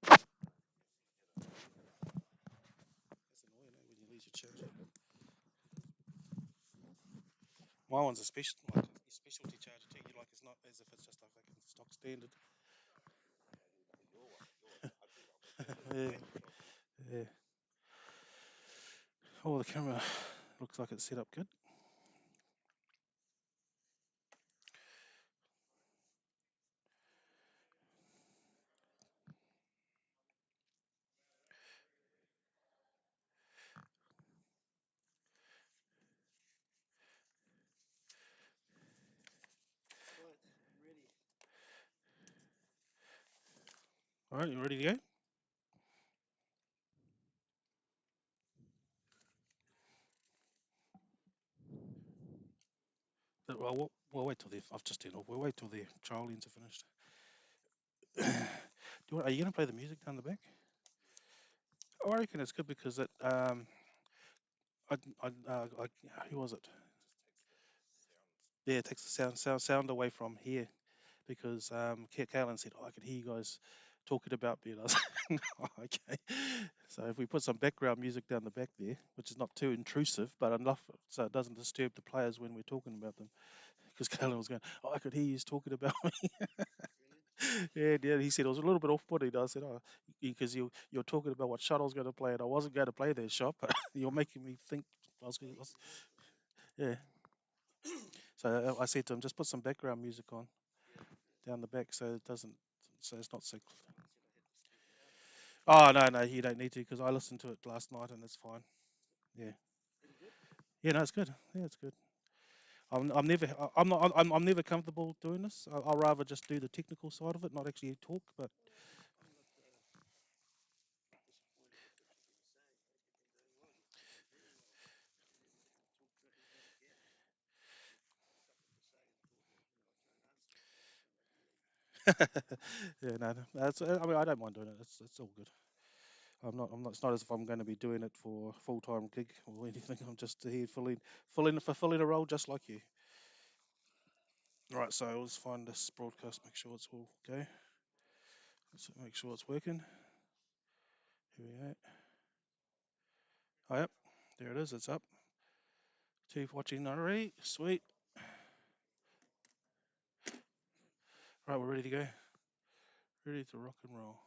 That's annoying when you lose your charger. My one's a specialty charger too. You like it's not as if it's just like a stock standard. Yeah, yeah. Oh, the camera looks like it's set up good. All right, you ready to go? Well, we'll wait till I've just turned off. We'll wait till the trial ends are finished. Are you going to play the music down the back? Oh, I reckon it's good because who was it? Yeah, it takes the sound away from here because Kaylin said, I could hear you guys talking about me. And I was like, "Oh, okay. So if we put some background music down the back there, which is not too intrusive, but enough so it doesn't disturb the players when we're talking about them. Because Kaylin was going, I could hear you talking about me. Yeah, he said it was a little bit off-putting. I said, because you're talking about what shot I was going to play, and I wasn't going to play that shot, but you're making me think yeah. So I said to him, just put some background music on down the back so it doesn't, so it's not so. Oh no, you don't need to because I listened to it last night and it's fine. Yeah, yeah, no, it's good. Yeah, it's good. I'm never, I'm not, I'm never comfortable doing this. I'll rather just do the technical side of it, not actually talk. But yeah, no, that's. I mean, I don't mind doing it. It's all good. I'm not. It's not as if I'm going to be doing it for a full-time gig or anything. I'm just here fulfilling a role just like you. Right, so let's find this broadcast. Make sure it's all go. Let's make sure it's working. Here we go. Oh, yep, there it is. It's up. Chief watching already. Sweet. Right, we're ready to go. Ready to rock and roll.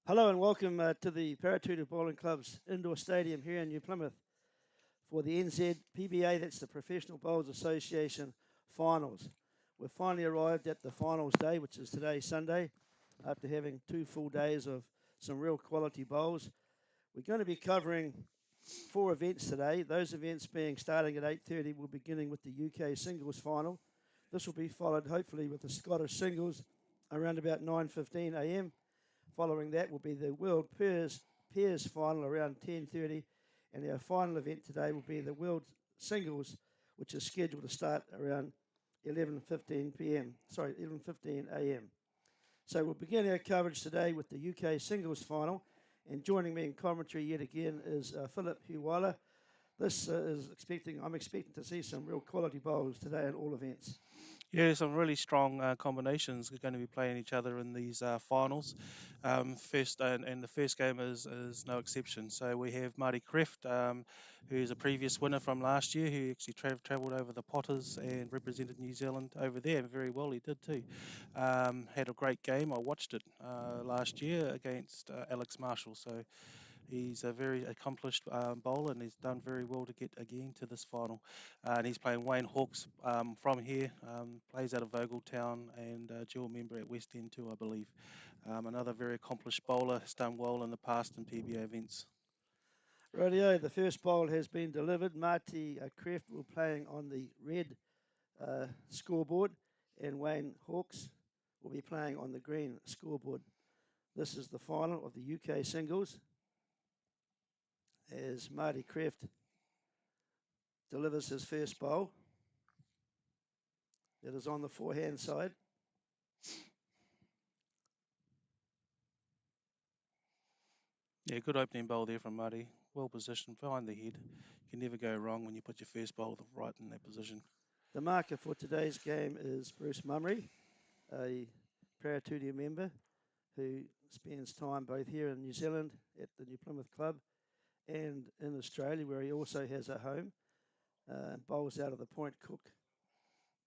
Hello and welcome to the Paritutu Bowling Clubs indoor stadium here in New Plymouth for the NZ PBA, that's the Professional Bowls Association Finals. We've finally arrived at the finals day, which is today, Sunday, after having 2 full days of some real quality bowls. We're going to be covering 4 events today. Those events being starting at 8:30, we're beginning with the UK singles final. This will be followed hopefully with the Scottish singles around about 9:15 a.m. Following that will be the World Pairs final around 10:30, and our final event today will be the World Singles, which is scheduled to start around 11:15 p.m. Sorry, 11:15 a.m. So we'll begin our coverage today with the UK Singles final, and joining me in commentary yet again is Philip Huwyler. I'm expecting to see some real quality bowls today at all events. Yeah, some really strong combinations are going to be playing each other in these finals. First, and the first game is no exception. So we have Marty Kreft, who's a previous winner from last year, who actually travelled over the Potters and represented New Zealand over there very well. He did too. Had a great game. I watched it last year against Alex Marshall. So he's a very accomplished bowler and he's done very well to get again to this final. And he's playing Wayne Hawkes from here, plays out of Vogeltown and dual member at West End too, I believe. Another very accomplished bowler, has done well in the past in PBA events. Radio, the first bowl has been delivered. Marty Kreft will playing on the red scoreboard, and Wayne Hawkes will be playing on the green scoreboard. This is the final of the UK singles as Marty Kreft delivers his first bowl. It is on the forehand side. Yeah, good opening bowl there from Marty. Well positioned behind the head. You can never go wrong when you put your first bowl right in that position. The marker for today's game is Bruce Mummery, a Paritutu member who spends time both here in New Zealand at the New Plymouth Club and in Australia, where he also has a home, bowls out of the Point Cook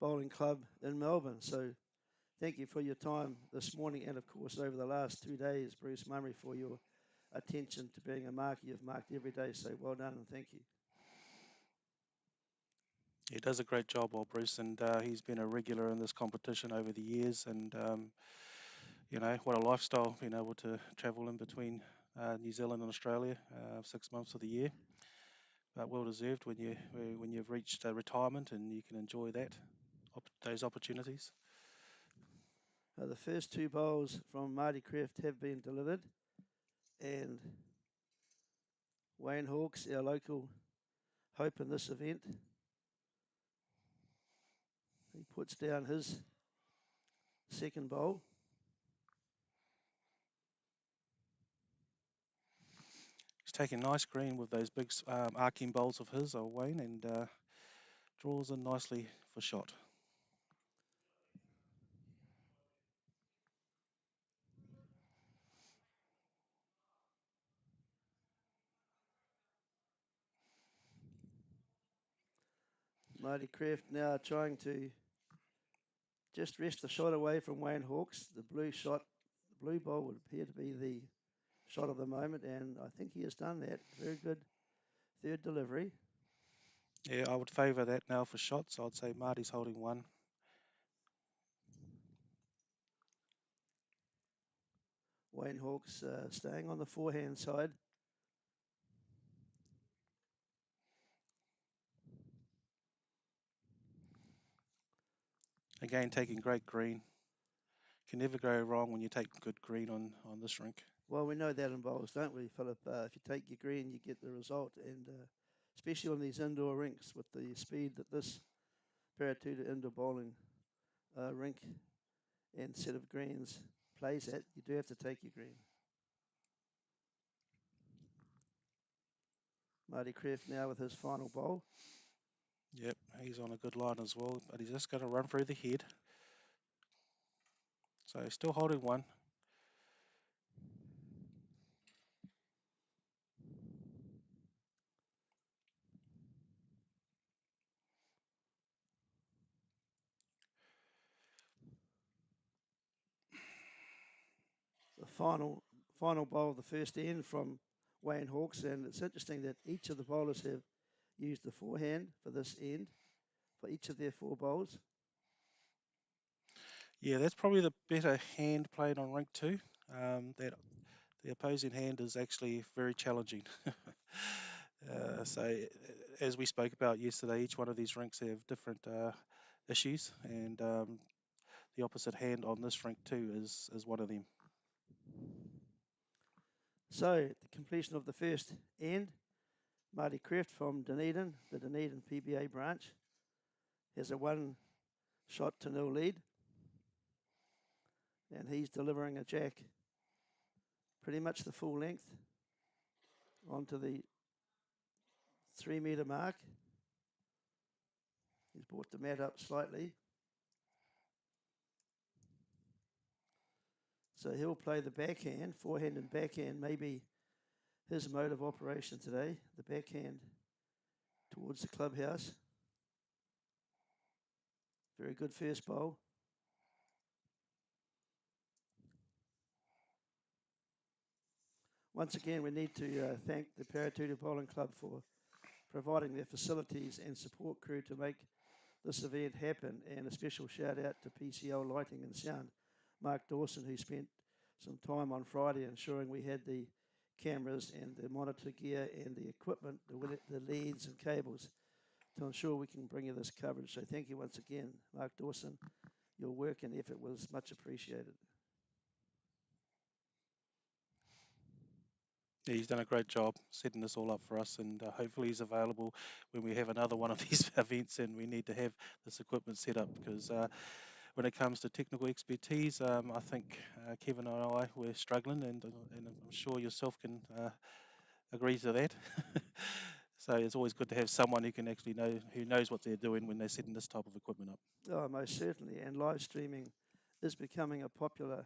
Bowling Club in Melbourne. So thank you for your time this morning and, of course, over the last 2 days, Bruce Mummery, for your attention to being a marker you've marked every day. So well done and thank you. He does a great job, old Bruce, and he's been a regular in this competition over the years. And what a lifestyle, being able to travel in between New Zealand and Australia 6 months of the year. But well deserved when you've reached retirement and you can enjoy those opportunities. The first two bowls from Marty Kreft have been delivered, and Wayne Hawkes, our local hope in this event, he puts down his second bowl. He's taking nice green with those big arcing bowls of his, Wayne, and draws in nicely for shot. Marty Kreft now trying to just wrest the shot away from Wayne Hawkes. The blue ball would appear to be the shot of the moment, and I think he has done that. Very good third delivery. Yeah, I would favour that now for shots. I'd say Marty's holding one. Wayne Hawkes staying on the forehand side. Again, taking great green. Can never go wrong when you take good green on this rink. Well, we know that in bowls, don't we, Philip? If you take your green, you get the result. And especially on these indoor rinks with the speed that this Paritutu indoor bowling rink and set of greens plays at, you do have to take your green. Marty Kreft now with his final bowl. Yep, he's on a good line as well, but he's just going to run through the head. So still holding one. The final bowl of the first end from Wayne Hawkes, and it's interesting that each of the bowlers have used the forehand for this end for each of their four bowls. Yeah, that's probably the better hand played on rink two. That the opposing hand is actually very challenging. So, as we spoke about yesterday, each one of these rinks have different issues, and the opposite hand on this rink too is one of them. So, the completion of the first end, Marty Kreft from Dunedin, the Dunedin PBA branch, has a 1-shot-to-0 lead. And he's delivering a jack pretty much the full length onto the 3-metre mark. He's brought the mat up slightly. So he'll play the backhand, forehand and backhand, maybe his mode of operation today, the backhand towards the clubhouse. Very good first bowl. Once again, we need to thank the Paritutu Bowling Club for providing their facilities and support crew to make this event happen, and a special shout out to PCL Lighting and Sound, Mark Dawson, who spent some time on Friday ensuring we had the cameras and the monitor gear and the equipment, the leads and cables to ensure we can bring you this coverage. So thank you once again, Mark Dawson. Your work and effort was much appreciated. Yeah, he's done a great job setting this all up for us, and hopefully he's available when we have another one of these events and we need to have this equipment set up, because when it comes to technical expertise, I think Kevin and I, we're struggling, and I'm sure yourself can agree to that. So it's always good to have someone who can actually know who knows what they're doing when they're setting this type of equipment up. Oh, most certainly. And live streaming is becoming a popular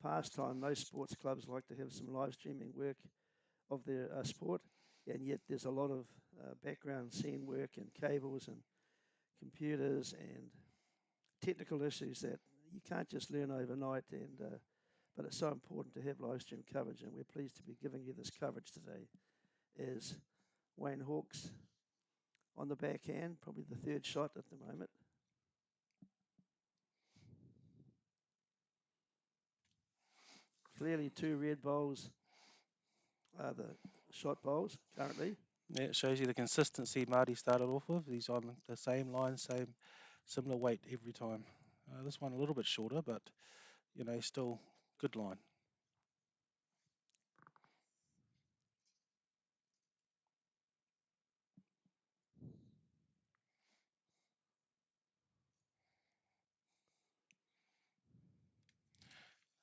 pastime. Most sports clubs like to have some live streaming work of their sport, and yet there's a lot of background scene work and cables and computers and technical issues that you can't just learn overnight. And but it's so important to have live stream coverage, and we're pleased to be giving you this coverage today. As Wayne Hawks on the backhand, probably the third shot at the moment. Clearly, two red bowls are the shot bowls currently. Yeah, it shows you the consistency Marty started off with. He's on the same line, same similar weight every time. This one a little bit shorter, but still good line.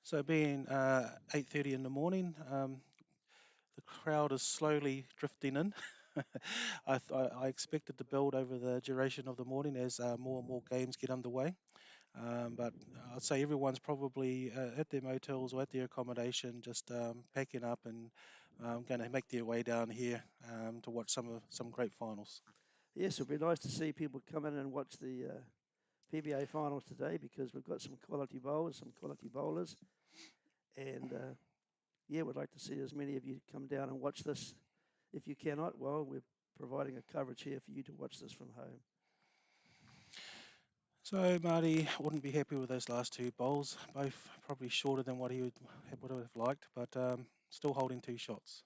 So being 8:30 in the morning, the crowd is slowly drifting in. I expected to build over the duration of the morning as more and more games get underway. But I'd say everyone's probably at their motels or at their accommodation, just packing up and going to make their way down here to watch some great finals. Yes, it'll be nice to see people come in and watch the PBA Finals today because we've got some quality bowlers, some quality bowlers, and yeah, we'd like to see as many of you come down and watch this. If you cannot, well, we're providing a coverage here for you to watch this from home. So Marty wouldn't be happy with those last two bowls, both probably shorter than what he would have liked, but still holding two shots.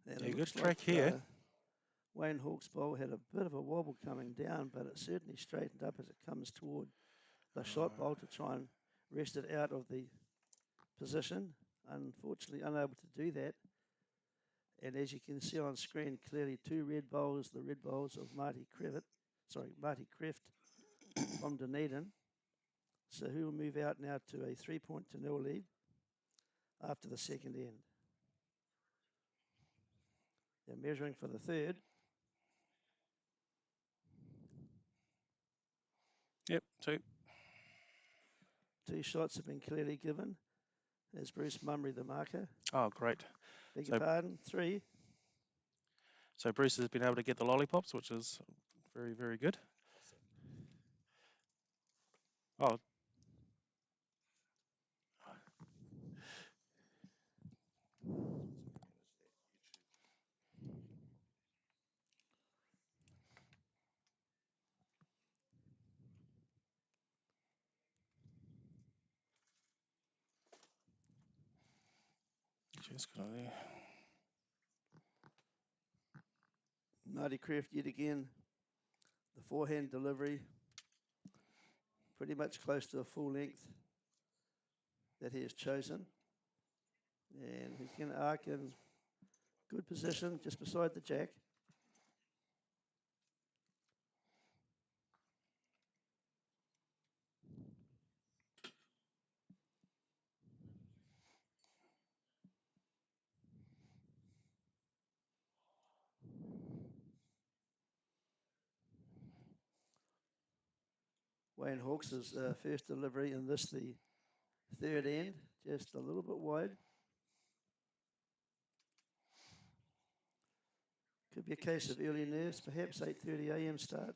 And Yeah, it good looks like track here. Wayne Hawke's bowl had a bit of a wobble coming down, but it certainly straightened up as it comes toward the shot bowl to try and wrest it out of the position. Unfortunately, unable to do that. And as you can see on screen, clearly two red bowls, the red bowls of Marty Kreft from Dunedin. So he will move out now to a 3-0 lead after the second end. They're measuring for the third. Yep, two. Two shots have been clearly given. There's Bruce Mummery, the marker. Oh, great. Beg your pardon, three. So Bruce has been able to get the lollipops, which is very, very good. Oh, just gonna there. Marty Kreft yet again. The forehand delivery, pretty much close to a full length that he has chosen. And he's going to arc in good position just beside the jack. Wayne Hawks' first delivery in this, the third end, just a little bit wide. Could be a case of early nerves, perhaps 8:30 a.m. start.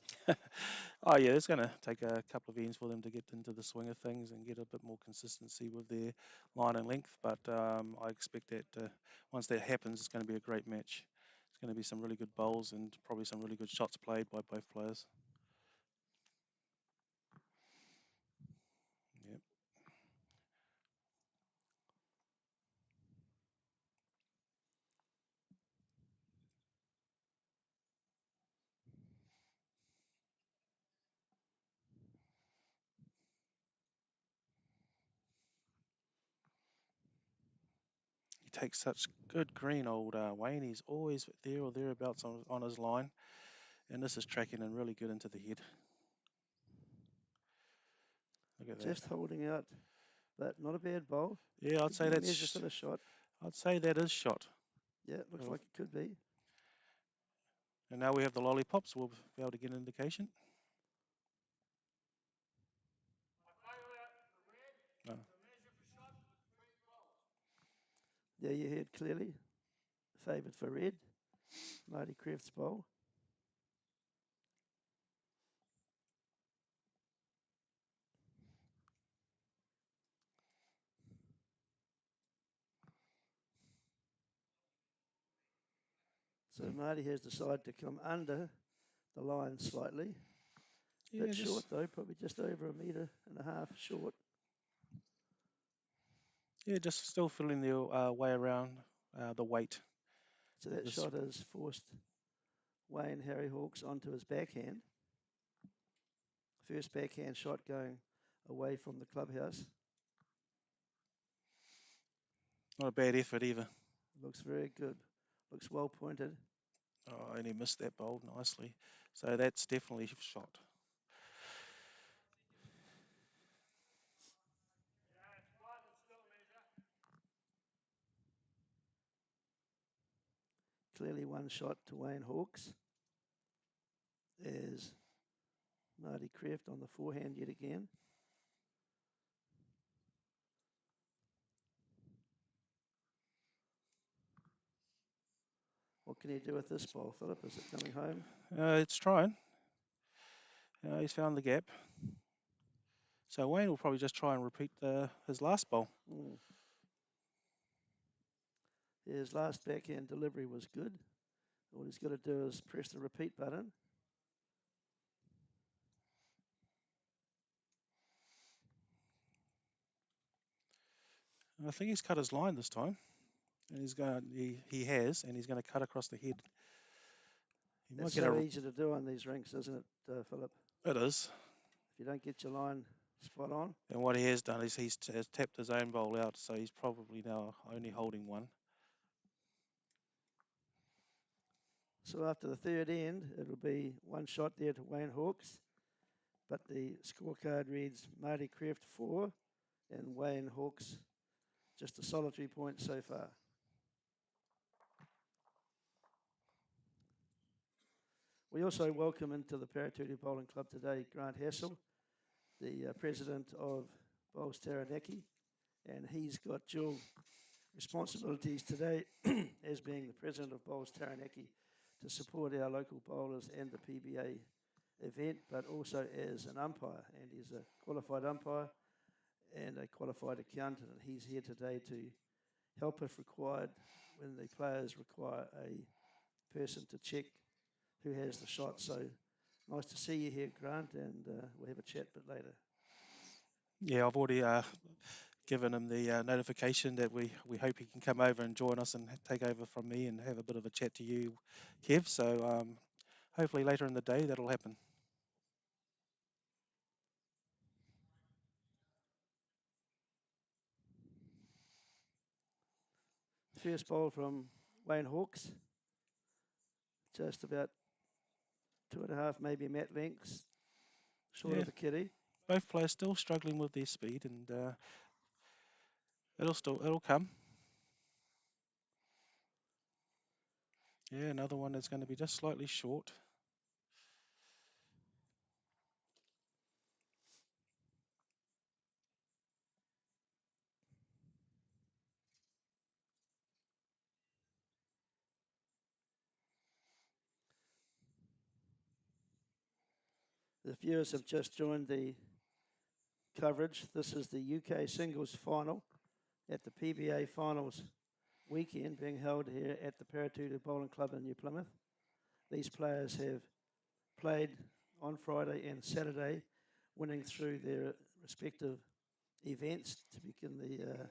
Oh yeah, it's going to take a couple of ends for them to get into the swing of things and get a bit more consistency with their line and length. But I expect that once that happens, it's going to be a great match. It's going to be some really good bowls and probably some really good shots played by both players. Yep. He takes such good green, old Wayne. He's always there or thereabouts on his line. And this is tracking in really good into the head. Look at that. Just holding out but not a bad bowl. Yeah, I'd Could say be a measure that's. for the shot. I'd say that is shot. Yeah, it looks Oh, like it could be. and now we have the lollipops. We'll be able to get an indication. Oh. There you heard clearly. Favoured for red. Marty Kreft's bowl. So Marty has decided to come under the line slightly. Yeah, Bit just short though, probably just over 1.5 meters short. yeah, just still feeling the way around the weight. So that This, shot has forced Wayne Harry Hawks onto his backhand. First backhand shot going away from the clubhouse. not a bad effort either. Looks very good. Looks well pointed. Oh, I only missed that bowl nicely. So that's definitely shot. Clearly one shot to Wayne Hawks. There's Marty Kreft on the forehand yet again. What can he do with this ball, Philip? Is it coming home? It's trying. He's found the gap. So Wayne will probably just try and repeat his last bowl. His last backhand delivery was good. All he's got to do is press the repeat button. I think he's cut his line this time. And he has, and he's going to cut across the head. He might It's get so easy to do on these rinks, isn't it, Philip? It is. If you don't get your line spot on. And what he has done is has tapped his own bowl out, so he's probably now only holding one. So after the third end, it'll be one shot there to Wayne Hawks. But the scorecard reads Marty Kreft 4 and Wayne Hawks just a solitary point so far. We also welcome into the Paritutu Bowling Club today Grant Hassel, the president of Bowls Taranaki, and he's got dual responsibilities today as being the president of Bowls Taranaki to support our local bowlers and the PBA event, but also as an umpire, and he's a qualified umpire and a qualified accountant, and he's here today to help if required when the players require a person to check who has the shot. So nice to see you here, Grant, and we'll have a chat a bit later. Yeah, I've already given him the notification that we hope he can come over and join us and take over from me and have a bit of a chat to you, Kev. So hopefully later in the day that'll happen. First ball from Wayne Hawks, just about 2.5, maybe mat lengths short of the kitty. Both players still struggling with their speed, and it'll come. Yeah, another one that's going to be just slightly short. The viewers have just joined the coverage. This is the UK singles final at the PBA Finals weekend being held here at the Paritutu Bowling Club in New Plymouth. These players have played on Friday and Saturday, winning through their respective events to begin to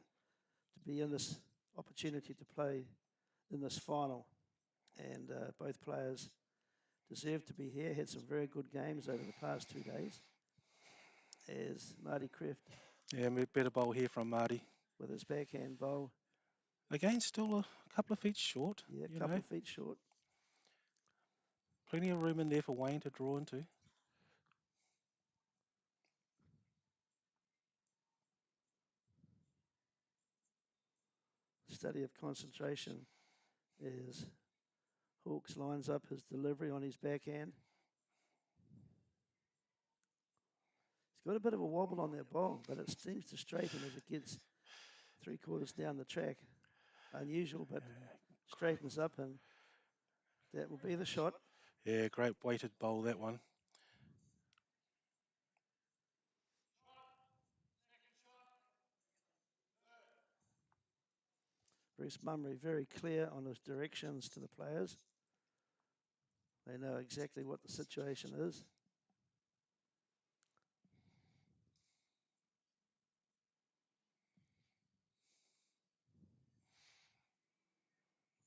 be in this opportunity to play in this final. And both players deserve to be here. Had some very good games over the past 2 days. As Marty Kreft. Yeah, better bowl here from Marty. With his backhand bowl. Again, still a couple of feet short. Yeah, a couple of feet short. Plenty of room in there for Wayne to draw into. study of concentration as Hawks lines up his delivery on his backhand. He's got a bit of a wobble on that bowl, but it seems to straighten as it gets 3/4 down the track. Unusual, but straightens up, and that will be the shot. Yeah, great weighted bowl, that one. Bruce Mummery very clear on his directions to the players. They know exactly what the situation is.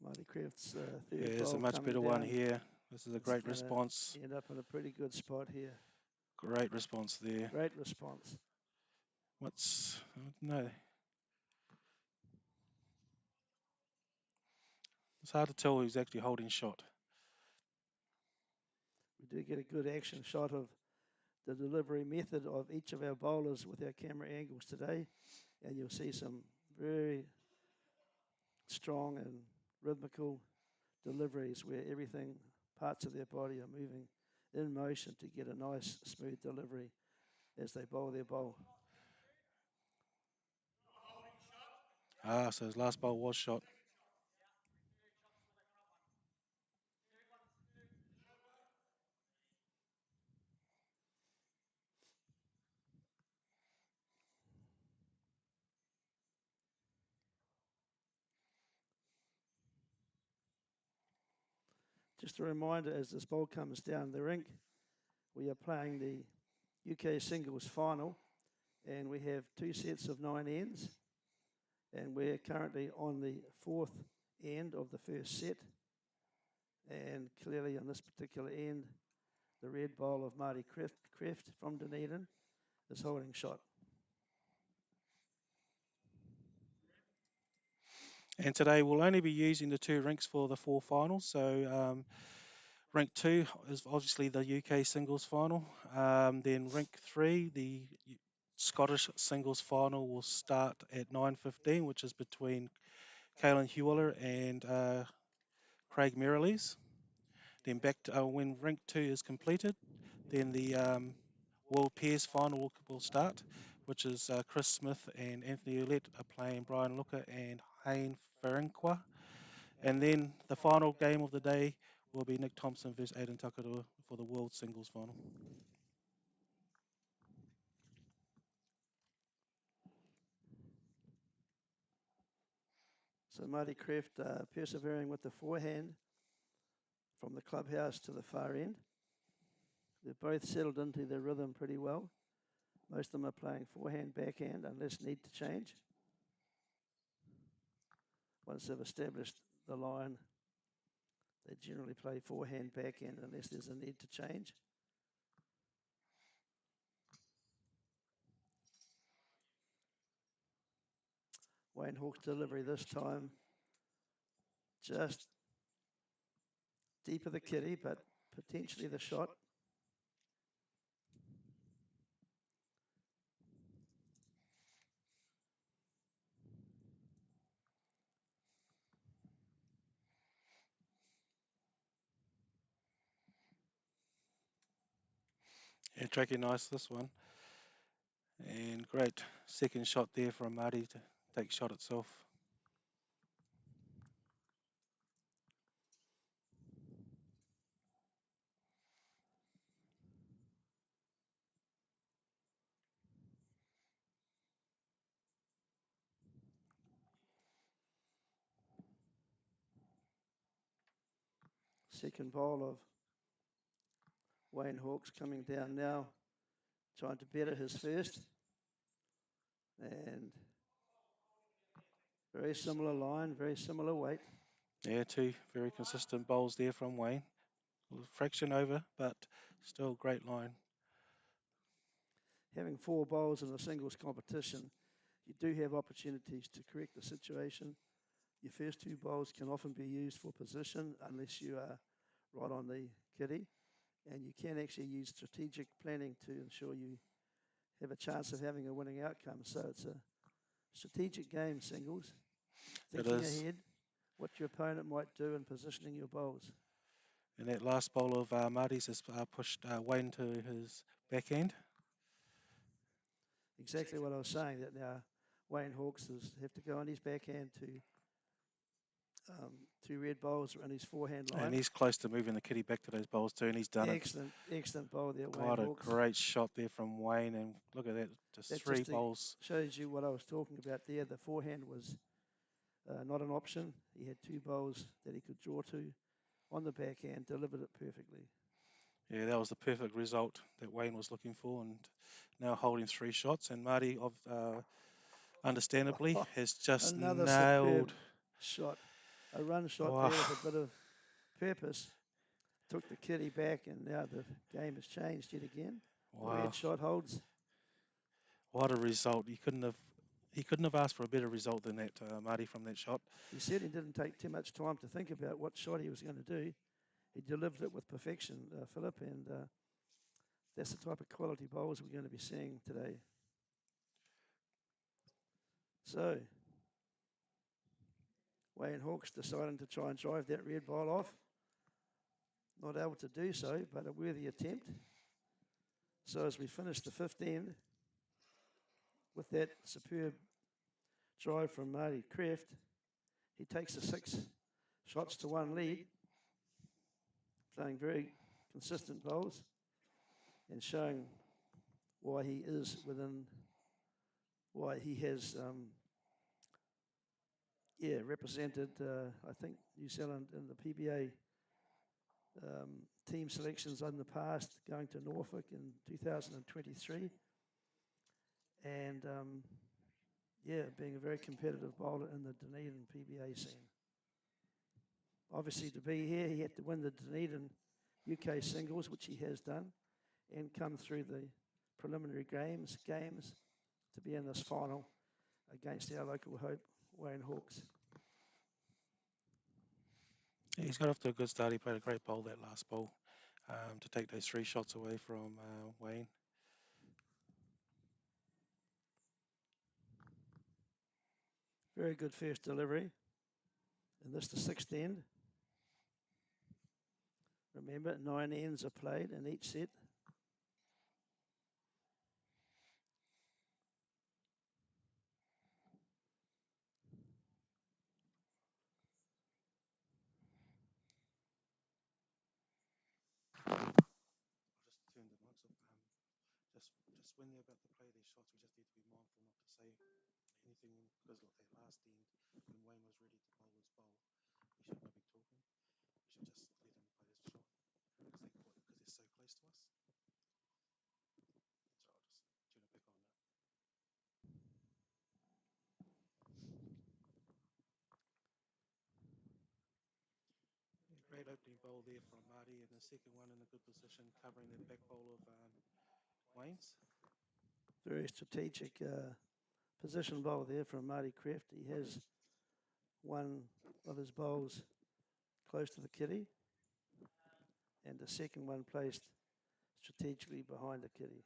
Marty Kreft's third Yeah, there's a bowl much coming better one down. here. This is a It's great gonna response. end up in a pretty good spot here. Great response there. Great response. No. It's hard to tell who's actually holding shot. We do get a good action shot of the delivery method of each of our bowlers with our camera angles today, and you'll see some very strong and rhythmical deliveries where everything, parts of their body are moving in motion to get a nice smooth delivery as they bowl their bowl. So his last bowl was shot. Just a reminder, as this ball comes down the rink, we are playing the UK singles final, and we have 2 sets of 9 ends, and we're currently on the 4th end of the first set, and clearly on this particular end, the red bowl of Marty Kreft from Dunedin is holding shot. And today we'll only be using the 2 rinks for the 4 finals. So rink 2 is obviously the UK singles final. Then rink 3, the Scottish singles final, will start at 9:15, which is between Kaylin Huwyler and Craig Merrilees. Then back to when rink 2 is completed, then the World Pairs final will start, which is Chris Smith and Anthony Oullett are playing Brian Looker and Hain Pharenqua. And then the final game of the day will be Nick Thompson versus Aidan Takarua for the World Singles Final. So Marty Kreft persevering with the forehand from the clubhouse to the far end. They've both settled into their rhythm pretty well. Most of them are playing forehand, backhand, unless need to change. Once they've established the line, they generally play forehand, backhand, unless there's a need to change. Wayne Hawke's delivery this time just deep of the kitty, but potentially the shot. Yeah, tracking nice this one. And great second shot there from Marty to take shot itself. Second ball of Wayne Hawke's coming down now, trying to better his first. And very similar line, very similar weight. Yeah, 2 very consistent bowls there from Wayne. A fraction over, but still great line. Having 4 bowls in a singles competition, you do have opportunities to correct the situation. Your first 2 bowls can often be used for position unless you are right on the kitty. And you can actually use strategic planning to ensure you have a chance of having a winning outcome. So it's a strategic game, singles. It thinking is. ahead what your opponent might do in positioning your bowls. And that last bowl of Marty's has pushed Wayne to his backhand. Exactly what I was saying, that now Wayne Hawkes have to go on his backhand to two red bowls around his forehand And line. he's close to moving the kitty back to those bowls too, and he's done it. Excellent bowl there, Wayne What a Hawkes. great shot there from Wayne, and look at that, just That three just bowls. shows you what I was talking about there. The forehand was not an option. He had two bowls that he could draw to on the backhand, delivered it perfectly. Yeah, that was the perfect result that Wayne was looking for, and now holding three shots. And Marty, understandably, has just Another superb nailed. shot, a run shot Oh, there with a bit of purpose. Took the kitty back, and now the game has changed yet again. The wow, red shot holds. what a result! He couldn't have asked for a better result than that, Marty, from that shot. He certainly didn't take too much time to think about what shot he was going to do. He delivered it with perfection, Philip, and that's the type of quality bowls we're going to be seeing today. So, Wayne Hawkes deciding to try and drive that red ball off. Not able to do so, but a worthy attempt. So as we finish the 15 with that superb drive from Marty Kreft, he takes the 6 shots to 1 lead, playing very consistent bowls and showing why he is within, why he has, represented, I think, New Zealand in the PBA team selections in the past, going to Norfolk in 2023. And being a very competitive bowler in the Dunedin PBA scene. Obviously, to be here, he had to win the Dunedin UK singles, which he has done, and come through the preliminary games to be in this final against our local hope, Wayne Hawkes. Yeah, he's got off to a good start. He played a great bowl that last bowl to take those three shots away from Wayne. Very good first delivery. And this the 6th end. Remember, 9 ends are played in each set. Just turn the mics off. Just when they're about to play their shots, we just need to be mindful not to say anything because like that last end, when Wayne was ready to bowl his bowl, we should not be talking. We should just let him play his shot because they're so close to us. So I'll just turn it back on now. Yeah, great opening bowl there from Marty, and the second one in a good position, covering that back bowl of Wayne's. Very strategic position bowl there from Marty Kreft. He has one of his bowls close to the kitty and the second one placed strategically behind the kitty.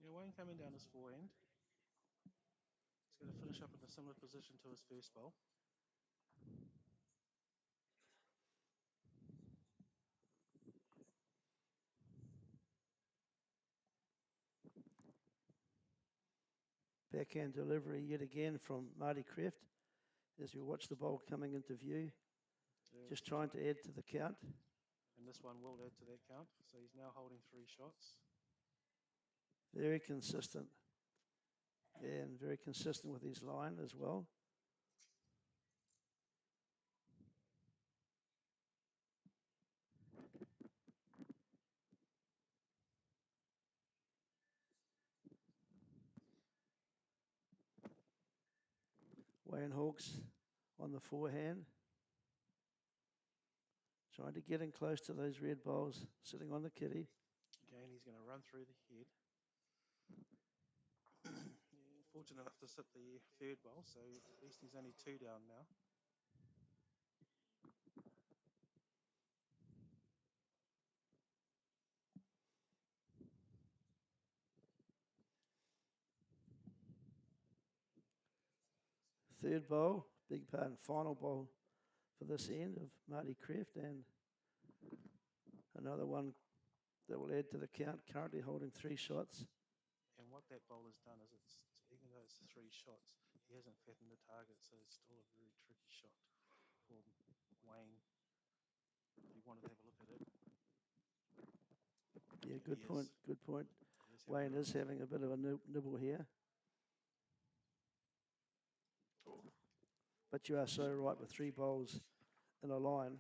Yeah, Wayne coming down his forehand. He's going to finish up in a similar position to his first bowl. Backhand delivery yet again from Marty Kreft as we watch the bowl coming into view. Yeah. Just trying to add to the count. And this one will add to that count. So he's now holding 3 shots. Very consistent. And very consistent with his line as well. Wayne Hawkes on the forehand. Trying to get in close to those red balls sitting on the kitty. Again, he's going to run through the head. Fortunate enough to sit the third bowl, so at least he's only 2 down now. third bowl, big part and final bowl for this end of Marty Kreft, and another one that will add to the count, currently holding 3 shots. And what that bowler's done is even though it's 3 shots, he hasn't fattened the target, so it's still a very tricky shot for Wayne. If you wanted to have a look at it. Yeah, good point, good point. Wayne is having a bit of a nibble here. But you are so right with 3 bowls in a line.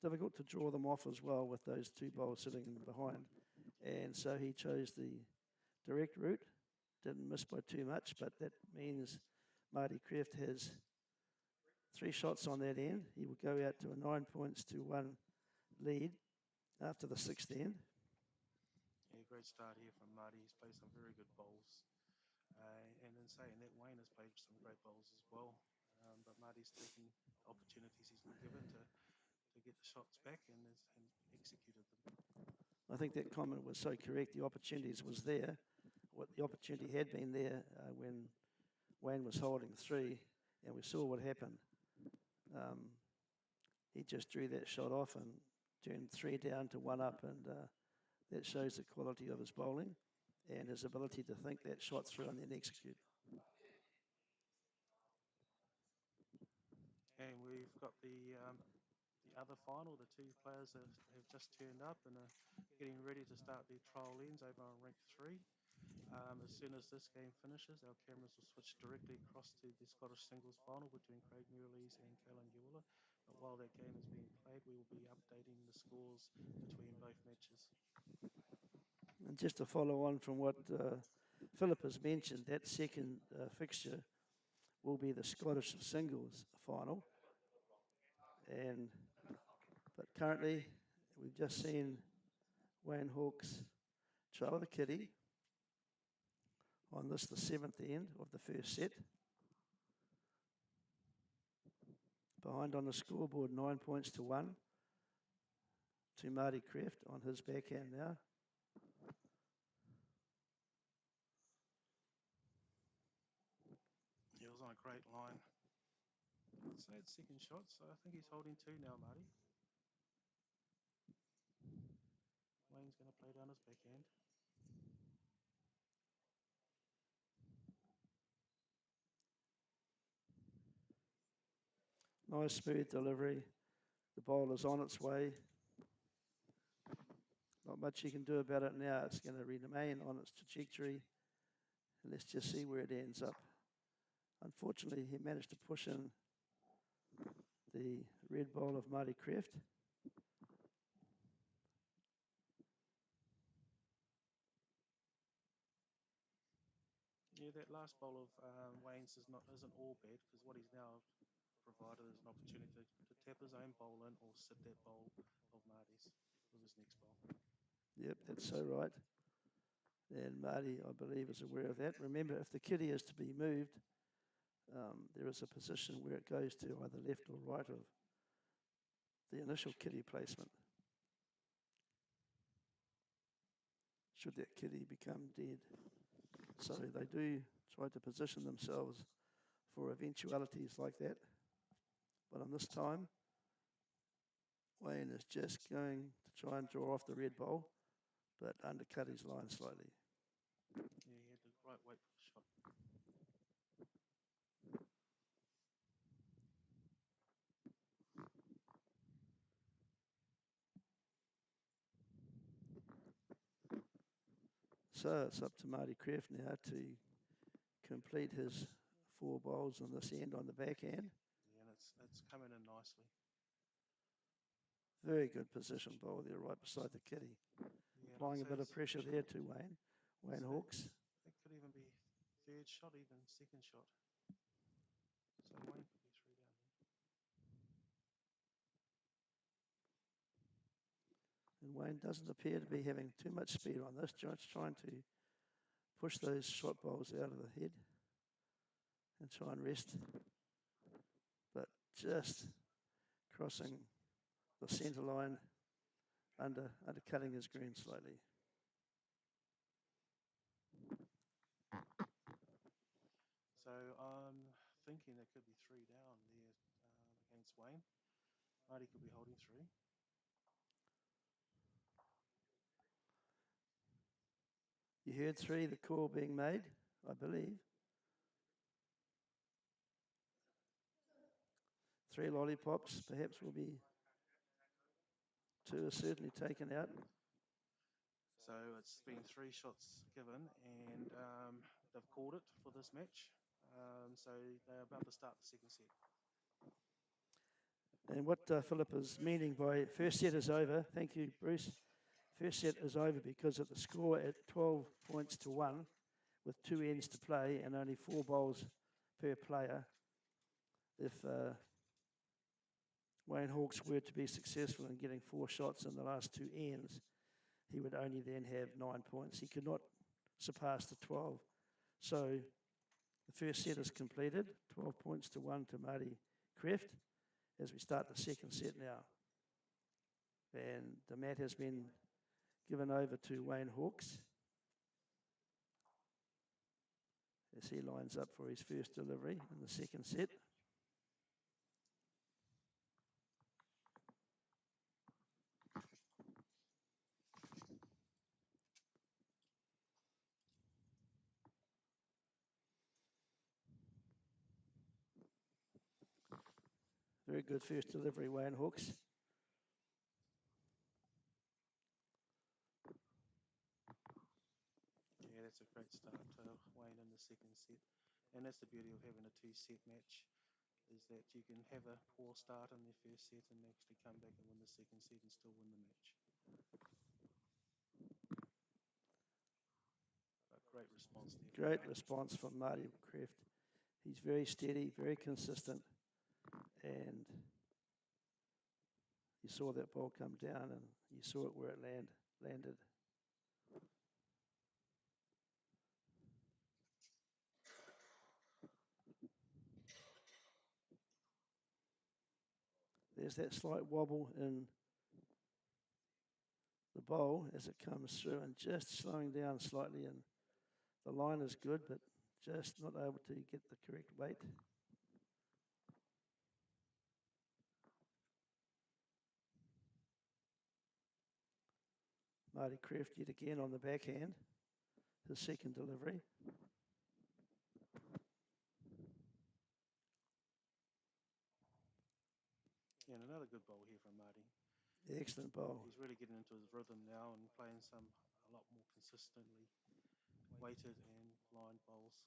Difficult to draw them off as well with those 2 bowls sitting in behind. And so he chose the direct route. Didn't miss by too much, but that means Marty Kreft has 3 shots on that end. He will go out to a 9 points to 1 lead after the 6th end. Yeah, great start here from Marty. He's played some very good bowls. And in saying that, Wayne has played some great bowls as well. But Marty's taken opportunities he's been given to get the shots back and executed them. I think that comment was so correct. The opportunities was there. What the opportunity had been there when Wayne was holding 3, and we saw what happened. He just drew that shot off and turned 3 down to 1 up, and that shows the quality of his bowling and his ability to think that shot through and then execute. And we've got the other final. The 2 players have just turned up and are getting ready to start their trial ends over on rank 3. As soon as this game finishes, our cameras will switch directly across to the Scottish singles final between Merrilees and Kaylin Huwyler. But while that game is being played, we will be updating the scores between both matches. And just to follow on from what Philip has mentioned, that second fixture will be the Scottish singles final. But currently, we've just seen Wayne Hawkes trail the kitty on this, the 7th end of the first set. Behind on the scoreboard, 9 points to 1 to Marty Kreft on his backhand now. He was on a great line. I'd say it's second shot, so I think he's holding 2 now, Marty. Wayne's going to play down his backhand. Nice smooth delivery. The ball is on its way. Not much you can do about it now. It's going to remain on its trajectory. And let's just see where it ends up. Unfortunately, he managed to push in the red ball of Marty Kreft. Yeah, that last bowl of Wayne's isn't all bad, because what he's now provided is an opportunity to tap his own bowl in or sit that bowl of Marty's with his next bowl. Yep, that's so right. And Marty, I believe, is aware of that. Remember, if the kitty is to be moved, there is a position where it goes to either left or right of the initial kitty placement. Should that kitty become dead. So they do try to position themselves for eventualities like that. But on this time, Wayne is just going to try and draw off the red ball, but undercut his line slightly. Yeah, he had the right weight for the shot. So it's up to Marty Kreft now to complete his 4 bowls on this end on the backhand. Yeah, and it's coming in nicely. Very good position bowl there right beside the kitty. Yeah, Applying a bit of pressure there to Wayne Hawkes. It could even be third shot, even second shot. So Wayne could be 3 down there. And Wayne doesn't appear to be having too much speed on this. Just trying to push those shot bowls out of the head and try and rest. But just crossing the centre line, undercutting his green slightly. So I'm thinking it could be 3 down there against Wayne. Marty could be holding 3. You heard 3, the call being made, I believe. 3 lollipops, perhaps will be 2 are certainly taken out. So it's been 3 shots given, and they've called it for this match. So they're about to start the second set. And what Philip is meaning by first set is over, thank you, Bruce. First set is over because of the score at 12 points to 1 with 2 ends to play and only 4 bowls per player. If Wayne Hawkes were to be successful in getting 4 shots in the last 2 ends, he would only then have 9 points. He could not surpass the 12. So the first set is completed, 12 points to 1 to Marty Kreft, as we start the second set now. And the mat has been given over to Wayne Hawkes as he lines up for his first delivery in the second set. Very good first delivery, Wayne Hawkes. Yeah, that's a great start to Wayne in the second set. And that's the beauty of having a 2-set match, is that you can have a poor start in the first set and actually come back and win the second set and still win the match. A great response there. Great response from Marty Kreft. He's very steady, very consistent, and you saw that ball come down and you saw it where it landed. There's that slight wobble in the bowl as it comes through and just slowing down slightly, and the line is good but just not able to get the correct weight. Marty Kreft yet again on the backhand, his second delivery. Yeah, and another good bowl here from Marty. Excellent bowl. He's really getting into his rhythm now and playing a lot more consistently weighted and lined bowls.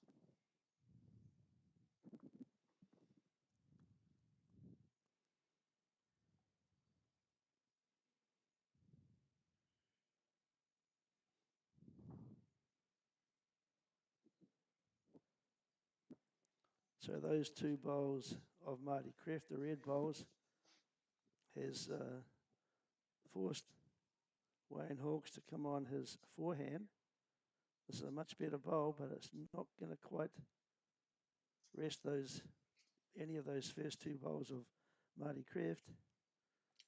So those 2 bowls of Marty Kreft, the red bowls, has forced Wayne Hawkes to come on his forehand. This is a much better bowl, but it's not going to quite rest any of those first 2 bowls of Marty Kreft.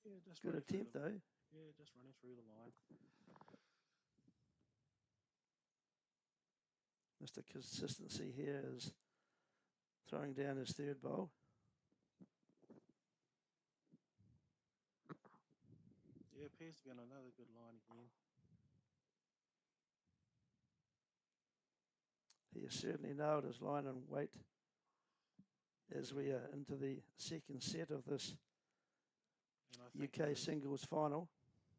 Yeah, just good attempt though. Yeah, just running through the line. Mr. Consistency here is throwing down his 3rd bowl. Yeah, appears to be on another good line again. He has certainly nailed his line and weight as we are into the second set of this UK singles final.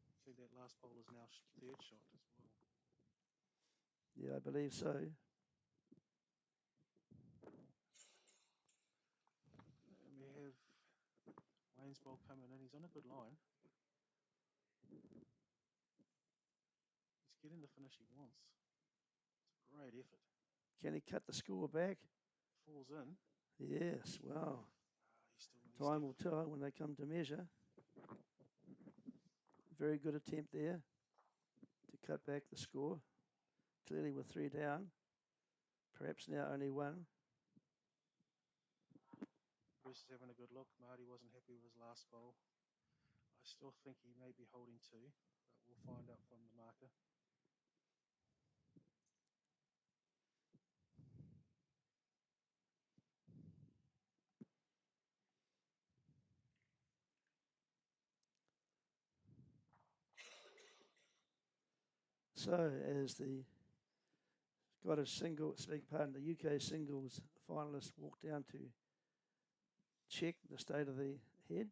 I think that last bowl is now 3rd shot as well. Yeah, I believe so. And we have Wayne's bowl coming in. He's on a good line. He's getting the finish he wants. It's a great effort. Can he cut the score back? Falls in. Yes, wow. Time will tell when they come to measure. Very good attempt there to cut back the score. Clearly with 3 down. Perhaps now only 1. Bruce is having a good look. Marty wasn't happy with his last bowl. I still think he may be holding 2, but we'll find out from the marker. So, as the Scottish singles, the UK singles finalists walk down to check the state of the head,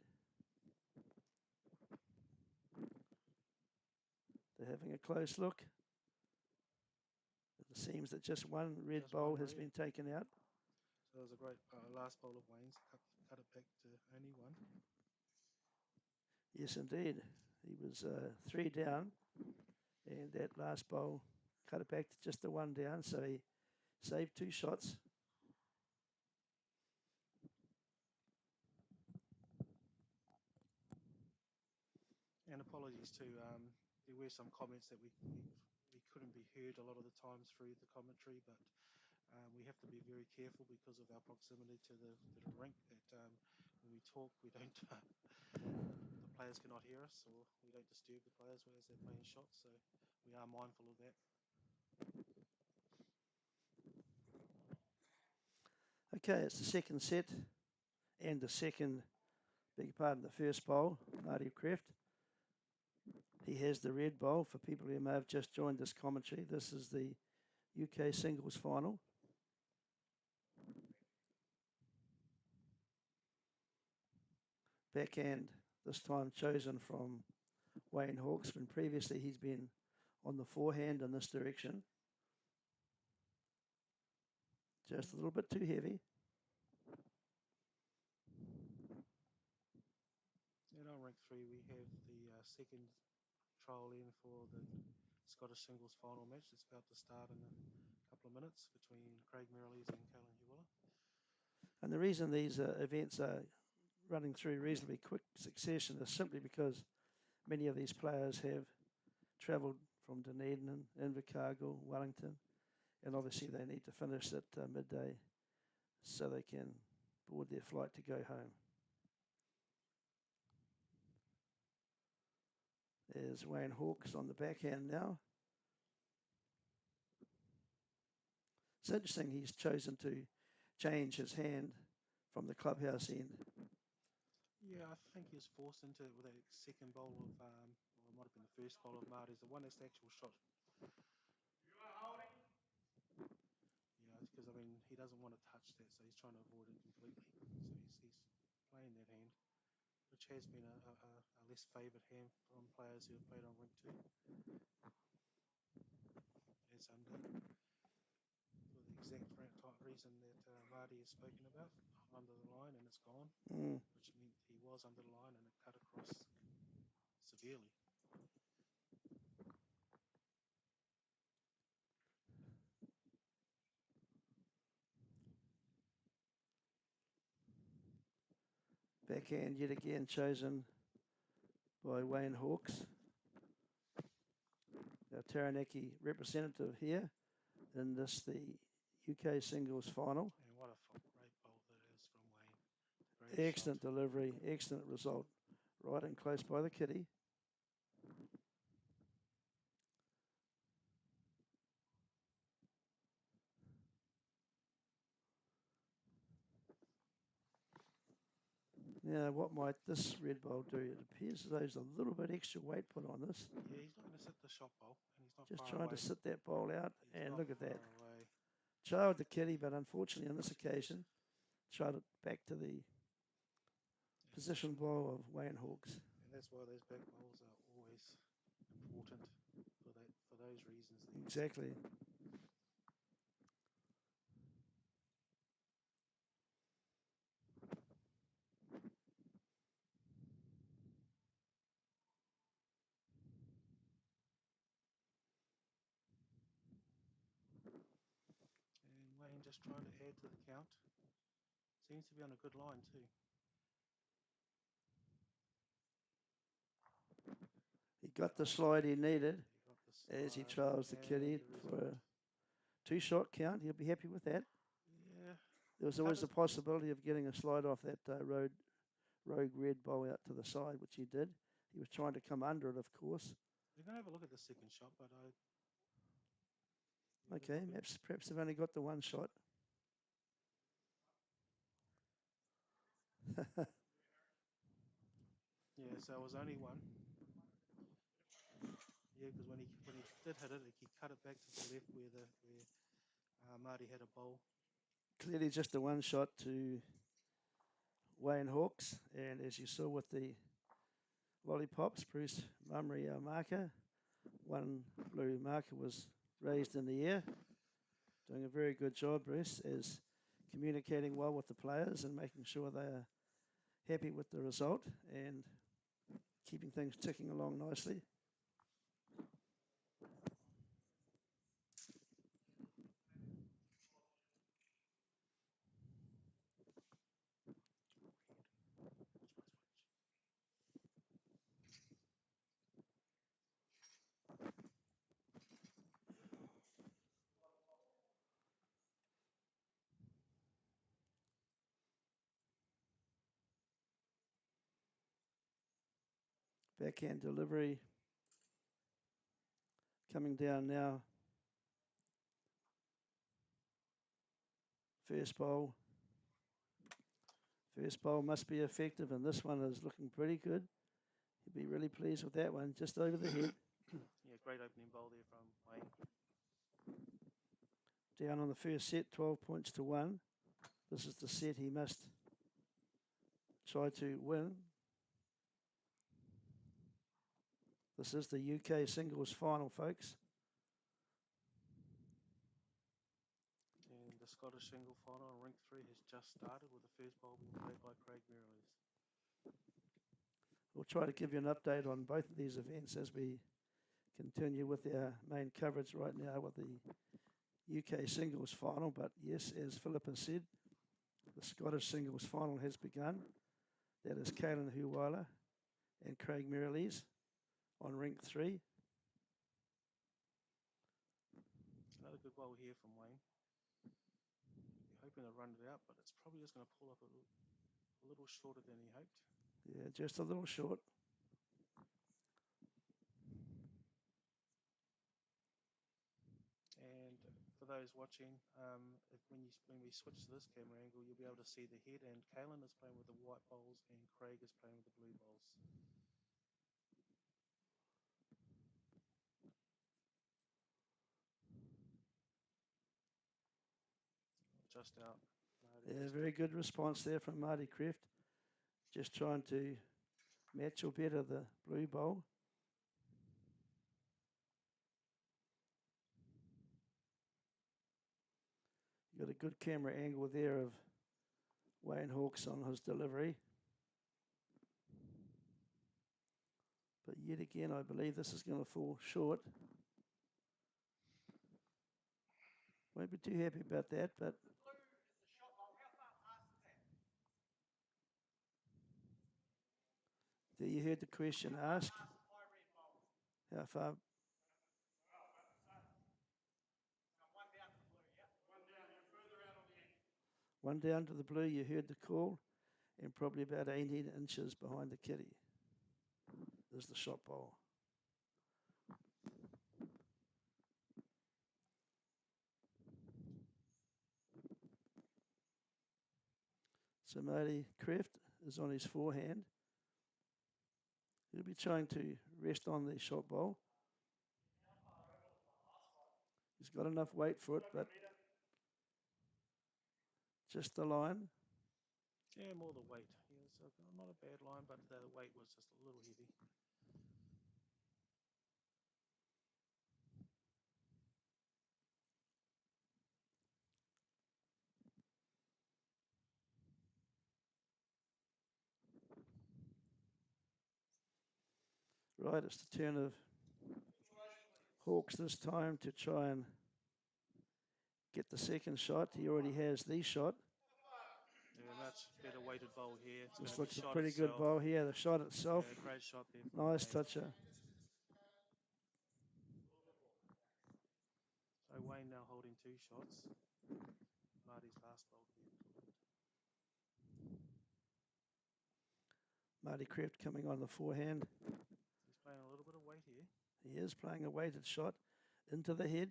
they're having a close look. It seems that just one red bowl has been taken out. So it was a great last bowl of Wayne's, cut it back to only one. Yes, indeed. He was 3 down, and that last bowl cut it back to just the 1 down, so he saved 2 shots. And apologies too. There were some comments that we couldn't be heard a lot of the times through the commentary, but we have to be very careful because of our proximity to the rink. That when we talk, we don't the players cannot hear us, or we don't disturb the players as they're playing shots. So we are mindful of that. Okay, it's the second set and the second, the first bowl, Marty Kreft. He has the red bowl. For people who may have just joined this commentary, this is the UK singles final. Backhand, this time chosen from Wayne Hawkes, when previously he's been on the forehand in this direction. Just a little bit too heavy. And on rank 3, we have the second trial in for the Scottish singles final match. It's about to start in a couple of minutes between Craig Merrilees and Kaylin Huwyler. And the reason these events are running through reasonably quick succession is simply because many of these players have travelled from Dunedin, Invercargill, Wellington, and obviously they need to finish at midday so they can board their flight to go home. There's Wayne Hawkes on the backhand now. It's interesting he's chosen to change his hand from the clubhouse end. Yeah, I think he was forced into it with that second bowl of, or it might have been the first bowl of Marty's, the one that's the actual shot. Yeah, because I mean, he doesn't want to touch that, so he's trying to avoid it completely. So he's playing that hand, which has been a less favoured hand from players who have played on ring 2. It's under, for the exact reason that Marty has spoken about, under the line, and it's gone, which meant he was under the line and it cut across severely. Backhand yet again chosen by Wayne Hawkes, our Taranaki representative here in this, the UK singles final. And what a great bowl that is from Wayne. Great Excellent shot. delivery, excellent result. Right in close by the kitty. Now, what might this red bowl do? It appears as though there's a little bit extra weight put on this. Yeah, he's not going to sit the shot bowl, and he's not Just far trying away. to sit that bowl out, He's and look at that. Away. Trailed the kitty, but unfortunately on this occasion, tried it back to the position bowl of Wayne Hawkes. And that's why those back bowls are always important for those reasons. Exactly. And Wayne just trying to add to the count. Seems to be on a good line too. He got the slide he needed as he trials the kitty for a 2-shot count. He'll be happy with that. Yeah. There was always a possibility of getting a slide off that rogue red bowl out to the side, which he did. He was trying to come under it, of course. We're going to have a look at the second shot, but Okay, perhaps they've only got the one shot. Yeah, so it was only one. Yeah, because when he did hit it, he cut it back to the left where Marty had a bowl. Clearly just a one shot to Wayne Hawks. And as you saw with the lollipops, Bruce Mummery, our marker, one blue marker was raised in the air. Doing a very good job, Bruce, as communicating well with the players and making sure they are happy with the result and keeping things ticking along nicely. Backhand delivery coming down now. First bowl. First bowl must be effective, and this one is looking pretty good. He'll be really pleased with that one, just over the head. Yeah, great opening bowl there from Wayne. Down on the first set, 12 points to 1. This is the set he must try to win. This is the UK singles final, folks. And the Scottish single final on rink 3 has just started with the first bowl being played by Craig Merrilees. We'll try to give you an update on both of these events as we continue with our main coverage right now with the UK singles final. But yes, as Philip has said, the Scottish singles final has begun. That is Kaylin Huwyler and Craig Merrilees on rink 3. Another good bowl here from Wayne. You're hoping to run it out, but it's probably just going to pull up a little shorter than he hoped. Yeah, just a little short. And for those watching, when we switch to this camera angle, you'll be able to see the head. And Kaylin is playing with the white bowls, and Craig is playing with the blue bowls. Just out. Yeah, very good response there from Marty Kreft. Just trying to match or better the blue bowl. Got a good camera angle there of Wayne Hawks on his delivery. But yet again, I believe this is going to fall short. Won't be too happy about that, but there you heard the question asked. How far? One down to the blue, you heard the call, and probably about 18 inches behind the kitty. There's the shot bowl. So Marty Kreft is on his forehand. He'll be trying to rest on the shot bowl. He's got enough weight for it, but just the line. Yeah, more the weight. Yeah, so not a bad line, but the weight was just a little heavy. Right, it's the turn of Hawks this time to try and get the second shot. He already has the shot. Yeah, much better weighted bowl here. This looks a pretty good bowl here. The shot itself. Yeah, great shot there. Nice toucher. So Wayne now holding 2 shots. Marty's last bowl to be included. Marty Kreft coming on the forehand. He's playing a little bit of weight here. He is playing a weighted shot into the head.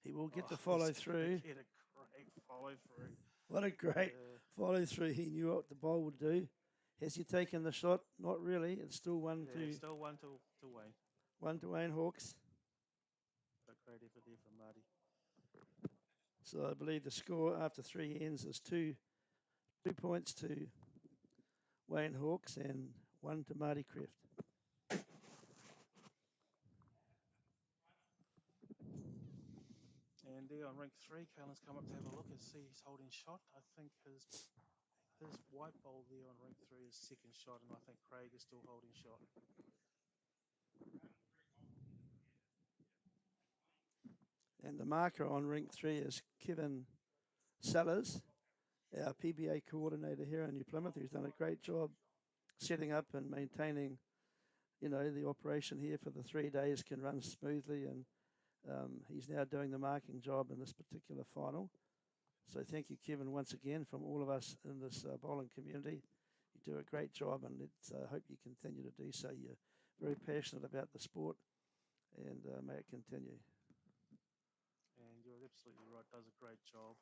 He will get the follow through. Get a great follow through. What a great follow through. He knew what the ball would do. Has he taken the shot? Not really. It's still Yeah, still one to Wayne. 1-1 Hawks. But great effort there from Marty. So I believe the score after 3 ends is 2 points to Wayne Hawks and 1 to Marty Kreft. And there on rink 3, Kaylin's come up to have a look and see he's holding shot. I think his white ball there on rink 3 is second shot, and I think Craig is still holding shot. And the marker on rink 3 is Kevin Sellers, our PBA coordinator here in New Plymouth, who's done a great job setting up and maintaining, the operation here for the 3 days can run smoothly. And he's now doing the marking job in this particular final. So thank you, Kevin, once again from all of us in this bowling community. You do a great job, and I hope you continue to do so. You're very passionate about the sport, and may it continue. And you're absolutely right, does a great job.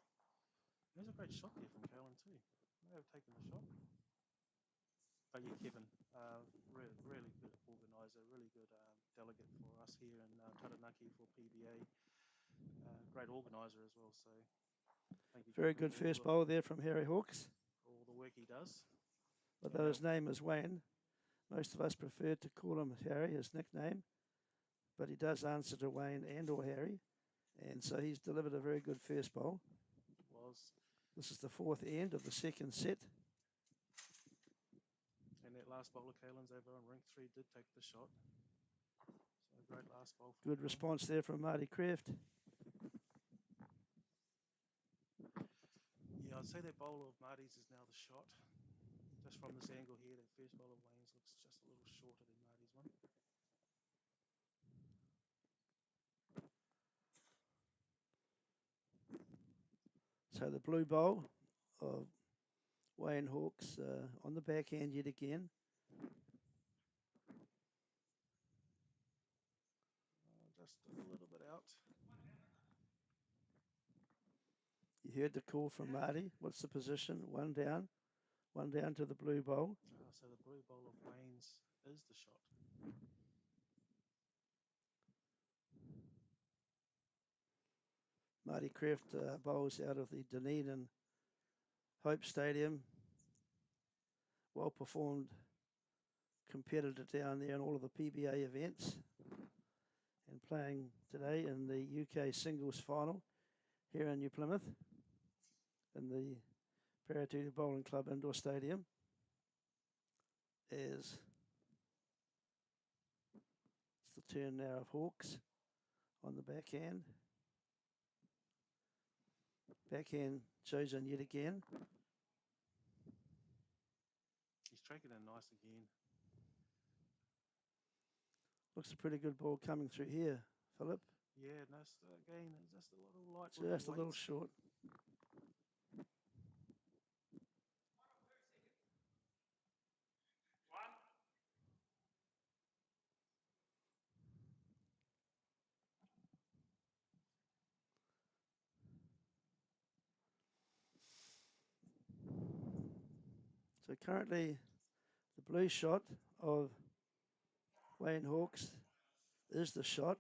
There's a great shot there from Kaylin too. May have taken the shot. But yeah, Kevin, really good organiser, really good delegate for us here in Taranaki for PBA. Great organiser as well, so thank you. Very Kevin, good first bowl there from Harry Hawks. All the work he does. Although his name is Wayne, most of us prefer to call him Harry, his nickname, but he does answer to Wayne and or Harry, and so he's delivered a very good first bowl. This is the fourth end of the second set. And that last bowler, Kaylin's over on rink 3, did take the shot. So great last bowl. Good response there from Marty Kreft. Yeah, I'd say that bowl of Marty's is now the shot. Just from this angle here, that first bowl of Wayne's looks just a little shorter than Marty's one. So the blue bowl of Wayne Hawks on the backhand yet again. Just a little bit out. You heard the call from Marty. What's the position? One down to the blue bowl. So the blue bowl of Wayne's is the shot. Marty Kreft bowls out of the Dunedin Hope Stadium. Well performed competitor down there in all of the PBA events, and playing today in the UK singles final here in New Plymouth in the Paritutu Bowling Club indoor stadium. It's the turn now of Hawks on the backhand. Backhand chosen yet again. He's striking it nice again. Looks a pretty good ball coming through here, Philip. Yeah, nice again. Just a little light. Just a little short. So currently the blue shot of Wayne Hawks is the shot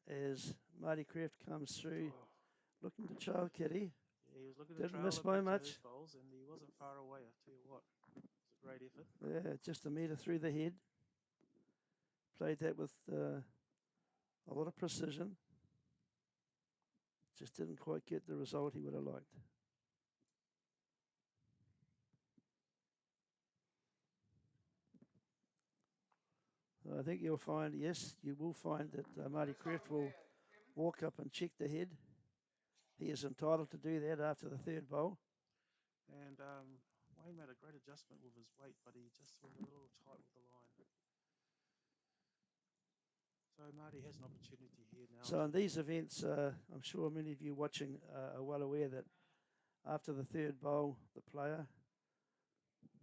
as Marty Kreft comes through looking to trail Kitty. Yeah, he was looking Didn't miss by much. Bowls, and he wasn't far away, I tell you what. It was a great effort. Yeah, just a metre through the head. Played that with a lot of precision. Just didn't quite get the result he would have liked. I think you'll find, yes, you will find that Marty Kreft will walk up and check the head. He is entitled to do that after the third bowl. And Wayne made a great adjustment with his weight, but he just went a little tight with the line. So Marty has an opportunity here now. So in these events, I'm sure many of you watching are well aware that after the third bowl, the player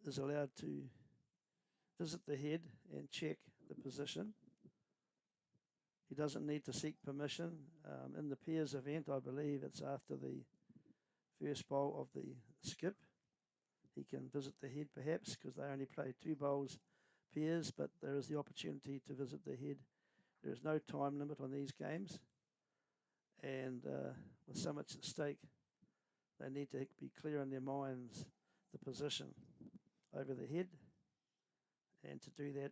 is allowed to visit the head and check the position. He doesn't need to seek permission. In the pairs event, I believe it's after the first bowl of the skip. he can visit the head perhaps because they only play 2 bowls pairs, but there is the opportunity to visit the head. There is no time limit on these games, and with so much at stake, they need to be clear in their minds the position over the head, and to do that,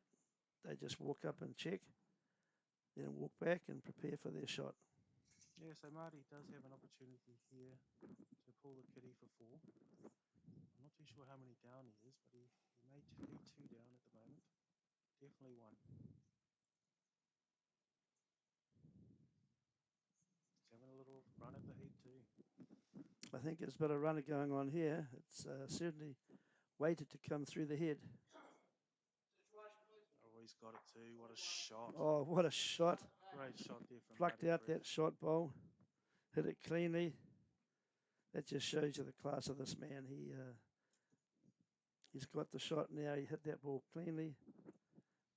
they just walk up and check, then walk back and prepare for their shot. Yeah, so Marty does have an opportunity here to pull the kitty for 4. I'm not too sure how many down he is, but he may be 2 down at the moment. Definitely 1. He's having a little run at the head too. I think there's a bit of runner going on here. It's certainly waited to come through the head. Oh, he's got it too. What a shot. Oh, what a shot. Great shot there from Plucked Marty out Kreft. that shot bowl. Hit it cleanly. That just shows you the class of this man. He's got the shot now. He hit that ball cleanly.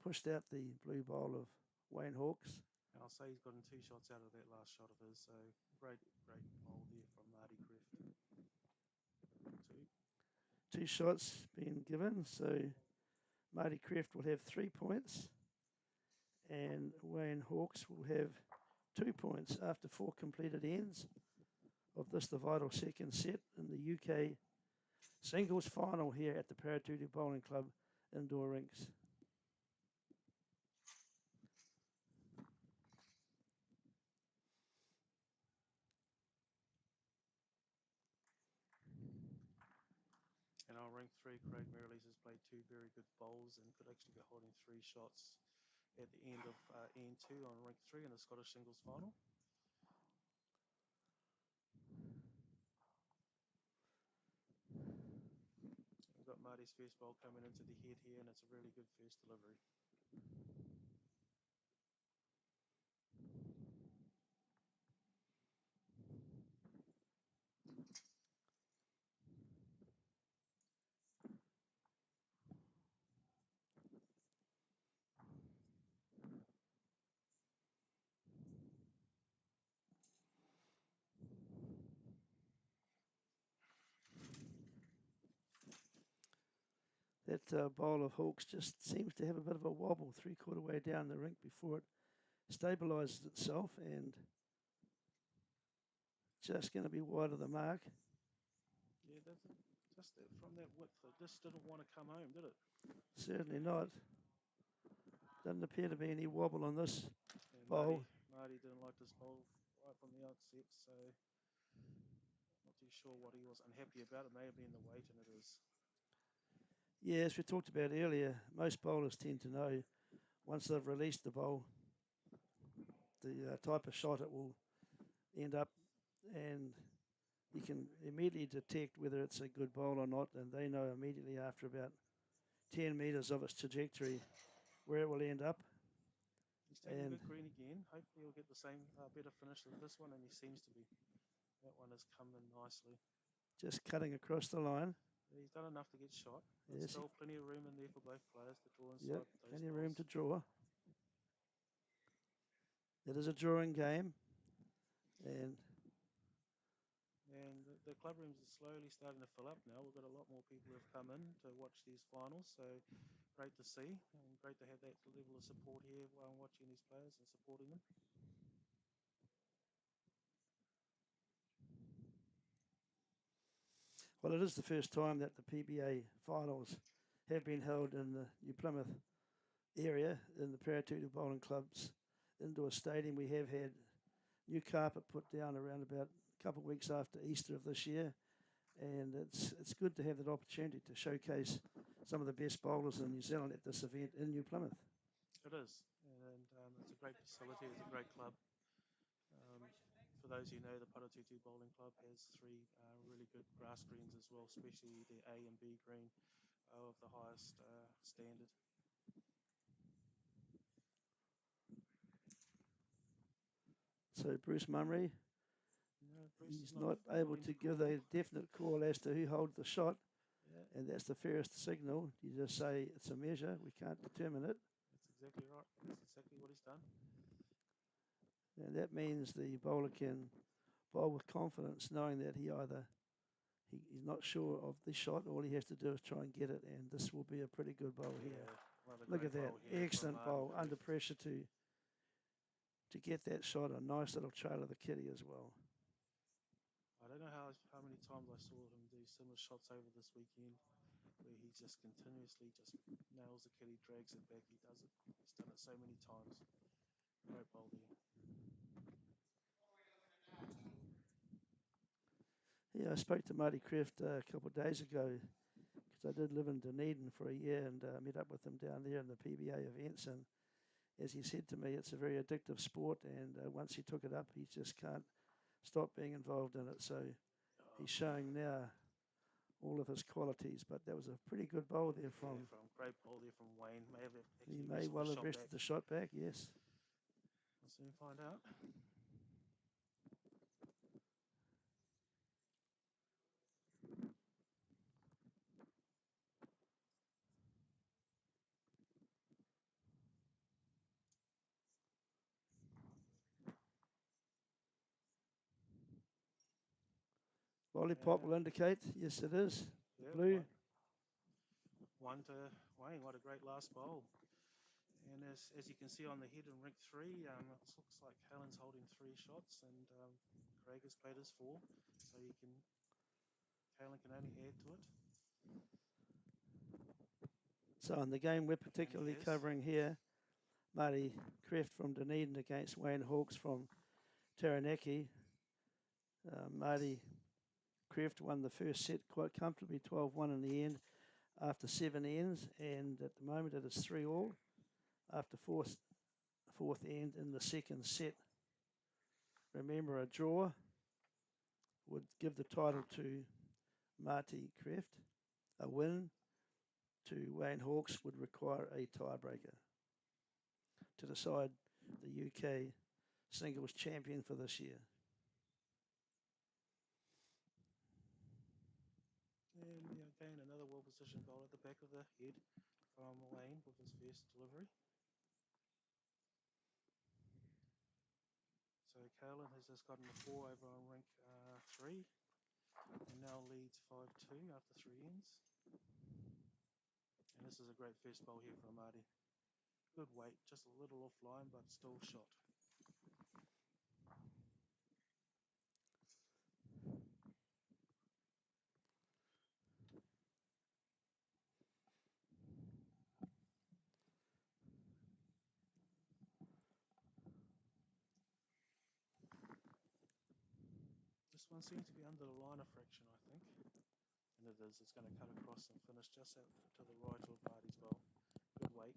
Pushed out the blue bowl of Wayne Hawkes. And I'll say he's gotten 2 shots out of that last shot of his. So great bowl there from Marty Kreft. 2 shots being given. So Marty Kreft will have 3 points. And Wayne Hawkes will have 2 points after 4 completed ends of this, the vital second set in the UK singles final here at the Paritutu Bowling Club indoor rinks. And on ring 3, Craig Merrilees has played 2 very good bowls and could actually be holding 3 shots at the end of end 2 on ring 3 in the Scottish singles final. We've got Marty's first bowl coming into the head here, and it's a really good first delivery. That bowl of Hawkes just seems to have a bit of a wobble 3/4 way down the rink before it stabilises itself, and just going to be wide of the mark. Yeah, just from that width, it just didn't want to come home, did it? Certainly not. Doesn't appear to be any wobble on this And bowl. Marty didn't like this bowl right from the outset, so not too sure what he was unhappy about. It may have been the weight, and it is. Yeah, as we talked about earlier, most bowlers tend to know once they've released the bowl, the type of shot it will end up, and you can immediately detect whether it's a good bowl or not, and they know immediately after about 10 metres of its trajectory where it will end up. He's taking good green again. Hopefully he'll get the same better finish than this one, and he seems to be. That one has come in nicely. Just cutting across the line. He's done enough to get shot. There's still plenty of room in there for both players to draw inside. Yep, plenty of room to draw. It is a drawing game, and the club rooms are slowly starting to fill up now. We've got a lot more people who have come in to watch these finals, so great to see, and great to have that level of support here while watching these players and supporting them. Well, it is the first time that the PBA Finals have been held in the New Plymouth area in the Paritutu Bowling Clubs indoor stadium. We have had new carpet put down around about a couple of weeks after Easter of this year, and it's good to have that opportunity to showcase some of the best bowlers in New Zealand at this event in New Plymouth. It is, and it's a great facility. It's a great club. For those who know, the Paritutu Bowling Club has 3 really good grass greens as well, especially the A and B green of the highest standard. So Bruce Mummery, he's not able to give a definite call as to who holds the shot, and that's the fairest signal. You just say it's a measure, we can't determine it. That's exactly right. That's exactly what he's done. And that means the bowler can bowl with confidence, knowing that he's not sure of the shot. All he has to do is try and get it, and this will be a pretty good bowl here. Another Look great at that. bowl here from Excellent Marty bowl. Kreft. Under pressure to get that shot. A nice little trail of the kitty as well. I don't know how many times I saw him do similar shots over this weekend, where he just continuously just nails the kitty, drags it back. He does it. He's done it so many times. Great bowl there. Yeah, I spoke to Marty Kreft a couple of days ago because I did live in Dunedin for a year and met up with him down there in the PBA events. And as he said to me, it's a very addictive sport, and once he took it up, he just can't stop being involved in it. So he's showing now all of his qualities. But that was a pretty good bowl there from. Great bowl there from Wayne. He may well have rested the shot back. Yes. We'll soon find out. Lollipop will indicate. Yes, it is. Yeah, Blue. One to Wayne. What a great last bowl. And as you can see on the head in rink 3, it looks like Kaylin's holding 3 shots and Craig has played his 4. So Kaylin can only add to it. So in the game we're particularly covering here, Marty Kreft from Dunedin against Wayne Hawkes from Taranaki. Marty Kreft won the first set quite comfortably, 12-1 in the end after 7 ends, and at the moment it is 3-all after fourth end in the second set. Remember, a draw would give the title to Marty Kreft. A win to Wayne Hawkes would require a tiebreaker to decide the UK singles champion for this year. And again, another well-positioned bowl at the back of the head from Wayne with his first delivery. So Kaylin has just gotten a 4 over on rink 3 and now leads 5-2 after 3 ends. And this is a great first bowl here from Marty. Good weight, just a little offline, but still shot. This one seems to be under the line of fraction, I think. And it is. It's going to cut across and finish just out to the right of Marty's bowl. Good weight.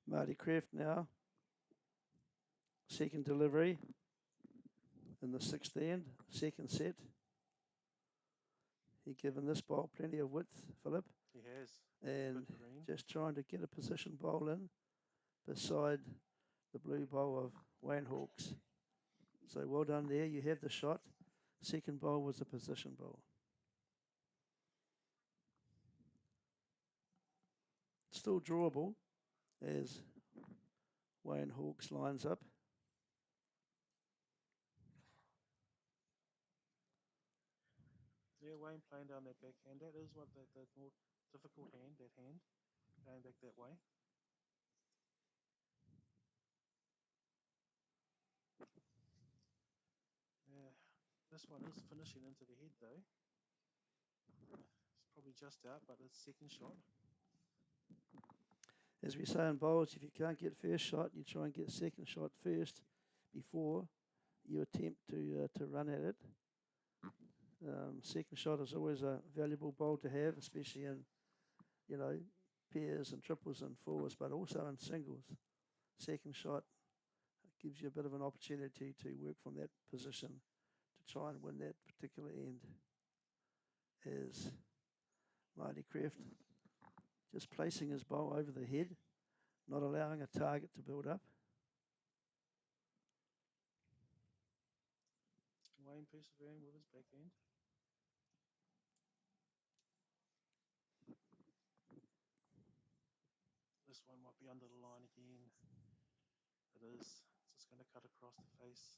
Marty Kreft now. Second delivery in the 6th end, second set. He given this bowl plenty of width, Philip. He has. And just trying to get a position bowl in beside the blue bowl of Wayne Hawkes. So well done there. You have the shot. Second bowl was a position bowl. Still drawable as Wayne Hawkes lines up. Yeah, Wayne playing down that backhand. That is what the more difficult hand, that hand, going back that way. Yeah, this one is finishing into the head though. It's probably just out, but it's second shot. As we say in bowls, if you can't get first shot, you try and get second shot first before you attempt to run at it. Second shot is always a valuable bowl to have, especially in, pairs and triples and fours, but also in singles. Second shot gives you a bit of an opportunity to work from that position to try and win that particular end. As Marty Kreft just placing his bowl over the head, not allowing a target to build up. Wayne persevering with his backhand. This one might be under the line again. It is. It's just It's going to cut across the face.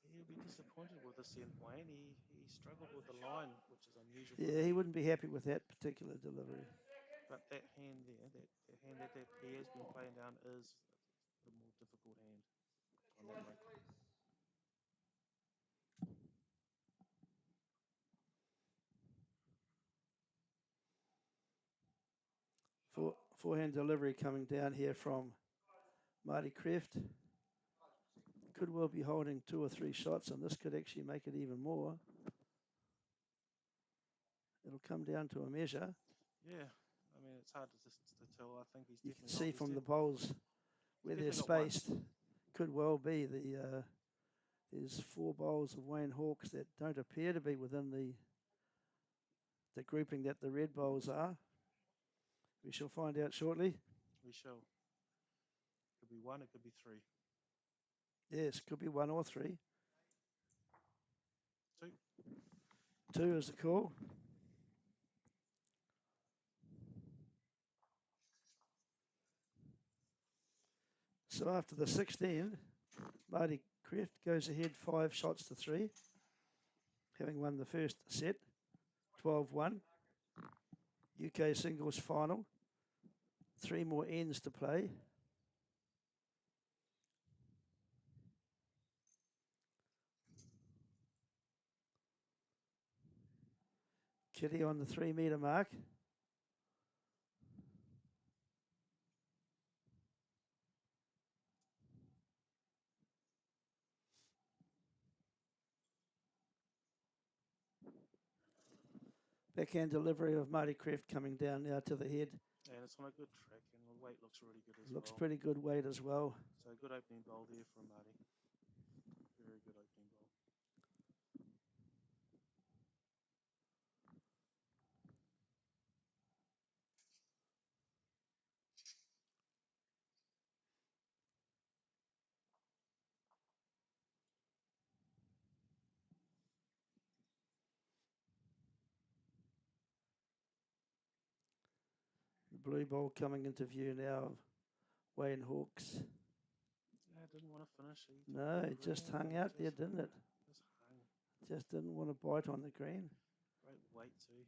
He'll be disappointed with this end, Wayne. He struggled with the line, which is unusual for Yeah, him. he wouldn't be happy with that particular delivery. But that hand there, that hand that he has been playing down is the more difficult hand on that rink. Forehand delivery coming down here from Marty Kreft. Could well be holding 2 or 3 shots, and this could actually make it even more. It'll come down to a measure. Yeah, I mean, it's hard to tell. I think he's You definitely can see from the bowls where they're definitely got one. spaced. Could well be there's 4 bowls of Wayne Hawks that don't appear to be within the grouping that the red bowls are. We shall find out shortly. We shall. Could be 1, it could be 3. Yes, could be 1 or 3. 2. 2 is the call. So after the 16, Marty Kreft goes ahead 5 shots to 3, having won the first set, 12-1. UK singles final. 3 more ends to play. Kitty on the 3 metre mark. Backhand delivery of Marty Kreft coming down now to the head. And it's on a good track, and the weight looks really good as Looks well. pretty good weight as well. So good opening bowl there from Marty. Very good opening bowl. The blue ball coming into view now of Wayne Hawks. Yeah, didn't want to finish. No, it just hung out there, didn't it? Just hung. Just didn't want to bite on the green. Great weight too.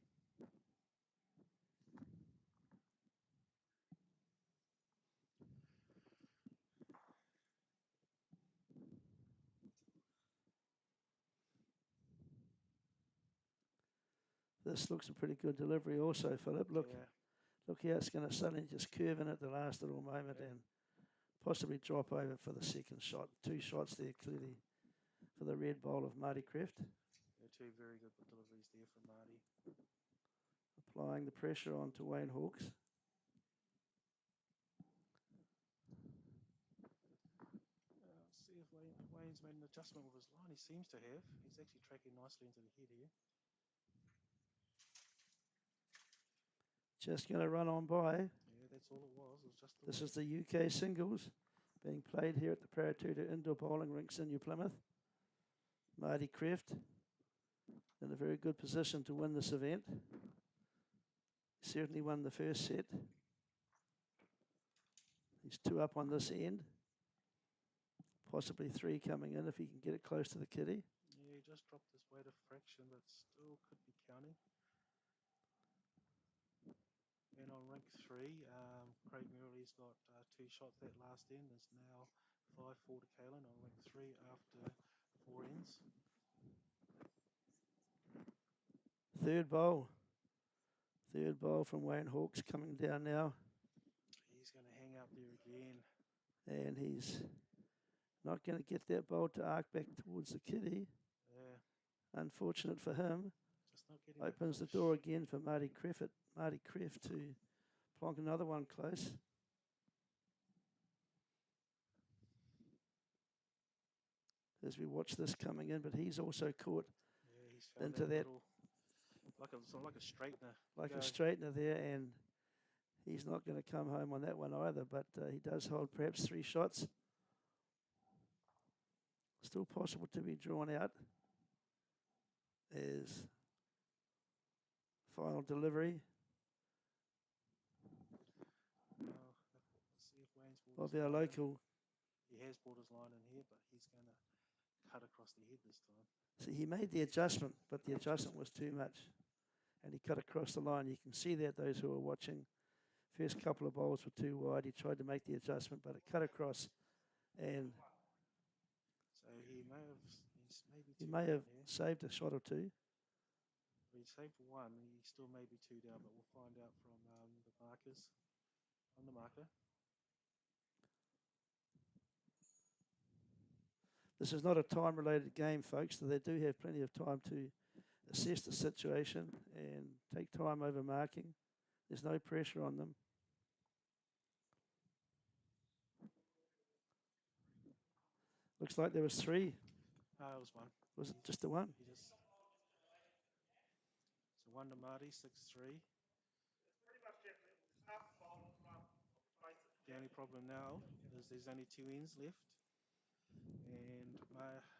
This looks a pretty good delivery also, Philip. Look, Yeah. look how it's going to suddenly just curve in at the last little moment and possibly drop over for the second shot. 2 shots there clearly for the red bowl of Marty Kreft. Yeah, 2 very good deliveries there from Marty. Applying the pressure onto Wayne Hawks. See if Wayne's made an adjustment with his line. He seems to have. He's actually tracking nicely into the head here. Just going to run on by. Yeah, that's all it was. It was just This is the UK singles being played here at the Paritutu Indoor Bowling Rinks in New Plymouth. Marty Kreft in a very good position to win this event. Certainly won the first set. He's 2 up on this end. Possibly 3 coming in if he can get it close to the kitty. Yeah, he just dropped his weight a fraction, but still could be counting. And on rank 3, Craig Merrilees got 2 shots that last end. It's now 5-4 to Kaylin on rank 3 after 4 ends. Third bowl. Third bowl from Wayne Hawks coming down now. He's going to hang out there again. And he's not going to get that bowl to arc back towards the kitty. Yeah. Unfortunate for him. Just not getting Opens the door again for Marty Kreft to plonk another one close. As we watch this coming in, but he's also caught he's into that like a straightener. like a straightener there, and he's not going to come home on that one either, but he does hold perhaps 3 shots. Still possible to be drawn out. Is final delivery of our local has brought his line in here, but he's going to cut across the head this time. See, he made the adjustment, but the adjustment was too much. And he cut across the line. You can see that, those who are watching. First couple of bowls were too wide. He tried to make the adjustment, but it cut across. And so he may have, saved a shot or two. He saved one. He still may be two down, but we'll find out from the markers on the marker. This is not a time-related game, folks, so they do have plenty of time to assess the situation and take time over marking. There's no pressure on them. Looks like there was three. It was one. Was it just the one? So 1 to Marty, 6-3. The only problem now is there's only 2 ends left. And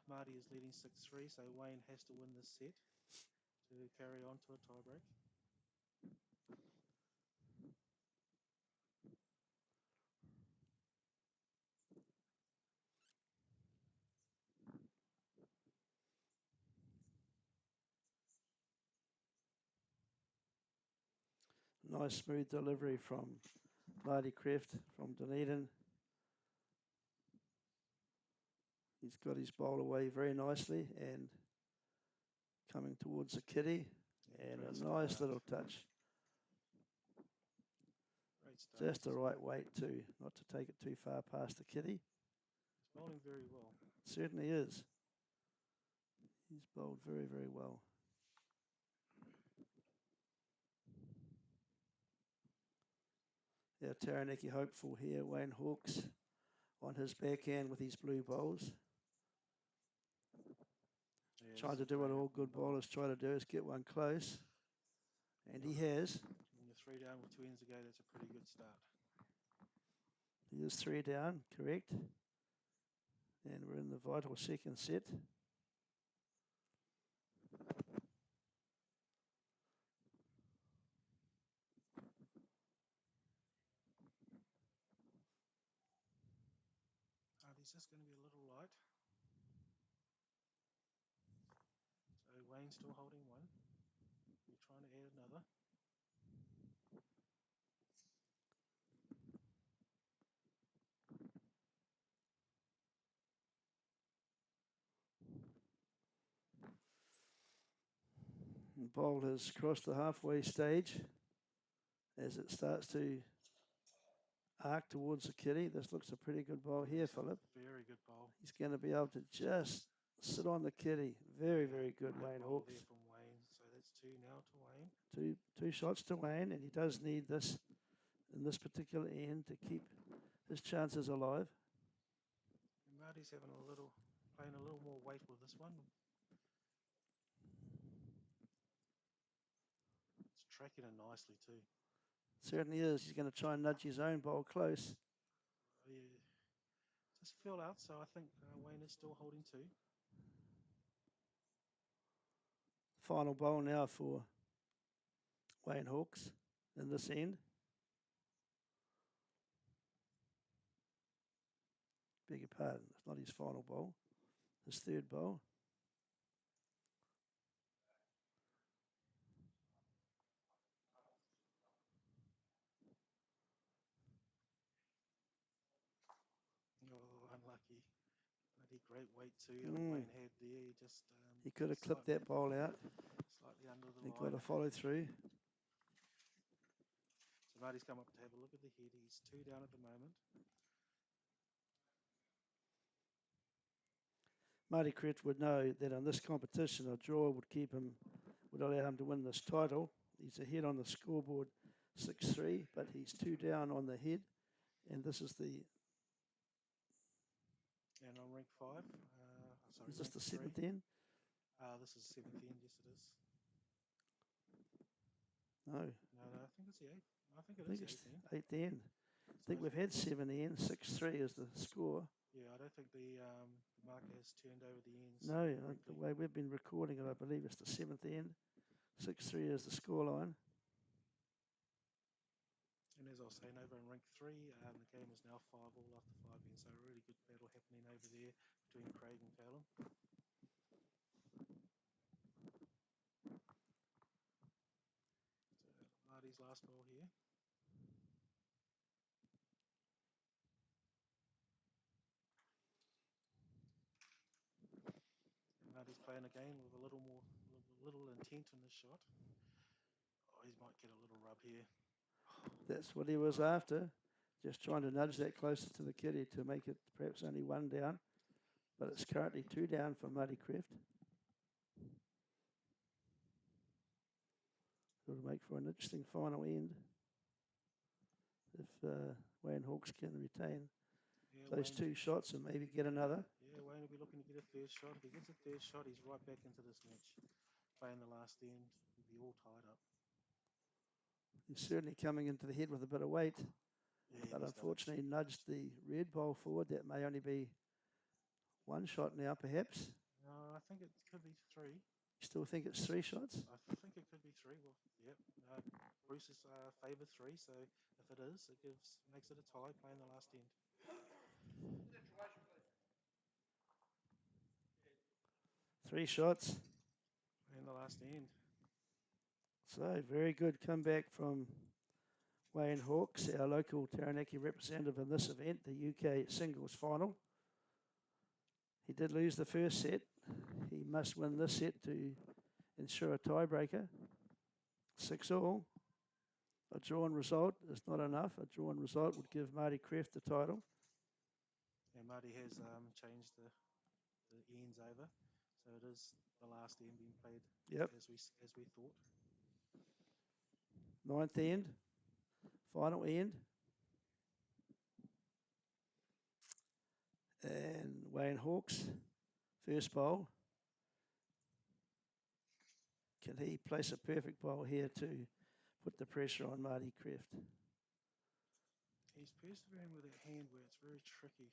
Marty is leading 6-3, so Wayne has to win this set to carry on to a tiebreak. Nice smooth delivery from Marty Kreft from Dunedin. He's got his bowl away very nicely and coming towards the kitty. And a nice little touch. Just the right weight too, not to take it too far past the kitty. He's bowling very well. Certainly is. He's bowled very, very well. Our Taranaki hopeful here, Wayne Hawkes, on his backhand with his blue bowls. Yeah, trying to do what all good bowlers try to do, is get one close. And he has. When you're 3 down with 2 ends to go, that's a pretty good start. He is 3 down, correct. And we're in the vital second set. He's just going to be a little light. So Wayne's still holding one. We're trying to add another. The ball has crossed the halfway stage as it starts to arc towards the kitty. This looks a pretty good ball here, Philip. Very good ball. He's going to be able to just sit on the kitty. Very, very good, Wayne Hawkes. There from Wayne. So that's 2 now to Wayne. Two shots to Wayne, and he does need this in this particular end to keep his chances alive. And Marty's playing a little more weight with this one. It's tracking it nicely too. Certainly is. He's going to try and nudge his own bowl close. Yeah. Just fell out, so I think Wayne is still holding 2. Final bowl now for Wayne Hawkes in this end. Beg your pardon, it's not his final bowl, his third bowl. Oh, unlucky. Bloody great weight too. Wayne had there. He could have clipped that bowl out. Slightly under the He line. got a follow through. So Marty's come up to have a look at the head. He's 2 down at the moment. Marty Kreft would know that in this competition, a draw would allow him to win this title. He's ahead on the scoreboard 6-3, but he's 2 down on the head. And this is the... And on rank 5. Is this the 7th end? This is 7th end, yes it is. No. No, I think it's the 8th. I think it is the 8th end. 8th end. I think we've had 7 ends. 6-3 is the score. Yeah, I don't think the marker has turned over the ends. No, the way we've been recording it, I believe it's the 7th end. 6-3 is the scoreline. And as I was saying, over in rank 3, the game is now 5 all after 5 ends. So a really good battle happening over there between Craig and Kaylin. So Marty's last ball here. Marty's playing again with a little intent in this shot. Oh, he might get a little rub here. That's what he was after. Just trying to nudge that closer to the kitty to make it perhaps only 1 down. But it's currently 2 down for Marty Kreft. It'll make for an interesting final end if Wayne Hawks can retain those Wayne, 2 shots and maybe get another. Yeah, Wayne will be looking to get a third shot. If he gets a third shot, he's right back into this match. Playing the last end, he'll be all tied up. He's certainly coming into the head with a bit of weight, Yeah, but unfortunately nudged the red ball forward. That may only be 1 shot now, perhaps. No, I think it could be 3. You still think it's 3 shots? I think it could be 3. Well, yep. Bruce is favour 3, so if it is, makes it a tie playing the last end. 3 shots. And the last end. So, very good comeback from Wayne Hawks, our local Taranaki representative in this event, the UK singles final. He did lose the first set. He must win this set to ensure a tiebreaker. 6-all. A drawn result is not enough. A drawn result would give Marty Kreft the title. And Marty has changed the ends over, so it is the last end being played. Yep. As we thought. 9th end, final end. And Wayne Hawks, first bowl. Can he place a perfect bowl here to put the pressure on Marty Kreft? He's persevering with that hand where it's very tricky.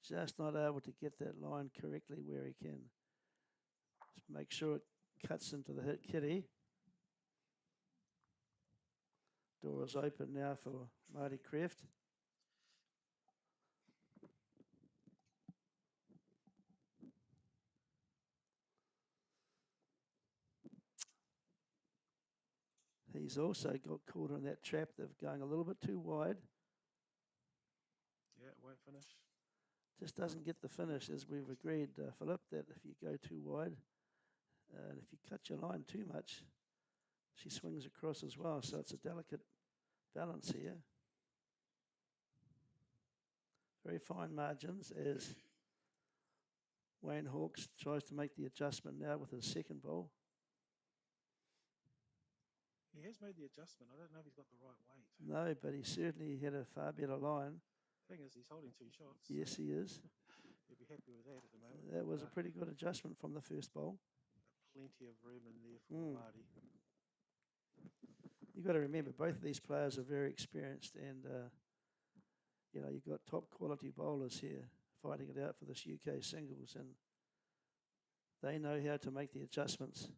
Just not able to get that line correctly where he can. Just make sure it cuts into the hit kitty. Door is open now for Marty Kreft. He's also got caught in that trap of going a little bit too wide. Yeah, it won't finish. Just doesn't get the finish, as we've agreed, Philip, that if you go too wide, and if you cut your line too much, she swings across as well. So it's a delicate balance here. Very fine margins as Wayne Hawks tries to make the adjustment now with his second ball. He has made the adjustment. I don't know if he's got the right weight. No, but he certainly had a far better line. The thing is, he's holding 2 shots. Yes, so he is. He'll be happy with that at the moment. That was a pretty good adjustment from the first bowl. Plenty of room in there for Marty. You've got to remember, both of these players are very experienced, and you've got top quality bowlers here fighting it out for this UK singles, and they know how to make the adjustments.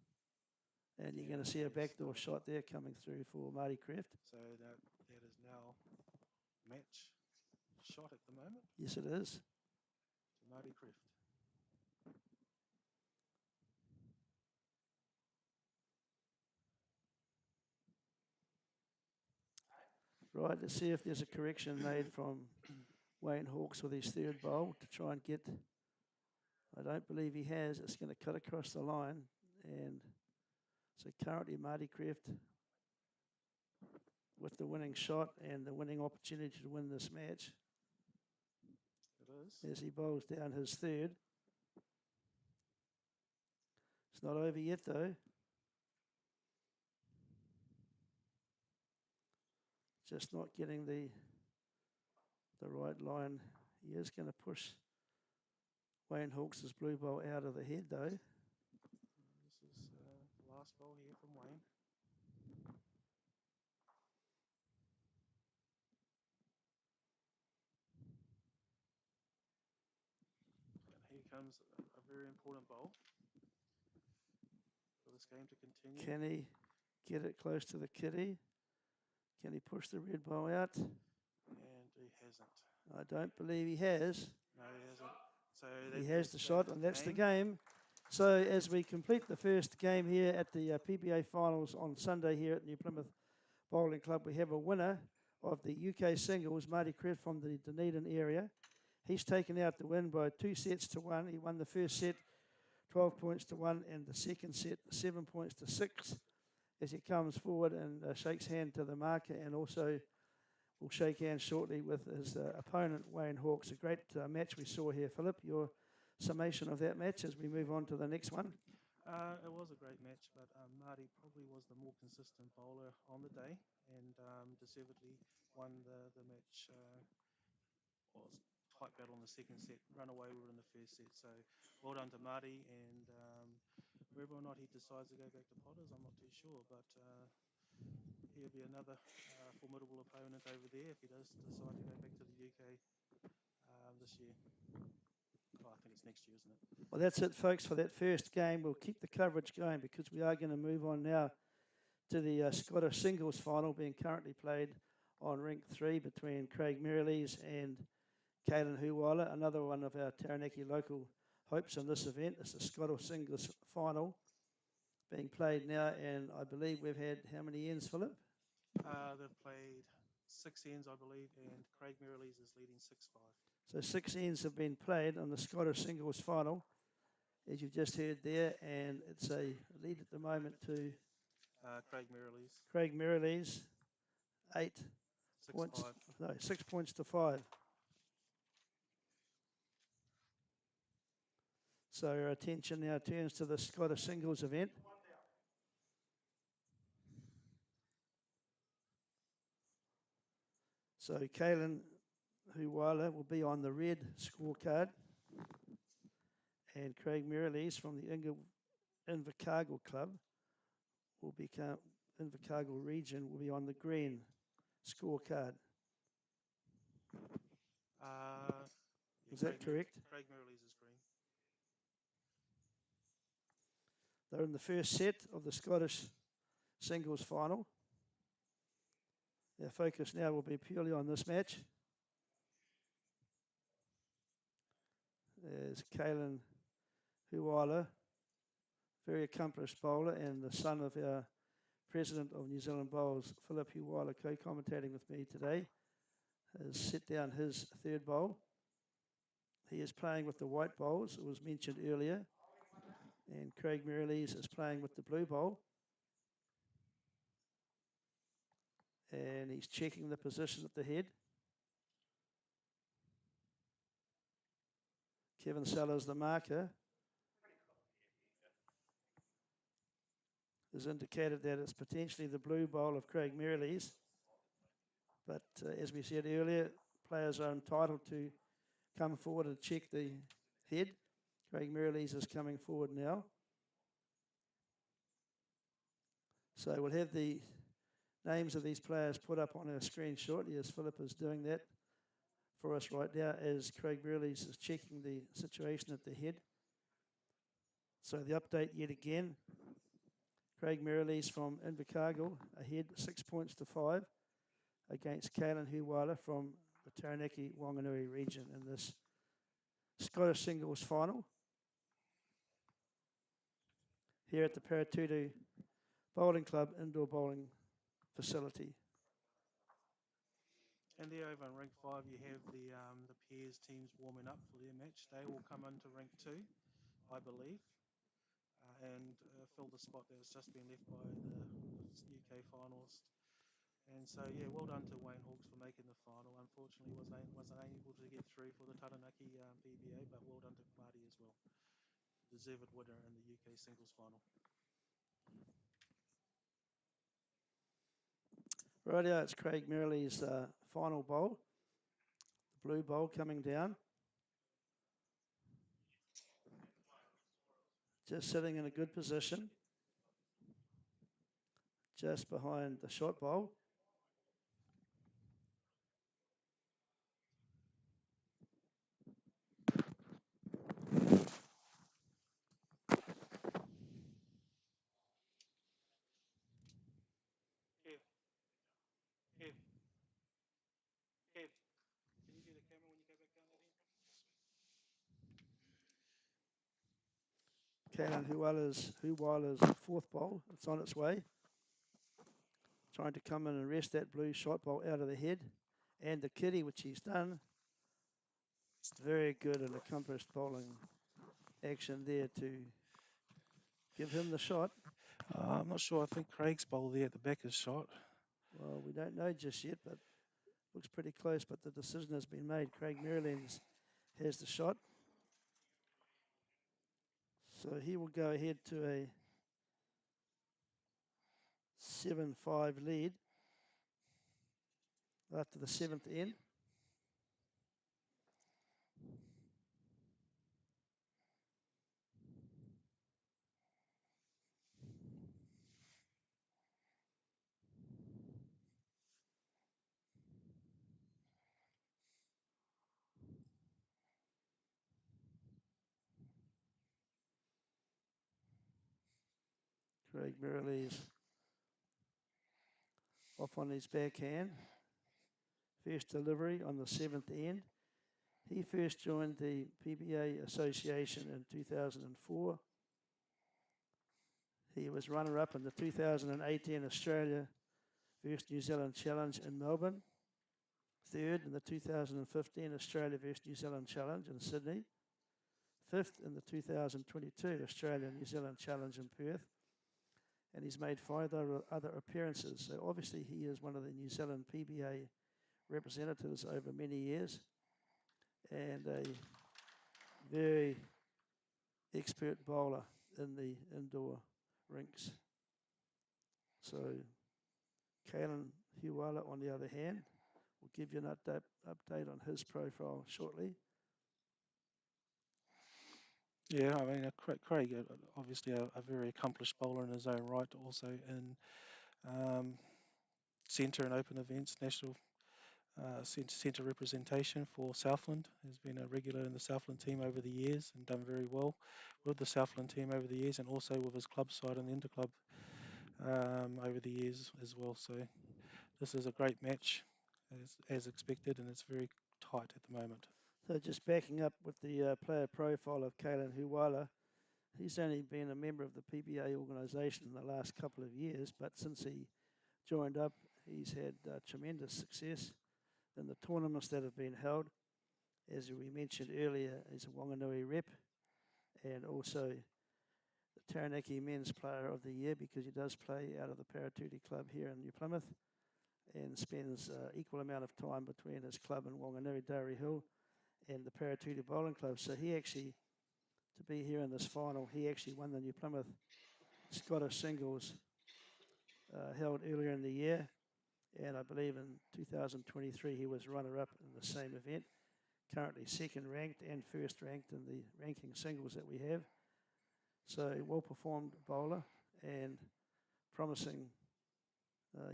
And you're going to see a backdoor shot there coming through for Marty Kreft. So that is now match shot at the moment. Yes, it is. To Marty Kreft. Right, let's see if there's a correction made from Wayne Hawks with his third bowl to try and get. I don't believe he has. It's going to cut across the line, and so currently Marty Kreft with the winning shot and the winning opportunity to win this match. It is. As he bowls down his third. It's not over yet though. Just not getting the right line. He is going to push Wayne Hawks' blue ball out of the head though. This is the last ball here from Wayne. And here comes a very important bowl for this game to continue. Can he get it close to the kitty? Can he push the red ball out? And he hasn't. I don't believe he has. No, he hasn't. So He has the shot, and that's the game. game. So as we complete the first game here at the PBA Finals on Sunday here at New Plymouth Bowling Club, we have a winner of the UK singles, Marty Kreft from the Dunedin area. He's taken out the win by 2-1. He won the first set 12 points to 1 and the second set 7 points to 6 as he comes forward and shakes hand to the marker, and also will shake hands shortly with his opponent, Wayne Hawkes. A great match we saw here. Philip, your summation of that match as we move on to the next one? It was a great match, but Marty probably was the more consistent bowler on the day and deservedly won the match. Was tight battle in the second set. Run away we were in the first set. So well done to Marty, and whether or not he decides to go back to Potters, I'm not too sure, but he'll be another formidable opponent over there if he does decide to go back to the UK this year. Oh, I think it's next year, isn't it? Well, that's it, folks, for that first game. We'll keep the coverage going because we are going to move on now to the Scottish singles final being currently played on rink 3 between Craig Merrilees and Kaylin Huwyler, another one of our Taranaki local hopes in this event. It's the Scottish singles final being played now, and I believe we've had how many ends, Philip? They've played 6 ends, I believe, and Craig Merrilees is leading 6-5. So 6 ends have been played on the Scottish singles final, as you've just heard there, and it's a lead at the moment to Craig Merrilees. Craig Merrilees, 8 6 points. 5. No, 6 points to 5. So our attention now turns to the Scottish singles event. So Kaylin Huwyler will be on the red scorecard, and Craig Merrilees from the Invercargill Club will become Invercargill region will be on the green scorecard. Is that correct? Craig Merrilees is green. They're in the first set of the Scottish singles final. Our focus now will be purely on this match, as Kaylin Huwyler, very accomplished bowler and the son of our President of New Zealand Bowls, Philip Huwyler, co-commentating with me today, has set down his third bowl. He is playing with the white bowls, it was mentioned earlier, and Craig Merrilees is playing with the blue bowl. And he's checking the position at the head. Kevin Sellers, the marker, has indicated that it's potentially the blue bowl of Craig Merrilees. But as we said earlier, players are entitled to come forward and check the head. Craig Merrilees is coming forward now. So we'll have the names of these players put up on our screen shortly, as Philip is doing that for us right now, as Craig Merrilees is checking the situation at the head. So the update yet again, Craig Merrilees from Invercargill ahead 6 points to 5 against Kaylin Huwyler from the Taranaki Wanganui region in this Scottish singles final here at the Paritutu Bowling Club indoor bowling facility. And there over in rink 5, you have the pairs teams warming up for their match. They will come into rink 2, I believe, and fill the spot that has just been left by the UK finalist. And so, yeah, well done to Wayne Hawkes for making the final. Unfortunately, wasn't able to get through for the Taranaki PBA, but well done to Marty as well. Deserved winner in the UK singles final. Rightio, it's Craig Merrilees' final bowl. The blue bowl coming down. Just sitting in a good position. Just behind the shot bowl. Kaylin Huwyler's fourth bowl. It's on its way. Trying to come in and rest that blue shot bowl out of the head. And the kitty, which he's done. Very good and accomplished bowling action there to give him the shot. I'm not sure. I think Craig's bowl there at the back is shot. Well, we don't know just yet, but looks pretty close. But the decision has been made. Craig Merrilees has the shot. So he will go ahead to a 7-5 lead after the seventh end. Craig Merrilees off on his backhand. First delivery on the seventh end. He first joined the PBA Association in 2004. He was runner-up in the 2018 Australia vs New Zealand Challenge in Melbourne. Third in the 2015 Australia vs New Zealand Challenge in Sydney. Fifth in the 2022 Australia New Zealand Challenge in Perth. And he's made 5 other appearances. So obviously he is one of the New Zealand PBA representatives over many years and a very expert bowler in the indoor rinks. So Kaylin Huwyler, on the other hand, will give you an update on his profile shortly. Yeah, I mean, Craig, obviously a very accomplished bowler in his own right, also in centre and open events, national centre representation for Southland. Has been a regular in the Southland team over the years and done very well with the Southland team over the years, and also with his club side and the interclub over the years as well. So this is a great match as expected, and it's very tight at the moment. So just backing up with the player profile of Kaylin Huwyler, he's only been a member of the PBA organisation in the last couple of years, but since he joined up, he's had tremendous success in the tournaments that have been held. As we mentioned earlier, he's a Wanganui rep and also the Taranaki Men's Player of the Year because he does play out of the Paritutu Club here in New Plymouth and spends equal amount of time between his club in Wanganui, Dairy Hill, and the Paritutu Bowling Clubs. So he actually, to be here in this final, he actually won the New Plymouth Scottish Singles held earlier in the year. And I believe in 2023 he was runner-up in the same event. Currently second ranked and first ranked in the ranking singles that we have. So well-performed bowler and promising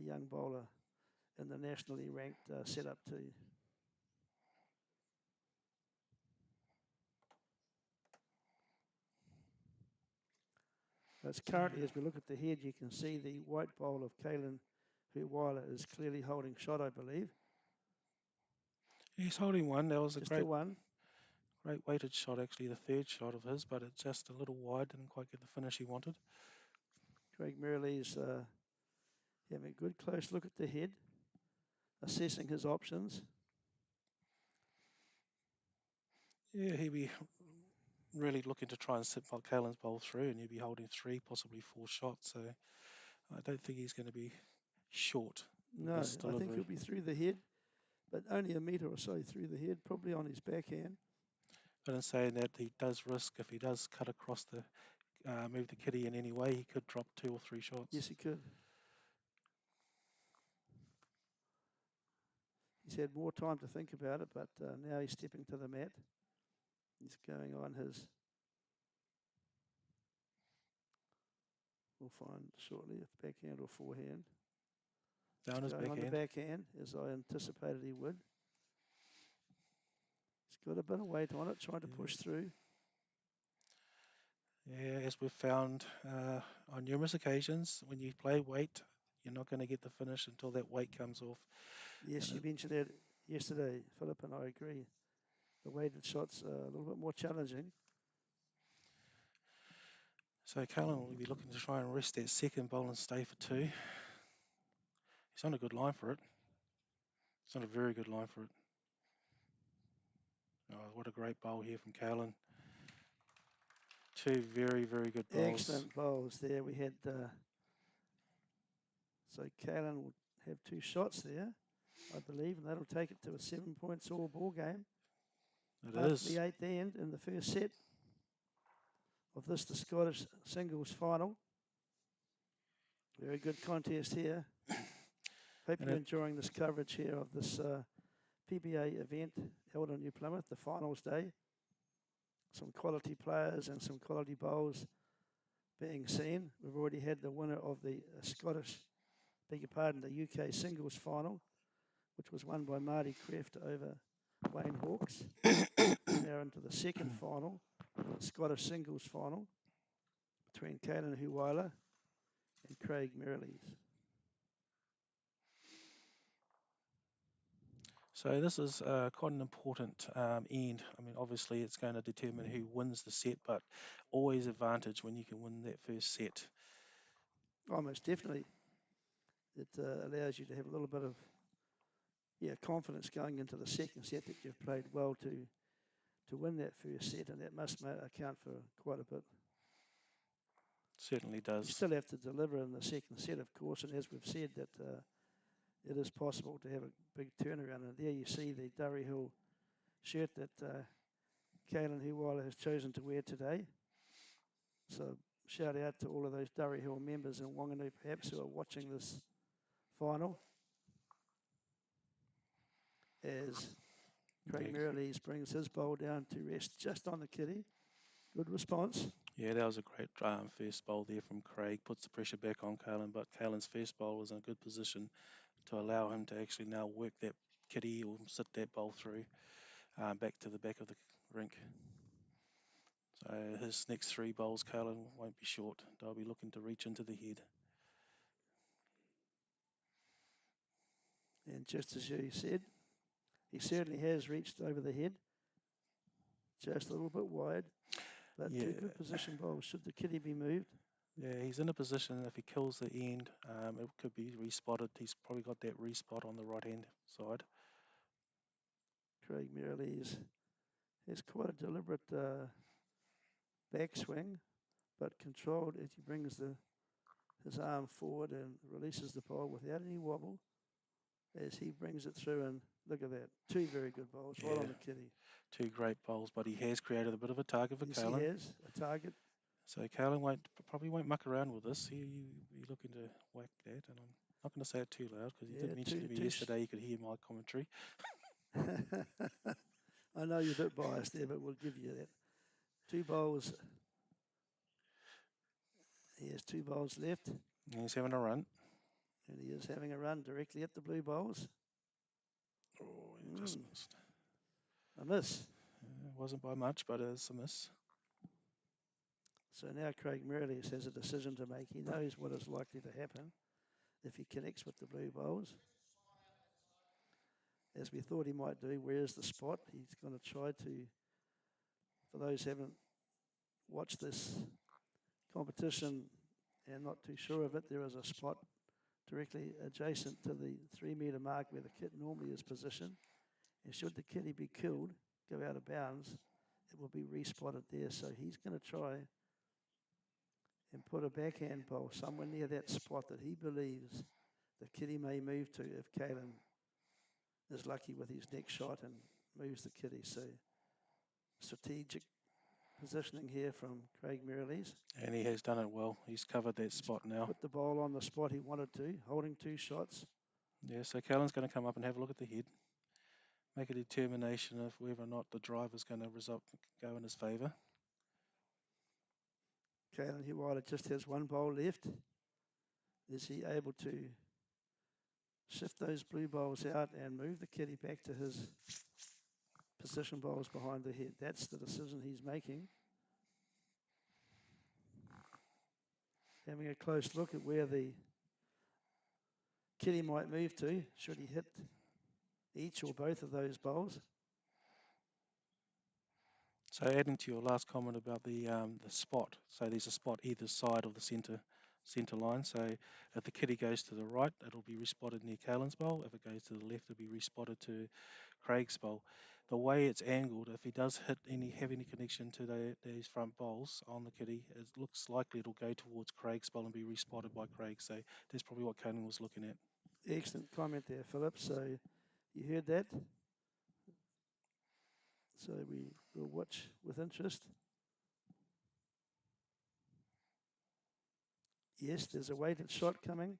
young bowler in the nationally ranked setup too. As currently, as we look at the head, you can see the white bowl of Kaylin Huwyler is clearly holding shot, I believe. He's holding one. That was a Just great the one. Great weighted shot, actually, the third shot of his, but it's just a little wide. Didn't quite get the finish he wanted. Craig Merrilees having a good close look at the head, assessing his options. Yeah, he'd be really looking to try and sit Kaylin's bowl through, and he'd be holding 3, possibly 4 shots. So I don't think he's going to be short. No, I think he'll be through the head, but only a metre or so through the head, probably on his backhand. But in saying that, he does risk, if he does cut across the, move the kitty in any way, he could drop 2 or 3 shots. Yes, he could. He's had more time to think about it, but now he's stepping to the mat. He's going on his. We'll find shortly if backhand or forehand. Down his backhand. On the backhand, as I anticipated he would. He's got a bit of weight on it, trying to push through. Yeah, as we've found on numerous occasions, when you play weight, you're not going to get the finish until that weight comes off. Yes, you mentioned that yesterday, Philip, and I agree. The weighted shots are a little bit more challenging. So Kaylin will be looking to try and rest that second bowl and stay for 2. He's on a good line for it. It's on a very good line for it. Oh, what a great bowl here from Kaylin. 2 very, very good bowls. Excellent bowls there. We had, so Kaylin will have 2 shots there, I believe, and that'll take it to a 7 points all ball game. It After is. the 8th end in the first set of this, the Scottish singles final. Very good contest here. Hope you're enjoying this coverage here of this PBA event held in New Plymouth, the finals day. Some quality players and some quality bowls being seen. We've already had the winner of the Scottish, beg your pardon, the UK singles final, which was won by Marty Kreft over Wayne Hawkes. Now into the second final, the Scottish singles final between Kaylin Huwyler and Craig Merrilees. So this is quite an important end. I mean, obviously it's going to determine who wins the set, but always advantage when you can win that first set. Oh, most definitely. It allows you to have a little bit of confidence going into the second set that you've played well to win that first set, and that must account for quite a bit. Certainly does. You still have to deliver in the second set, of course, and as we've said, that it is possible to have a big turnaround. And there you see the Durry Hill shirt that Kaylin Huwyler has chosen to wear today. So shout out to all of those Durry Hill members in Wanganui, perhaps, who are watching this final. As Craig Merrilees brings his bowl down to rest just on the kitty. Good response. Yeah, that was a great first bowl there from Craig. Puts the pressure back on Kaylin, but Kaylin's first bowl was in a good position to allow him to actually now work that kitty or sit that bowl through back to the back of the rink. So his next 3 bowls, Kaylin won't be short. They'll be looking to reach into the head. And just as you said, he certainly has reached over the head. Just a little bit wide. But 2 good position bowls. Should the kitty be moved? Yeah, he's in a position, if he kills the end, it could be respotted. He's probably got that respot on the right-hand side. Craig Merrilees has quite a deliberate backswing, but controlled as he brings his arm forward and releases the bowl without any wobble as he brings it through. And look at that. 2 very good bowls right on the kitty. 2 great bowls, but he has created a bit of a target for Kaylin. He has a target. So Kaylin probably won't muck around with this. He'll be looking to whack that, and I'm not going to say it too loud because he did mention to me yesterday you could hear my commentary. I know you're a bit biased there, but we'll give you that. 2 bowls. He has 2 bowls left. And he's having a run. And he is having a run directly at the blue bowls. Oh, he just missed. A miss. It wasn't by much, but it's a miss. So now Craig Merrilees has a decision to make. He knows what is likely to happen if he connects with the blue bowls. As we thought he might do, where's the spot? He's going to try to, for those who haven't watched this competition and not too sure of it, there is a spot directly adjacent to the 3 metre mark where the kit normally is positioned. And should the kitty be killed, go out of bounds, it will be respotted there. So he's going to try and put a backhand bowl somewhere near that spot that he believes the kitty may move to if Kaylin is lucky with his next shot and moves the kitty. So strategic positioning here from Craig Merrilees. And he has done it well. He's covered that spot now. Put the bowl on the spot he wanted to, holding 2 shots. Yeah, so Kaylin's going to come up and have a look at the head. Make a determination of whether or not the drive is going to go in his favour. Kaylin Huwyler just has 1 bowl left. Is he able to shift those blue bowls out and move the kitty back to his position bowls behind the head? That's the decision he's making. Having a close look at where the kitty might move to, should he hit each or both of those bowls. So adding to your last comment about the spot, so there's a spot either side of the centre line. So if the kitty goes to the right, it'll be respotted near Kaylin's bowl. If it goes to the left, it'll be respotted to Craig's bowl. The way it's angled, if he does have any connection to these front bowls on the kitty, it looks likely it'll go towards Craig's bowl and be respotted by Craig. So that's probably what Kaylin was looking at. Excellent comment there, Philip. So you heard that. So we will watch with interest. Yes, there's a weighted shot coming.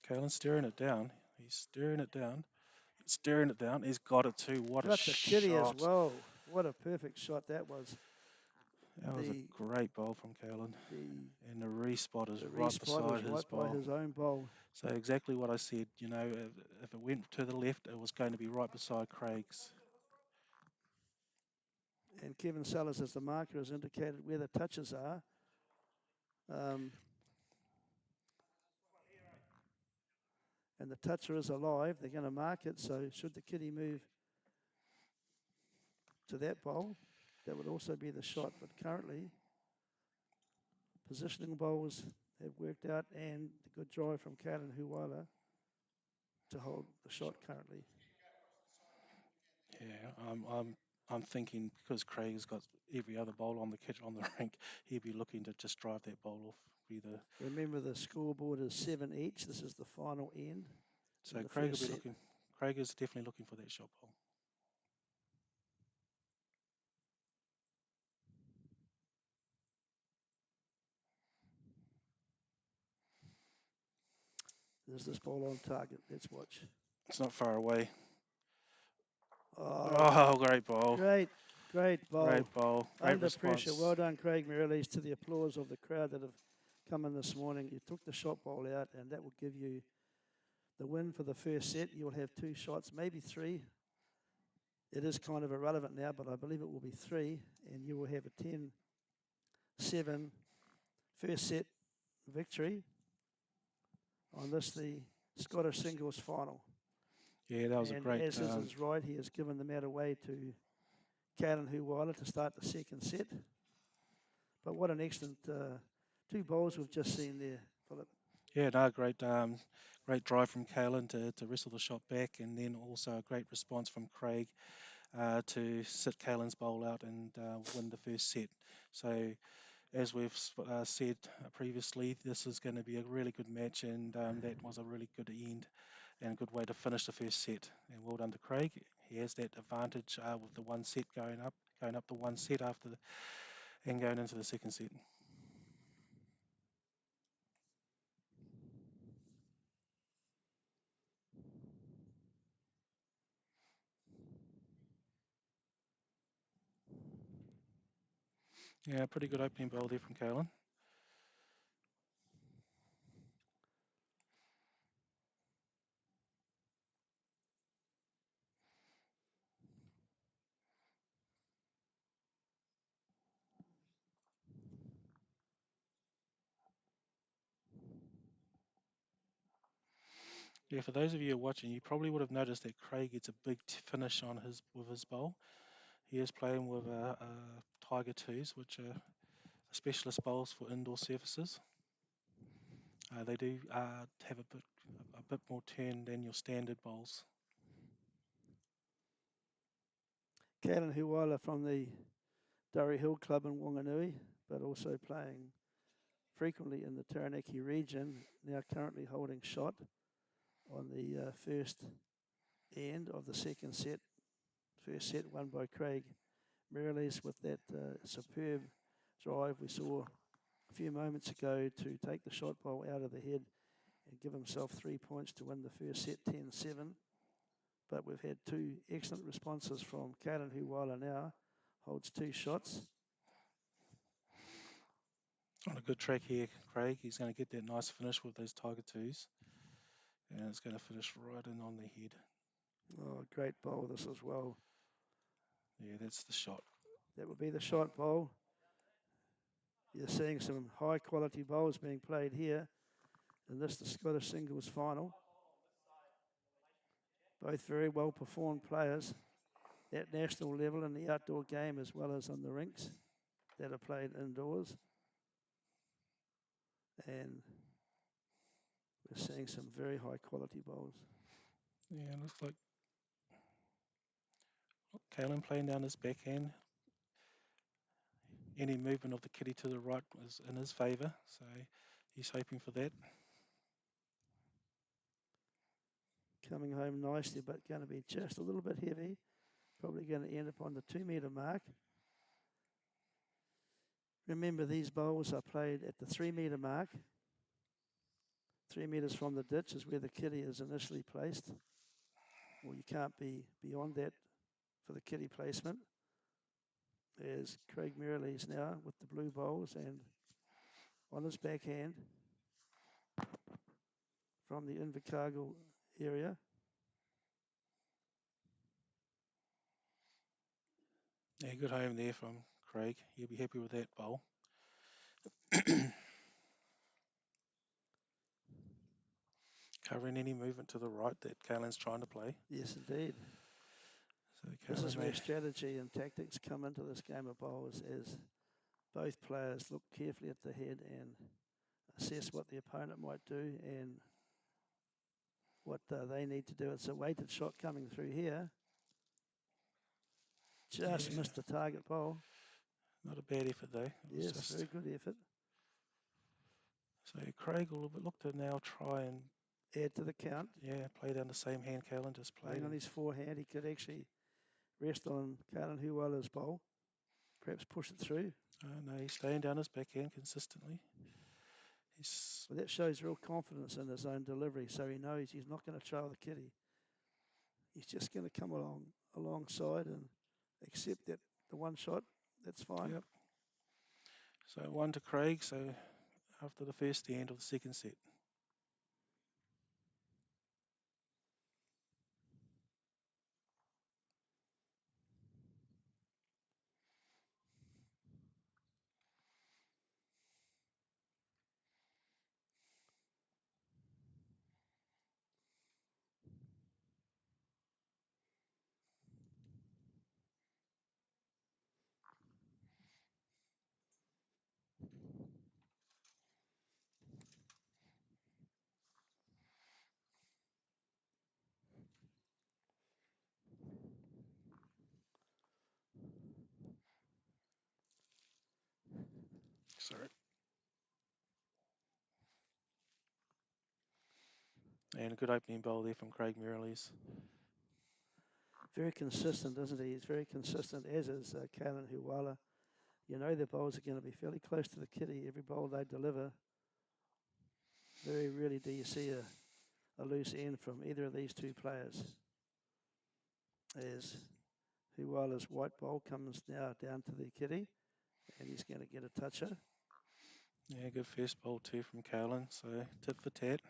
Kaylin's staring it down. He's staring it down. Staring it down. He's got it too. What a Got the kitty as shot. well. What a perfect shot that was. That was a great bowl from Kaylin. And the respot is right beside his right bowl. by his own bowl. So exactly what I said, you know, if it went to the left, it was going to be right beside Craig's. And Kevin Sellers, as the marker, has indicated where the touches are. And the toucher is alive. They're going to mark it. So should the kitty move to that bowl, that would also be the shot. But currently, positioning bowls have worked out, and the good drive from Kaylin Huwyler to hold the shot currently. Yeah, I'm thinking because Craig's got every other bowl on the kit on the rink, he'd be looking to just drive that bowl off either. Remember, the scoreboard is 7 each. This is the final end. So Craig will be looking. Craig is definitely looking for that shot bowl. There's this ball on target. Let's watch. It's not far away. Oh, great ball. Great ball. Great ball. Great Under response. pressure. Well done, Craig Merrilees, to the applause of the crowd that have come in this morning. You took the shot ball out, and that will give you the win for the first set. You'll have 2 shots, maybe 3. It is kind of irrelevant now, but I believe it will be 3, and you will have a 10-7 first set victory on this, the Scottish singles final. Yeah, that was a great. As is right, he has given the mat away to Kaylin Huwyler to start the second set. But what an excellent 2 bowls we've just seen there, Philip. Yeah, no, great drive from Kaylin to wrestle the shot back, and then also a great response from Craig to sit Kaylin's bowl out and win the first set. So, as we've said previously, this is going to be a really good match, and that was a really good end and a good way to finish the first set. And well done to Craig. He has that advantage with the 1 set going up the 1 set and going into the second set. Yeah, pretty good opening bowl there from Kaylin. Yeah, for those of you watching, you probably would have noticed that Craig gets a big finish on with his bowl. He is playing with Tiger 2s, which are specialist bowls for indoor surfaces. They do have a bit more turn than your standard bowls. Kaylin Huwyler from the Durry Hill Club in Wanganui, but also playing frequently in the Taranaki region, now currently holding shot on the first end of the second set. First set won by Craig Merrilees with that superb drive we saw a few moments ago to take the shot ball out of the head and give himself 3 points to win the first set 10-7. But we've had 2 excellent responses from Kaylin Huwyler now, holds 2 shots. On a good track here, Craig. He's going to get that nice finish with those Tiger 2s. And it's going to finish right in on the head. Oh, great bowl this as well. Yeah, that's the shot. That would be the shot bowl. You're seeing some high quality bowls being played here in this, the Scottish singles final. Both very well performed players. at national level in the outdoor game as well as on the rinks that are played indoors. And we're seeing some very high quality bowls. Yeah, looks like Kaylin playing down his backhand. Any movement of the kitty to the right was in his favour, so he's hoping for that. Coming home nicely, but going to be just a little bit heavy. Probably going to end up on the 2 metre mark. Remember, these bowls are played at the 3 metre mark. 3 metres from the ditch is where the kitty is initially placed. Well, you can't be beyond that for the kitty placement. There's Craig Merrilees now with the blue bowls and on his backhand from the Invercargill area. Yeah, good home there from Craig. He'll be happy with that bowl. Covering any movement to the right that Kaylin's trying to play. Yes, indeed. So This is Kaylin where strategy and tactics come into this game of bowls as both players look carefully at the head and assess what the opponent might do and what they need to do. It's a weighted shot coming through here. Just missed the target bowl. Not a bad effort though. Yes, very good effort. So Craig will look to now try and add to the count. Yeah, play down the same hand Kaylin just played. Playing on his forehand, he could actually rest on Kaylin Huwyler's bowl. Perhaps push it through. No, he's staying down his backhand consistently. Well, that shows real confidence in his own delivery, so he knows he's not going to trail the kitty. He's just going to come alongside and accept that the one shot, that's fine. Yep. So 1 to Craig, so after the first, the end of the second set. Sorry. And a good opening bowl there from Craig Merrilees. Very consistent, isn't he? He's very consistent, as is Kaylin Huwyler. You know their bowls are going to be fairly close to the kitty. Every bowl they deliver. Very rarely do you see a loose end from either of these two players. As Huwyler's white bowl comes now down to the kitty, and he's going to get a toucher. Yeah, good first bowl too from Kaylin, so tit for tat.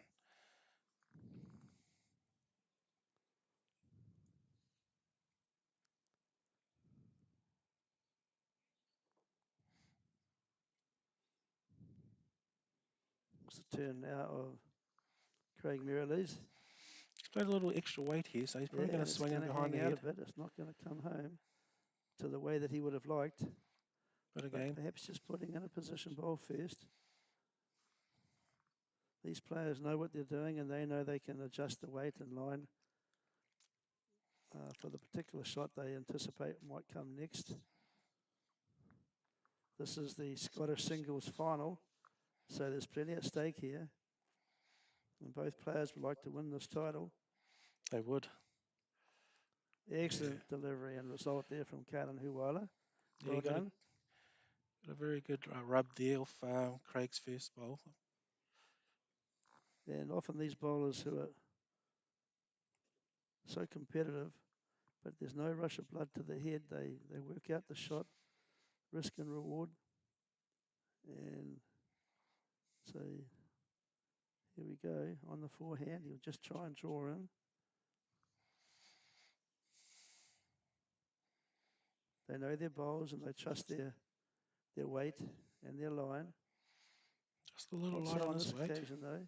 It's the turn now of Craig Merrilees. He's played a little extra weight here, so he's probably going to swing him behind the head. A bit. It's not going to come home to the way that he would have liked. But again, perhaps just putting in a position bowl first. These players know what they're doing and they know they can adjust the weight and line for the particular shot they anticipate might come next. This is the Scottish singles final, so there's plenty at stake here. And both players would like to win this title. They would. Excellent delivery and result there from Kaylin Huwyler. Well done. Got a very good rub there off Craig's first bowl. And often these bowlers who are so competitive, but there's no rush of blood to the head. They work out the shot, risk and reward. And so here we go on the forehand. He'll just try and draw in. They know their bowls and they trust their weight and their line. Just a little light on this weight. Occasion, though.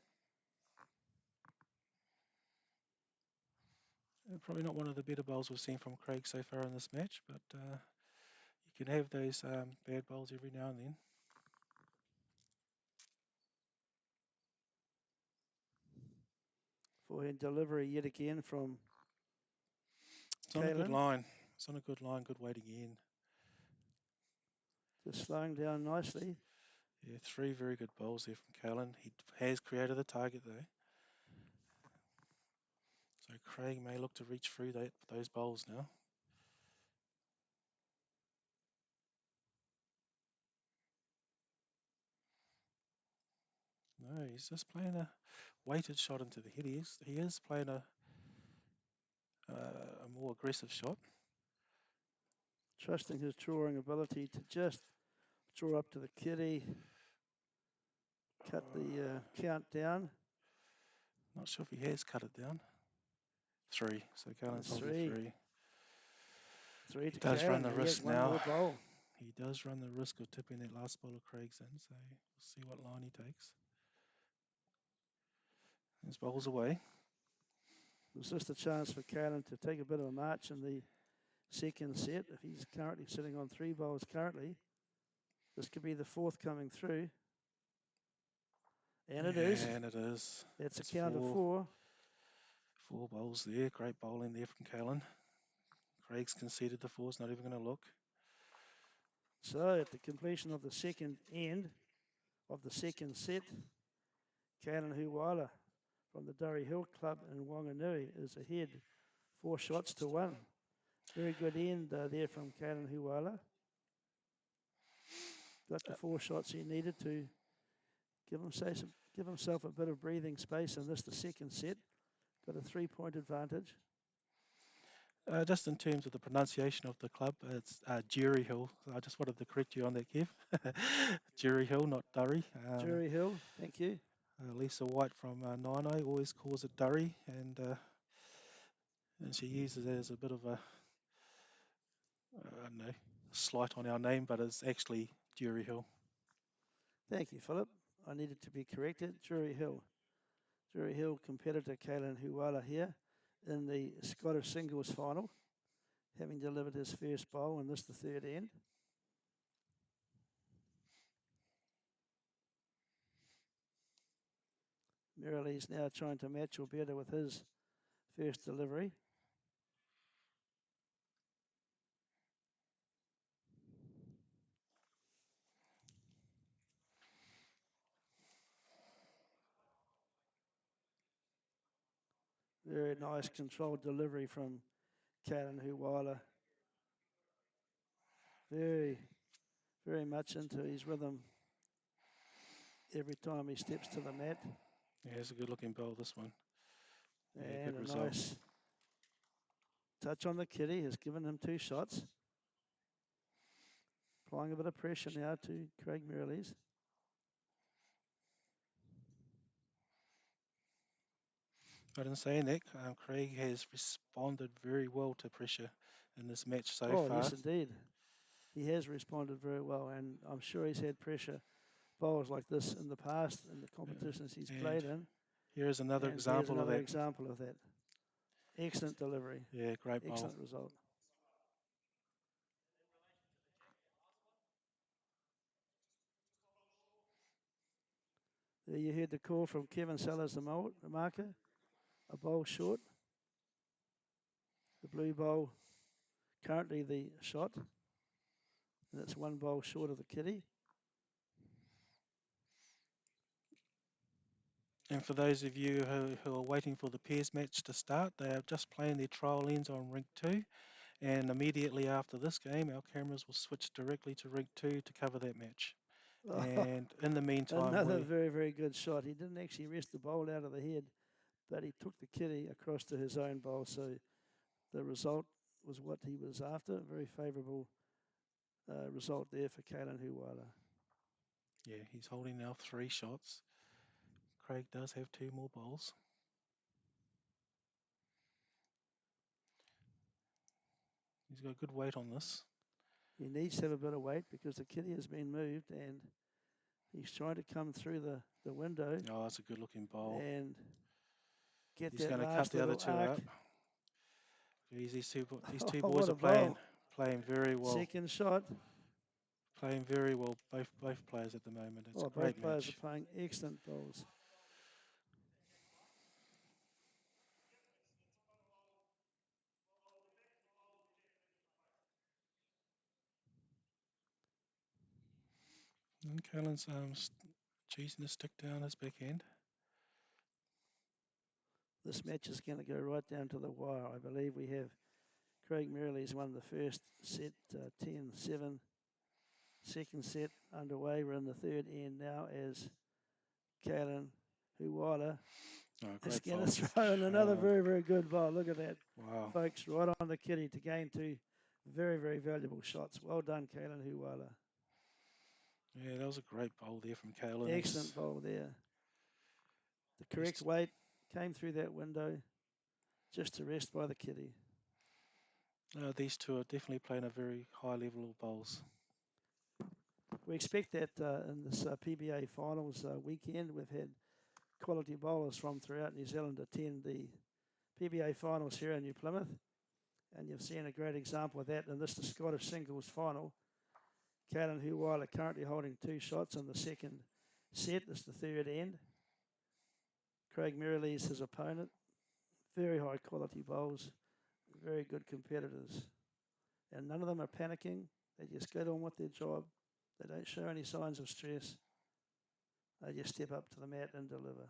Probably not one of the better bowls we've seen from Craig so far in this match, but you can have those bad bowls every now and then. Forehand delivery yet again from It's on a good Kaylin. line. It's on a good line, good weight again. Just slowing down nicely. Yeah, 3 very good bowls there from Kaylin. He has created the target though. So Craig may look to reach through those bowls now. No, he's just playing a weighted shot into the head. He is playing a more aggressive shot. Trusting his drawing ability to just draw up to the kitty, cut the count down. Not sure if he has cut it down. 3. So Kaylin's That's holding 3. 3 He to does run Kaylin. the He has risk one now. more bowl. He does run the risk of tipping that last bowl of Craig's in. So we'll see what line he takes. His bowl's away. There's just a chance for Kaylin to take a bit of a march in the second set. If he's currently sitting on 3 bowls currently, this could be the 4th coming through. And it is. And it is. That's a It's count of 4. 4 bowls there. Great bowling there from Kaylin. Craig's conceded the 4's not even going to look. So at the completion of the second end of the second set, Kaylin Huwyler from the Durry Hill Club in Wanganui is ahead 4 shots to 1. Very good end there from Kaylin Huwyler. Got the 4 shots he needed to give himself a bit of breathing space in this, the second set. Got a 3-point advantage. Just in terms of the pronunciation of the club, it's Jury Hill. I just wanted to correct you on that, Kev. Jury Hill, not Durry. Jury Hill, thank you. Lisa White from Nino always calls it Durry, and she uses it as a bit of a, I don't know, slight on our name, but it's actually Jury Hill. Thank you, Philip. I needed to be corrected. Jury Hill. Jury Hill competitor Kaylin Huwyler here in the Scottish singles final, having delivered his first bowl and this the third end. Merrilees now trying to match or better with his first delivery. Very nice controlled delivery from Kaylin Huwyler. Very, very much into his rhythm every time he steps to the mat. Yeah, it's a good looking bowl, this one. Yeah, And good a result. nice touch on the kitty has given him 2 shots. Applying a bit of pressure now to Craig Merrilees. But in saying that, Craig has responded very well to pressure in this match so Oh, far. yes, indeed. He has responded very well, and I'm sure he's had pressure bowls like this in the past in the competitions he's played in. Here is another And example here's of another that. example of that. Excellent delivery. Yeah, great bowl. Excellent result. There you heard the call from Kevin Sellers, the marker. A bowl short. The blue bowl currently the shot. And it's 1 bowl short of the kitty. And for those of you who are waiting for the pairs match to start, they are just playing their trial ends on rink 2. And immediately after this game, our cameras will switch directly to rink 2 to cover that match. And in the meantime, another very, very good shot. He didn't actually rest the bowl out of the head, but he took the kitty across to his own bowl. So the result was what he was after. Very favourable result there for Kaylin Huwyler. yeah, he's holding now 3 shots. Craig does have 2 more bowls. He's got good weight on this. He needs to have a bit of weight because the kitty has been moved and he's trying to come through the window. Oh, that's a good looking bowl. And get He's that going to cut last the other little 2 arc. out. These two Oh, boys what are a bowl. playing very well. Second shot. Playing very well, both players at the moment. It's a Oh, great both players are match. playing excellent bowls. And Kaylin's cheesing the stick down his backhand. This match is going to go right down to the wire. I believe we have Craig Merrilees won the first set 10-7. Second set underway. We're in the third end now as Kaylin Huwyler Oh, is great going bowl. to throw in another very, very good bowl. Look at that, Wow. folks, right on the kitty to gain two very, very valuable shots. Well done, Kaylin Huwyler. Yeah, that was a great bowl there from Kaylin. Excellent bowl there. The correct weight came through that window just to rest by the kitty. These two are definitely playing a very high level of bowls. We expect that in this PBA Finals weekend. We've had quality bowlers from throughout New Zealand attend the PBA Finals here in New Plymouth. And you've seen a great example of that in this the Scottish Singles Final. Kaylin Huwyler currently holding two shots in the second set. It's the third end. Craig Merrilees, his opponent. Very high quality bowls. Very good competitors. And none of them are panicking. They just get on with their job. They don't show any signs of stress. They just step up to the mat and deliver.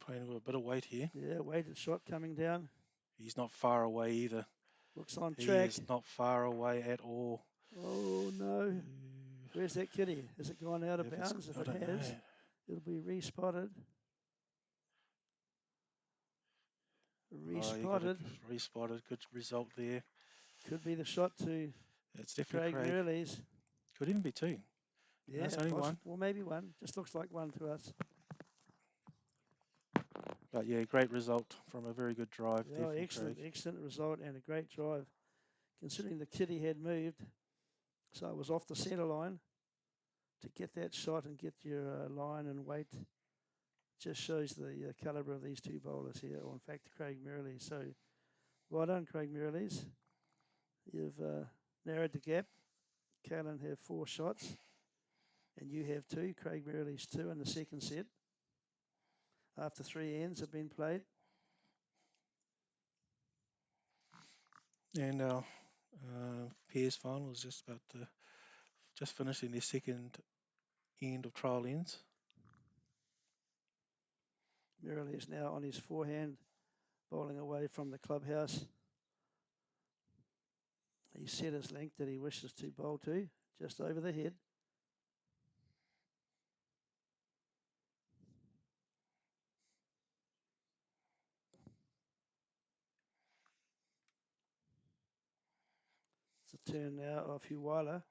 Playing with a bit of weight here. Yeah, weighted shot coming down. He's not far away either. Looks on He track. is not far away at all. Oh, no. Where's that kitty? Has it gone out of bounds? If it has, it'll be respotted. Respotted. Oh, respotted. Good result there. Could be the shot to It's definitely Craig Merrilees. Could even be two. Yeah, that's only one. Well, maybe one. Just looks like one to us. But yeah, great result from a very good drive. Yeah, excellent result and a great drive. Considering the kitty had moved, so it was off the centre line. To get that shot and get your line and weight just shows the calibre of these two bowlers here, or in fact, Craig Merrilees. So well done, Craig Merrilees. You've narrowed the gap. Kaylin have 4 shots, and you have 2. Craig Merrilees 2 in the second set. After 3 ends have been played. And our pairs final is just finishing their second end of trial ends. Merrilees now on his forehand, bowling away from the clubhouse. He set his length that he wishes to bowl to, just over the head. It's a turn now of Huwyler.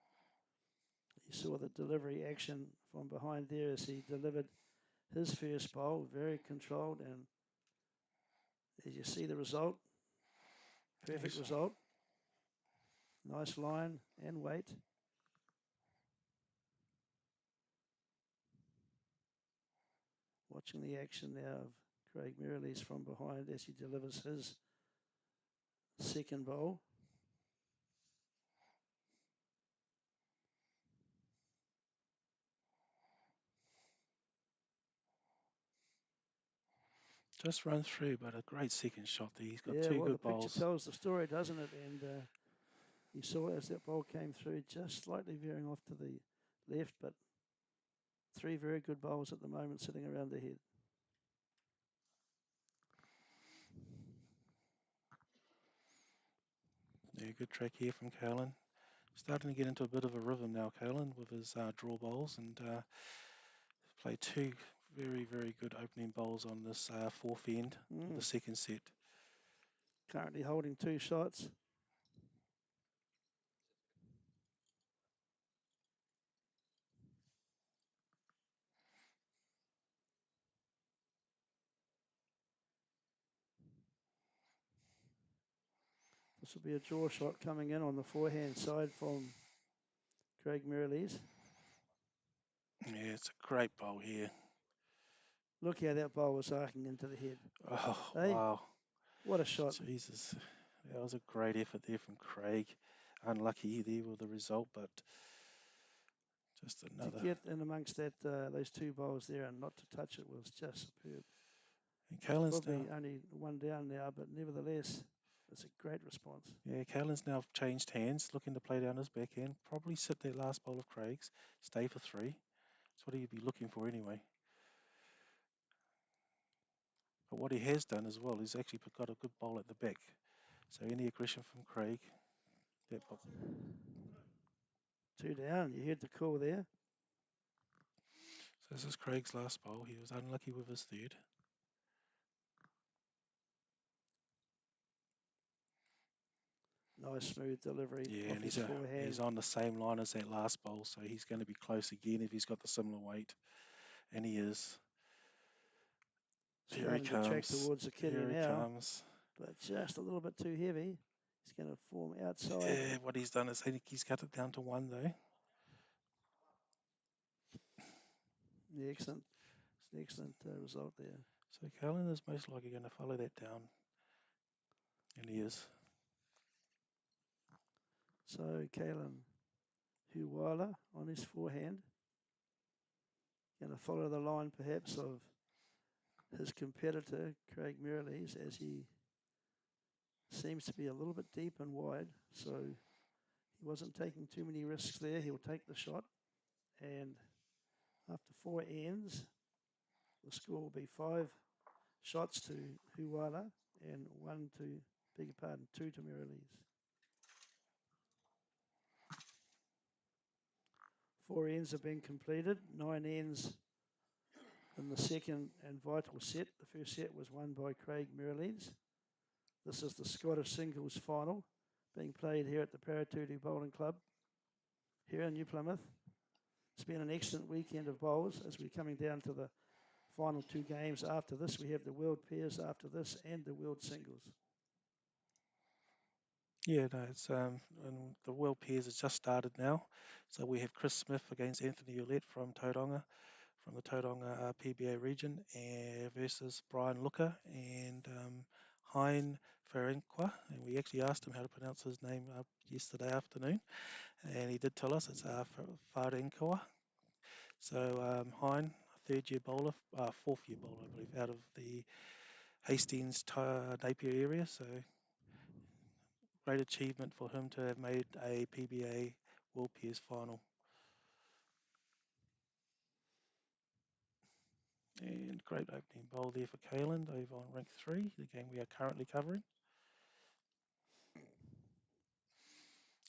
You saw the delivery action from behind there as he delivered his first bowl, very controlled, and as you see the result, perfect result. Nice line and weight. Watching the action now of Craig Merrilees from behind as he delivers his second bowl. Just run through, but a great second shot there. He's got 2 good bowls. The picture tells the story, doesn't it? And you saw as that ball came through, just slightly veering off to the left, but 3 very good bowls at the moment sitting around the head. Yeah, good track here from Kaylin. Starting to get into a bit of a rhythm now, Kaylin, with his draw bowls, and play 2 very, very good opening bowls on this 4th end of the second set. Currently holding 2 shots. This will be a draw shot coming in on the forehand side from Craig Merrilees. Yeah, it's a great bowl here. Look how that bowl was arcing into the head. Oh, Hey, wow. what a shot. Jesus. That was a great effort there from Craig. Unlucky there with the result, but just To another. get in amongst that those two bowls there and not to touch it was just superb. And It's Kaylin's now, probably only one down now, but nevertheless, it's a great response. yeah, Kaylin's now changed hands, looking to play down his backhand. Probably sit that last bowl of Craig's, stay for three. That's what he'd be looking for anyway. But what he has done as well, he's actually got a good bowl at the back. So any aggression from Craig, that bowl. Two down, you heard the call there. So this is Craig's last bowl. He was unlucky with his third. Nice smooth delivery Yeah, off and his he's forehand. on the same line as that last bowl, so he's going to be close again if he's got the similar weight, and he is. Here he Starting to track comes. towards the kitty Here he now, comes. but just a little bit too heavy. He's going to form outside. Yeah, what he's done is he's cut it down to one though. Yeah, excellent result there. So Kaylin is most likely going to follow that down, and he is. So Kaylin Huwyler on his forehand. Going to follow the line perhaps of his competitor, Craig Merrilees, as he seems to be a little bit deep and wide. So he wasn't taking too many risks there. He'll take the shot. And after four ends, the score will be 5 shots to Huwyler and two to Merrilees. 4 ends have been completed, 9 ends in the second and vital set. The first set was won by Craig Merrilees. This is the Scottish singles final being played here at the Paritutu Bowling Club here in New Plymouth. It's been an excellent weekend of bowls as we're coming down to the final 2 games. After this, we have the World Pairs after this and the World Singles. Yeah, no, it's and the World Pairs has just started now. So we have Chris Smith against Anthony Oullett from Tauranga, from the Tauranga PBA region, versus Brian Looker and Hain Pharenqua. And we actually asked him how to pronounce his name yesterday afternoon, and he did tell us it's Pharenqua. So Hain, third-year bowler, fourth-year bowler, I believe, out of the Hastings Napier area. So great achievement for him to have made a PBA World Peers final. And great opening bowl there for Kaylin over on rank 3, the game we are currently covering.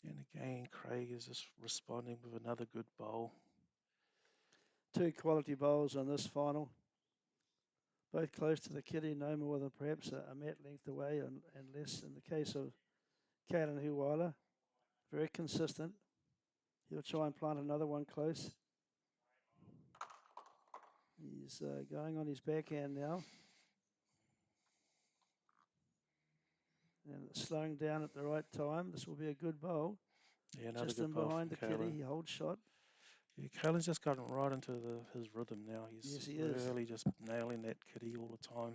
And again, Craig is just responding with another good bowl. 2 quality bowls on this final. Both close to the kitty, no more than perhaps a mat length away and less in the case of Kaylin Huwyler. Very consistent. He'll try and plant another one close. He's going on his backhand now. And slowing down at the right time. This will be a good bowl. Yeah, another Just good in bowl behind the from kitty, Kaylin. he holds shot. Yeah, Kaylin's just gotten right into his rhythm now. He's Yes, he is. really just nailing that kitty all the time.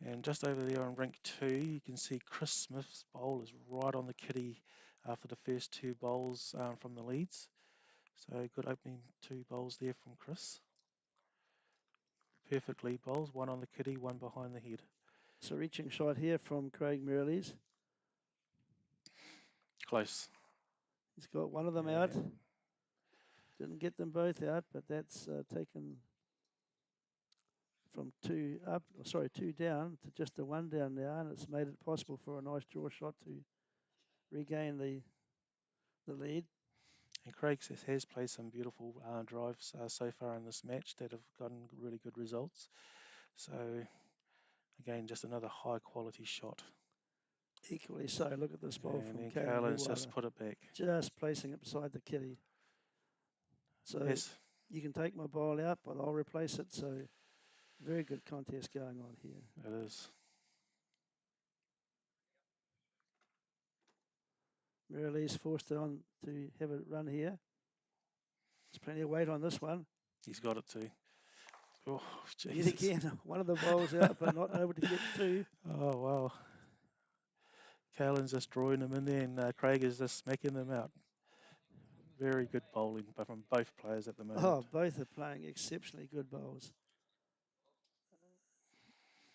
And just over there on rank 2, you can see Chris Smith's bowl is right on the kitty after the first 2 bowls from the leads. So good opening 2 bowls there from Chris. Perfect lead bowls, one on the kitty, one behind the head. So reaching shot here from Craig Merrilees. Close. He's got one of them out. Didn't get them both out, but that's taken from 2 up, sorry, 2 down to just a 1 down now, and it's made it possible for a nice draw shot to regain the lead. And Craig has played some beautiful drives so far in this match that have gotten really good results. So again, just another high quality shot. Equally so. Look at this ball And from then Kaylin Kaylin's Huwyler. just put it back. Just placing it beside the kitty. So Yes. you can take my ball out, but I'll replace it. So very good contest going on here. It is. Merrilees forced it on to have a run here. There's plenty of weight on this one. He's got it too. Oh, Yet Jesus. again, one of the bowls out, but not able to get two. Oh, wow. Kaylin's just drawing them in there, and Craig is just smacking them out. Very good bowling, but from both players at the moment. Oh, both are playing exceptionally good bowls.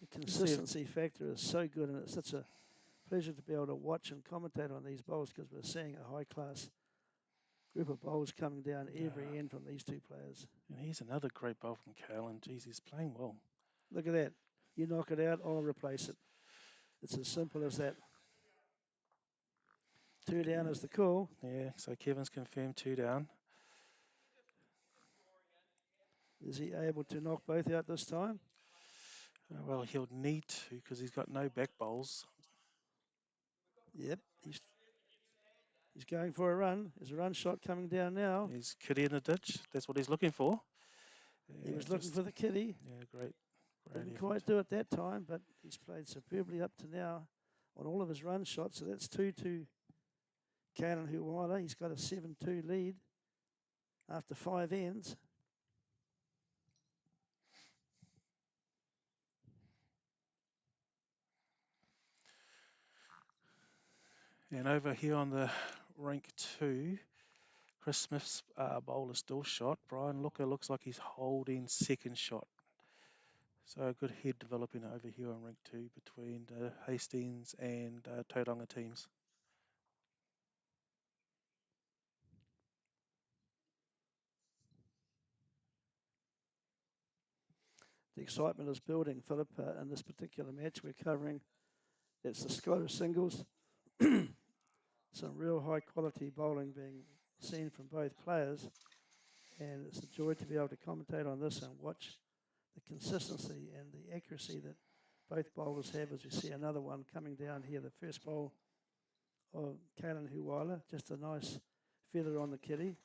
The consistency factor is so good, and it's such a pleasure to be able to watch and commentate on these bowls because we're seeing a high-class group of bowls coming down every end from these two players. And here's another great bowl from Kaylin. Jeez, he's playing well. Look at that. You knock it out, I'll replace it. It's as simple as that. 2 down is the call. Yeah, so Kevin's confirmed 2 down. Is he able to knock both out this time? Well, he'll need to because he's got no back bowls. Yep, he's going for a run. There's a run shot coming down now. He's kitty in the ditch. That's what he's looking for. Yeah, he was looking for the kitty. Yeah, great. Didn't quite do it that time, but he's played superbly up to now on all of his run shots. So that's 2-2 Kaylin Huwyler. He's got a 7-2 lead after 5 ends. And over here on the rank 2, Chris Smith's bowl is still shot. Brian Looker looks like he's holding second shot. So a good head developing over here on rank 2 between the Hastings and Tauranga teams. The excitement is building, Philip, in this particular match we're covering. It's the Scottish singles. Some real high quality bowling being seen from both players. And it's a joy to be able to commentate on this and watch the consistency and the accuracy that both bowlers have as we see another one coming down here. The first bowl of Kaylin Huwyler, just a nice feather on the kitty.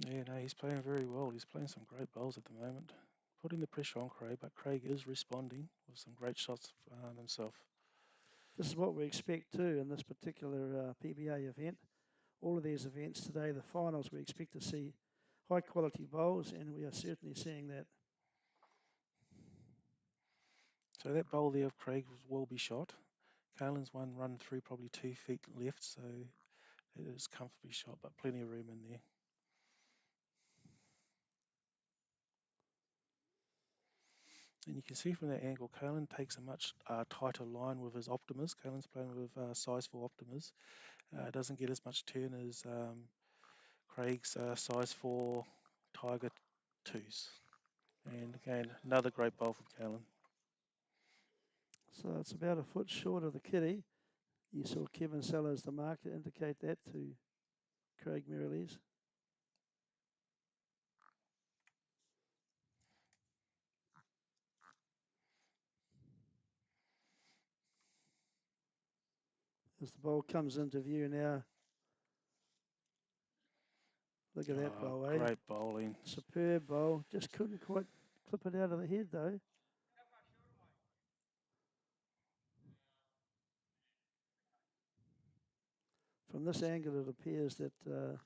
Yeah, no, he's playing very well. He's playing some great bowls at the moment. Putting the pressure on Craig, but Craig is responding with some great shots himself. This is what we expect too in this particular PBA event. All of these events today, the finals, we expect to see high quality bowls, and we are certainly seeing that. So that bowl there of Craig will be shot. Kaylin's one run through probably 2 feet left, so it is comfortably shot, but plenty of room in there. And you can see from that angle, Kaylin takes a much tighter line with his Optimas. Kaylin's playing with size 4 Optimas. Doesn't get as much turn as Craig's size 4 Tiger 2s. And again, another great bowl from Kaylin. So it's about a foot short of the kitty. You saw Kevin Sellers, the marker, indicate that to Craig Merrilees. As the bowl comes into view now, look at that bowl, eh? Great bowling. Superb bowl. Just couldn't quite clip it out of the head, though. From this angle, it appears that the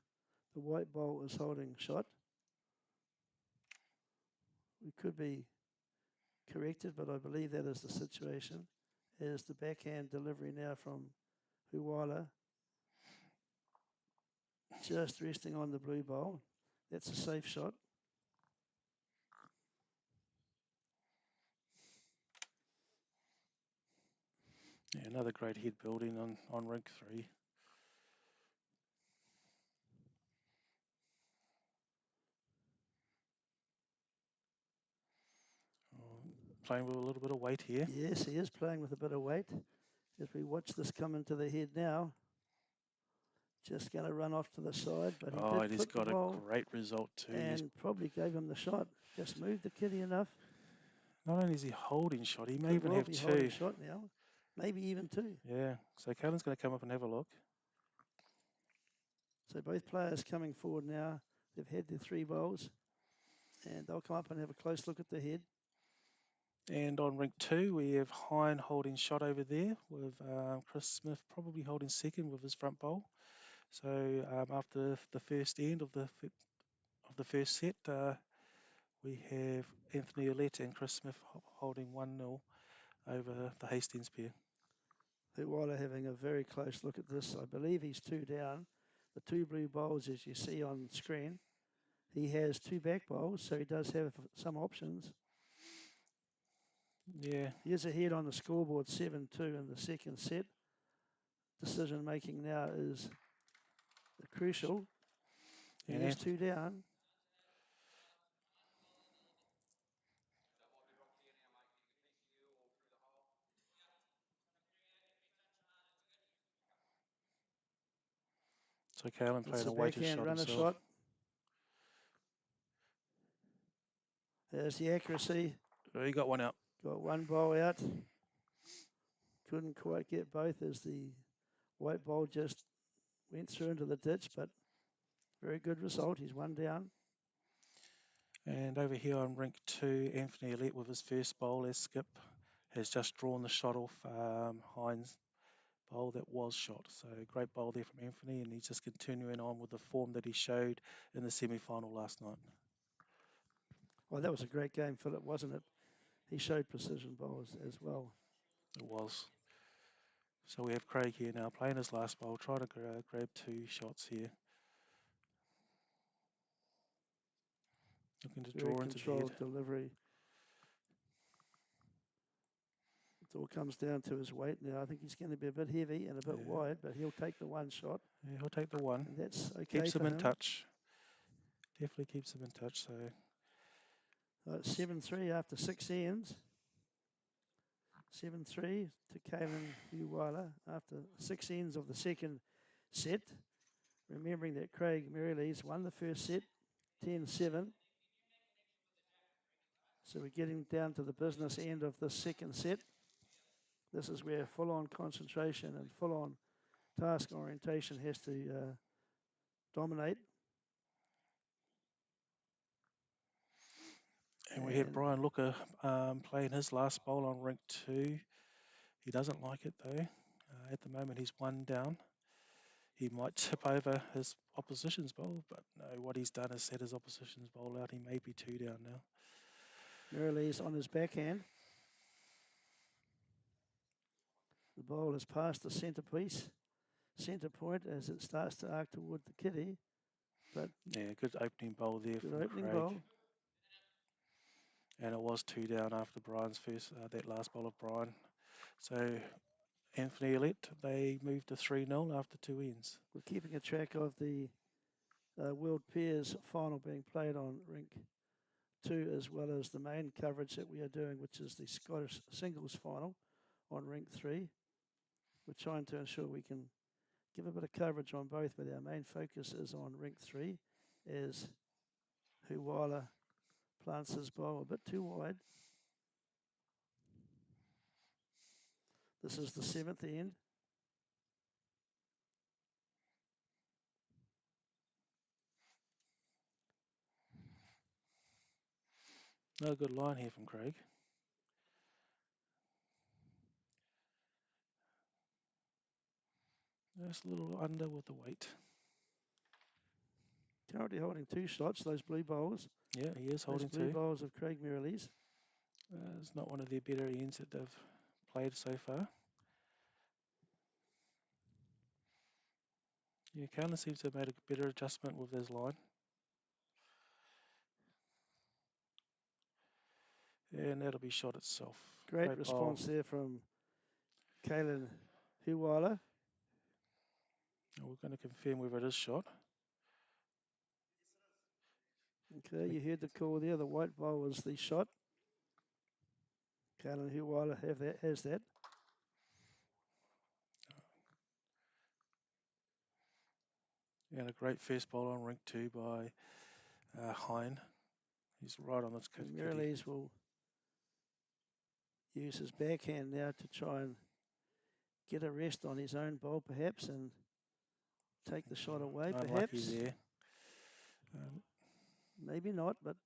white bowl is holding shot. We could be corrected, but I believe that is the situation. As the backhand delivery now from Huwyler, just resting on the blue bowl. That's a safe shot. Yeah, another great head building on rank 3. Playing with a little bit of weight here. Yes, he is playing with a bit of weight. As we watch this come into the head now, just going to run off to the side, but he did he's put got the ball a great result too. and probably gave him the shot. Just moved the kitty enough. Not only is he holding shot, he may Could even well have be 2. holding shot now, maybe even 2. Yeah, so Kaylin's going to come up and have a look. So both players coming forward now. They've had their 3 bowls, and they'll come up and have a close look at the head. And on rink 2, we have Hain holding shot over there with Chris Smith probably holding second with his front bowl. So after the first end of the first set, we have Anthony Oullett and Chris Smith holding 1-0 over the Hastings pair. Huwyler having a very close look at this. I believe he's 2 down. The 2 blue bowls, as you see on screen, he has 2 back bowls, so he does have some options. Yeah. He is ahead on the scoreboard 7-2 in the second set. Decision making now is crucial. He is 2 down. So Kaylin playing a weighted backhand shot runner himself. shot. There's the accuracy. Oh, he got one out. Got one bowl out. Couldn't quite get both as the white bowl just went through into the ditch, but very good result. He's 1 down. And over here on rink 2, Anthony Oullett with his first bowl as skip has just drawn the shot off Hain's bowl that was shot. So great bowl there from Anthony, and he's just continuing on with the form that he showed in the semi-final last night. Well, that was a great game, Philip, wasn't it? He showed precision bowls as well. It was. So we have Craig here now playing his last bowl, trying to grab 2 shots here. Looking to Very draw into the head. controlled delivery. It all comes down to his weight now. I think he's going to be a bit heavy and a bit wide, but he'll take the one shot. Yeah, he'll take the one. And that's okay. Keeps him for in touch. Definitely keeps him in touch. So 7-3 after 6 ends. 7-3 to Kaylin Huwyler after 6 ends of the second set. Remembering that Craig Merrilees won the first set 10-7. So we're getting down to the business end of the second set. This is where full-on concentration and full-on task orientation has to dominate. And we have Brian Looker playing his last bowl on rink 2. He doesn't like it though. At the moment he's 1 down. He might tip over his opposition's bowl, but no, what he's done is set his opposition's bowl out. He may be 2 down now. Merrilees on his backhand. The ball has passed the centre point as it starts to arc toward the kitty. But yeah, good opening bowl there from Craig. Bowl. And it was 2 down after Brian's first, that last bowl of Brian. So Anthony Oullett, they moved to 3-0 after 2 ends. We're keeping a track of the World Pairs final being played on rink 2, as well as the main coverage that we are doing, which is the Scottish singles final on rink 3. We're trying to ensure we can give a bit of coverage on both, but our main focus is on rink 3 as Huwyler plants his bowl a bit too wide. This is the 7th end. No good line here from Craig. Just a little under with the weight. Currently holding 2 shots, those blue bowls. Yeah, he is holding those blue 2. bowls of Craig Merrilees. It's not one of their better ends that they've played so far. Yeah, Kaylin seems to have made a better adjustment with his line. And that'll be shot itself. Great response there from Kaylin Huwyler. We're going to confirm whether it is shot. Okay, you heard the call there. The white bowl was the shot. Kaylin Huwyler has that. And a great first bowl on rink 2 by Hain. He's right on this kitty. Merrilees will use his backhand now to try and get a rest on his own bowl, perhaps, and take the shot away, perhaps. There. Maybe not, but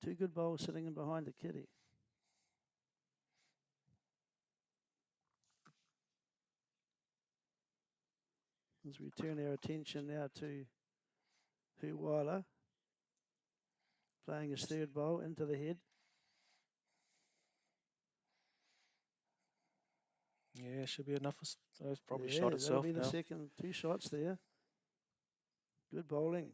2 good bowls sitting in behind the kitty. As we turn our attention now to Huwyler, playing his third bowl into the head. Yeah, should be enough. It's probably Yeah, shot that'll itself be the now. second 2 shots there. Good bowling.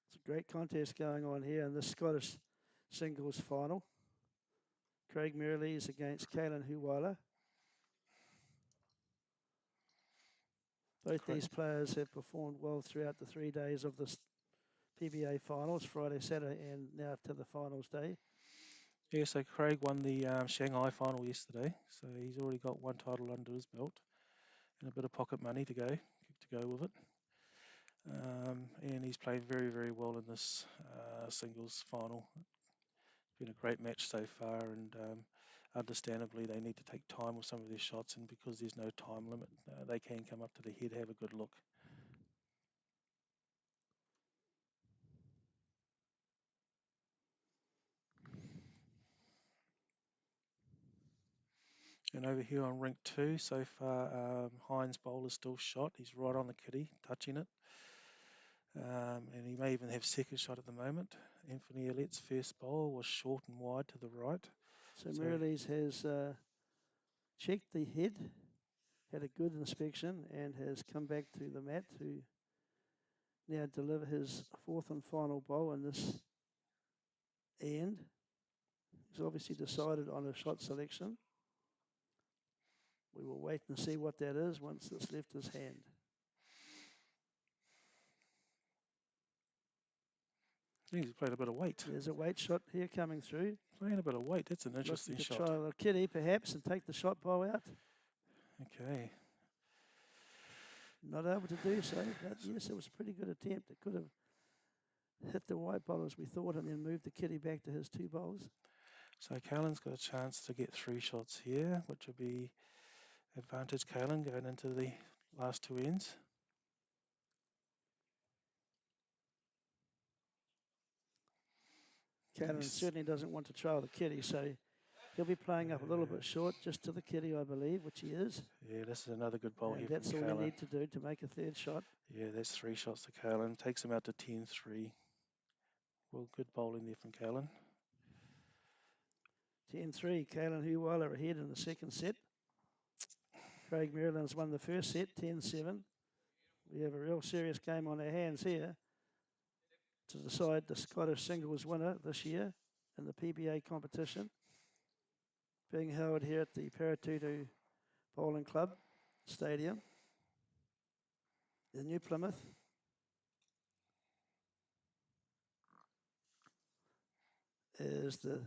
It's a great contest going on here in the Scottish singles final. Craig Merrilees against Kaylin Huwyler. Both these players have performed well throughout the 3 days of the PBA Finals, Friday, Saturday, and now to the finals day. Yeah, so Craig won the Shanghai final yesterday, so he's already got one title under his belt and a bit of pocket money to go with it. And he's played very, very well in this singles final. It's been a great match so far, and understandably they need to take time with some of their shots, and because there's no time limit, they can come up to the head, have a good look. And over here on rink 2, so far, Hain's bowl is still shot. He's right on the kitty, touching it. And he may even have second shot at the moment. Anthony Ouellet's first bowl was short and wide to the right. So Merrilees has checked the head, had a good inspection, and has come back to the mat to now deliver his fourth and final bowl in this end. He's obviously decided on a shot selection. We will wait and see what that is once it's left his hand. He's played a bit of weight. There's a weight shot here coming through. Playing a bit of weight. That's an interesting Looking to shot. try the kitty perhaps and take the shot bowl out. Okay. Not able to do so, but yes, it was a pretty good attempt. It could have hit the white bowl as we thought and then moved the kitty back to his 2 bowls. So Kaylin's got a chance to get 3 shots here, which will be advantage Kaylin going into the last 2 ends. Kaylin certainly doesn't want to trail the kitty, so he'll be playing up a little bit short just to the kitty, I believe, which he is. Yeah, this is another good bowl and here that's from all Kaylin. we need to do to make a third shot. Yeah, that's 3 shots to Kaylin. Takes him out to 10-3. Well, good bowling there from Kaylin. 10-3, Kaylin Huwyler ahead in the second set. Craig Merrilees won the first set, 10-7. We have a real serious game on our hands here to decide the Scottish singles winner this year in the PBA competition, being held here at the Paritutu Bowling Club Stadium in New Plymouth. As the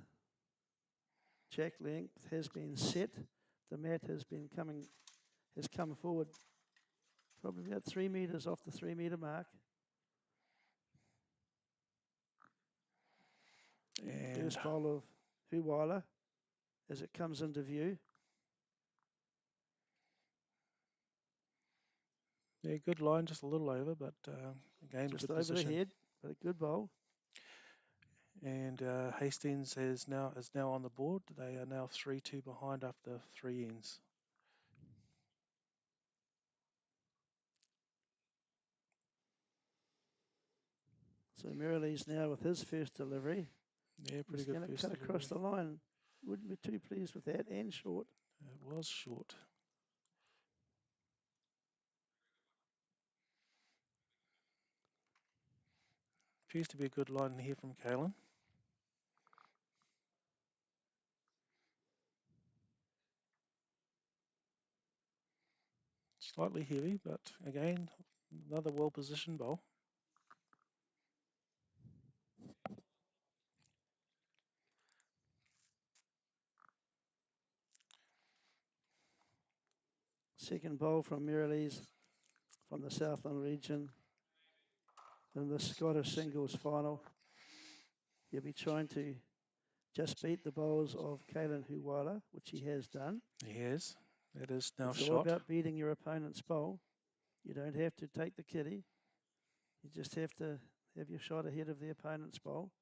jack length has been set, the mat has come forward probably about 3 metres off the 3 metre mark. And First bowl of Huwyler as it comes into view. yeah, good line, just a little over, but again, Just good over position. the head, but a good bowl. And Hastings is now on the board. They are now 3-2 behind after 3 ends. So Merrilees now with his first delivery. Yeah, pretty good first cut delivery. across the line. Wouldn't be too pleased with that, and short. It was short. Appears to be a good line here from Kaylin. Slightly heavy, but again, another well-positioned bowl. Second bowl from Merrilees from the Southland region in the Scottish singles final. He'll be trying to just beat the bowls of Kaylin Huwyler, which he has done. He has. That is now It's shot. all about beating your opponent's bowl. You don't have to take the kitty. You just have to have your shot ahead of the opponent's bowl.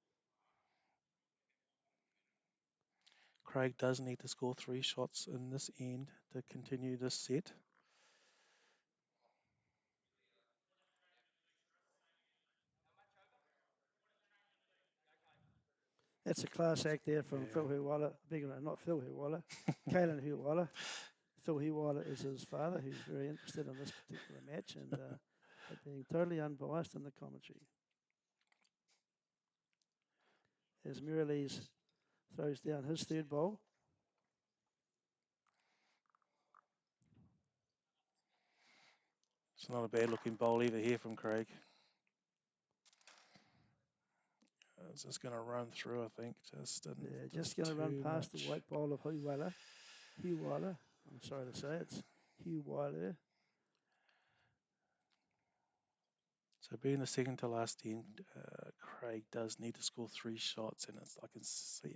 Craig does need to score 3 shots in this end to continue this set. That's a class act there from Yeah. Phil Huwyler. Not Phil Huwyler, Kaylin Huwyler. Phil Huwyler is his father, who's very interested in this particular match and but being totally unbiased in the commentary. As Merrilees throws down his third bowl. It's not a bad looking bowl either here from Craig. It's just going to run through, I think. Just going to run past much. the white bowl of Huwyler. Huwyler, I'm sorry to say, it's Huwyler. So being the second to last end, Craig does need to score 3 shots, and I can see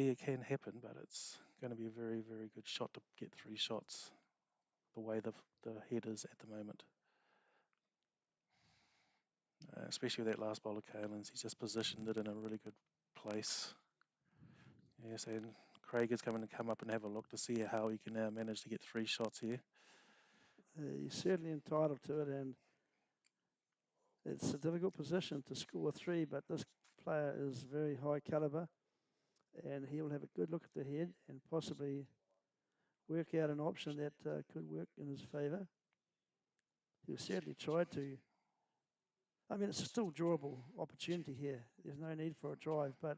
it can happen, but it's going to be a very, very good shot to get 3 shots. The way the head is at the moment, especially with that last bowl of Kaylin's, he's just positioned it in a really good place. Yes, and Craig is coming to come up and have a look to see how he can now manage to get 3 shots here. He's certainly entitled to it, and it's a difficult position to score 3, but this player is very high caliber, and he'll have a good look at the head and possibly work out an option that could work in his favour. He'll certainly try to. I mean, it's a still drawable opportunity here. There's no need for a drive, but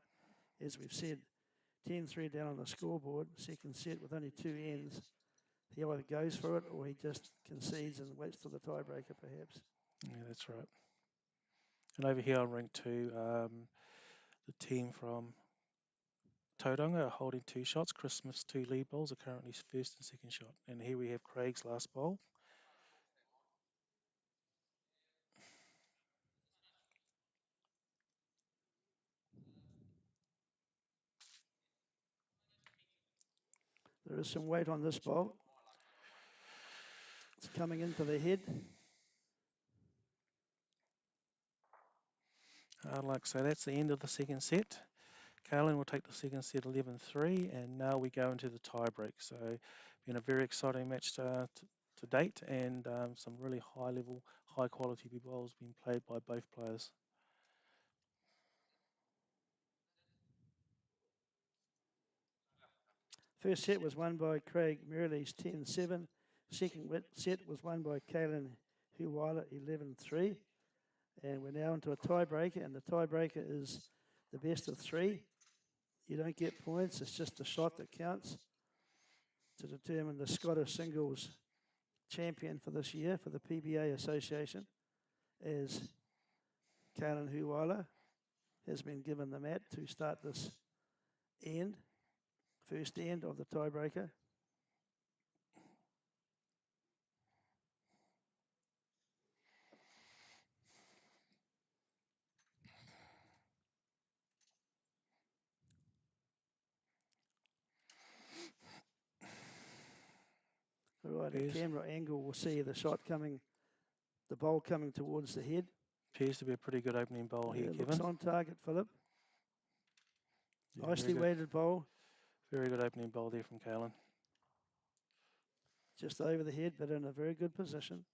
as we've said, 10-3 down on the scoreboard, second set with only 2 ends. He either goes for it or he just concedes and waits till the tiebreaker, perhaps. Yeah, that's right. And over here on ring 2, the team from Tauranga are holding 2 shots. Christmas 2 lead bowls are currently first and second shot. And here we have Craig's last bowl. There is some weight on this bowl. It's coming into the head. So that's the end of the second set. Kaylin will take the second set 11-3, and now we go into the tiebreak. So, been a very exciting match to date, and some really high-level, high-quality bowls being played by both players. First set was won by Craig Merrilees 10-7. Second set was won by Kaylin Huwyler 11-3. And we're now into a tiebreaker, and the tiebreaker is the best of 3. You don't get points, it's just a shot that counts to determine the Scottish singles champion for this year for the PBA Association, as Kaylin Huwyler has been given the mat to start this first end of the tiebreaker. Right, a camera angle will see the shot coming, the bowl coming towards the head. Appears to be a pretty good opening bowl here, Kevin. Looks on target, Philip. Yeah, Nicely weighted bowl. Very good opening bowl there from Kaylin. Just over the head, but in a very good position.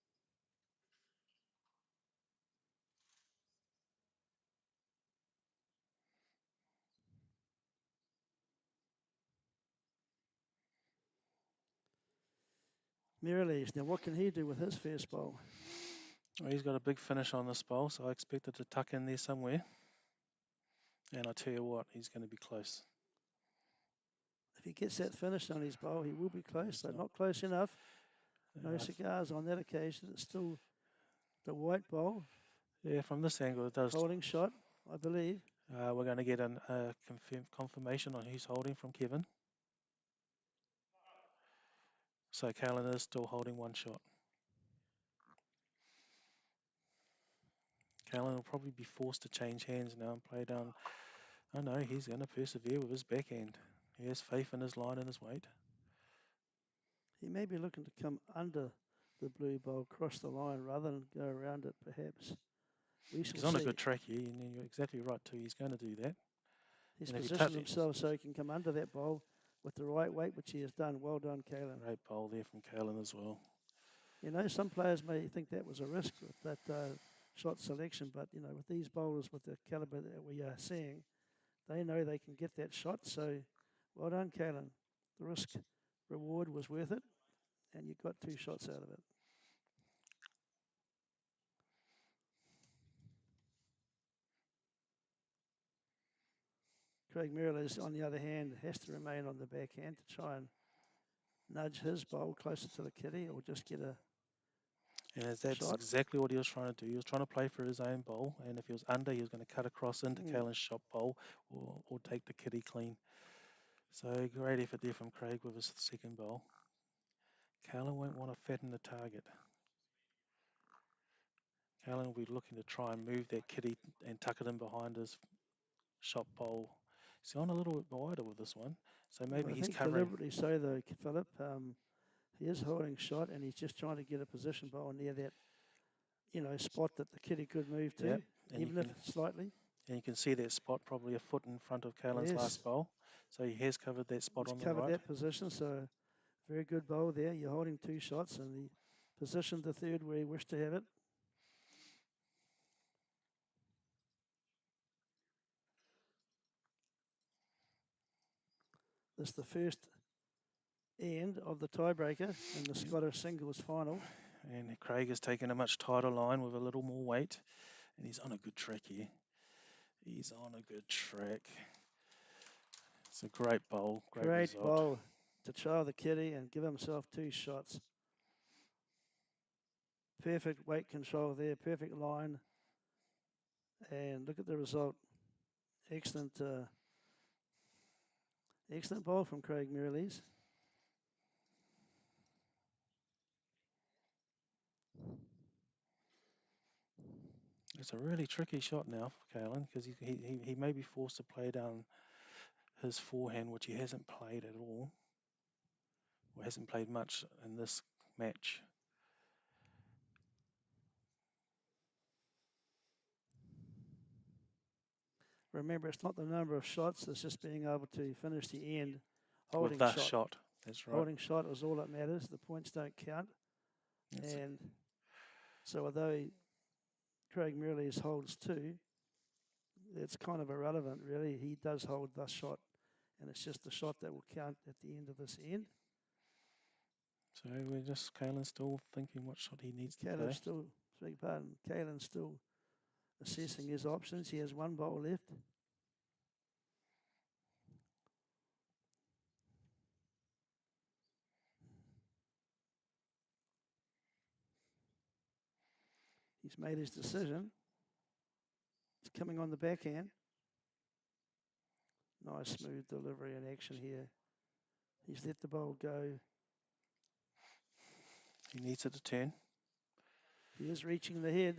Merrilees, now what can he do with his first bowl? Well, he's got a big finish on this bowl, so I expect it to tuck in there somewhere. And I tell you what, he's going to be close. If he gets that finish on his bowl, he will be close, but not close enough. No cigars on that occasion. It's still the white bowl. Yeah, from this angle, it does. Holding shot, I believe. We're going to get a confirmation on who's holding from Kevin. So Kaylin is still holding 1 shot. Kaylin will probably be forced to change hands now and play down. Oh no, he's going to persevere with his backhand. He has faith in his line and his weight. He may be looking to come under the blue bowl, cross the line, rather than go around it, perhaps. He's on a good track here, and you're exactly right too. He's going to do that. He's And if he positioned touches, himself so he can come under that bowl with the right weight, which he has done. Well done, Kaylin. great bowl there from Kaylin as well. You know, some players may think that was a risk with that shot selection, but, you know, with these bowlers with the calibre that we are seeing, they know they can get that shot. So, well done, Kaylin. The risk reward was worth it, and you got 2 shots out of it. Craig Merrilees, on the other hand, has to remain on the backhand to try and nudge his bowl closer to the kitty or just get a And that's shot. exactly what he was trying to do. He was trying to play for his own bowl, and if he was under, he was going to cut across into Kaylin's shot bowl or take the kitty clean. So great effort there from Craig with his second bowl. Kaylin won't want to fatten the target. Kaylin will be looking to try and move that kitty and tuck it in behind his shot bowl. He's gone a little bit wider with this one, so maybe I he's think covering. deliberately so, though, Philip. He is holding shot, and he's just trying to get a position bowl near that, you know, spot that the kitty could move to, Yep, even if slightly. And you can see that spot probably a foot in front of Kaylin's Yes. last bowl. So he has covered that spot He's on the covered right. that position, so very good bowl there. You're holding 2 shots, and he positioned the third where he wished to have it. This is the first end of the tiebreaker in the Scottish singles final. And Craig has taken a much tighter line with a little more weight. And he's on a good track here. He's on a good track. It's a great bowl. Great result. Bowl to trail the kitty and give himself 2 shots. Perfect weight control there, perfect line. And look at the result. Excellent, excellent bowl from Craig Merrilees. It's a really tricky shot now for Kaylin because he may be forced to play down his forehand, which he hasn't played at all, or hasn't played much in this match. Remember, it's not the number of shots, it's just being able to finish the end holding With the shot. shot, that's right. Holding shot is all that matters. The points don't count. And so although Craig Merrilees holds 2, it's kind of irrelevant, really. He does hold the shot, and it's just the shot that will count at the end of this end. So we're just, Kaylin's still thinking what shot he needs to play. Kaylin's still assessing his options. He has 1 bowl left. He's made his decision. He's coming on the backhand. Nice smooth delivery and action here. He's let the bowl go. He needs it to turn. He is reaching the head.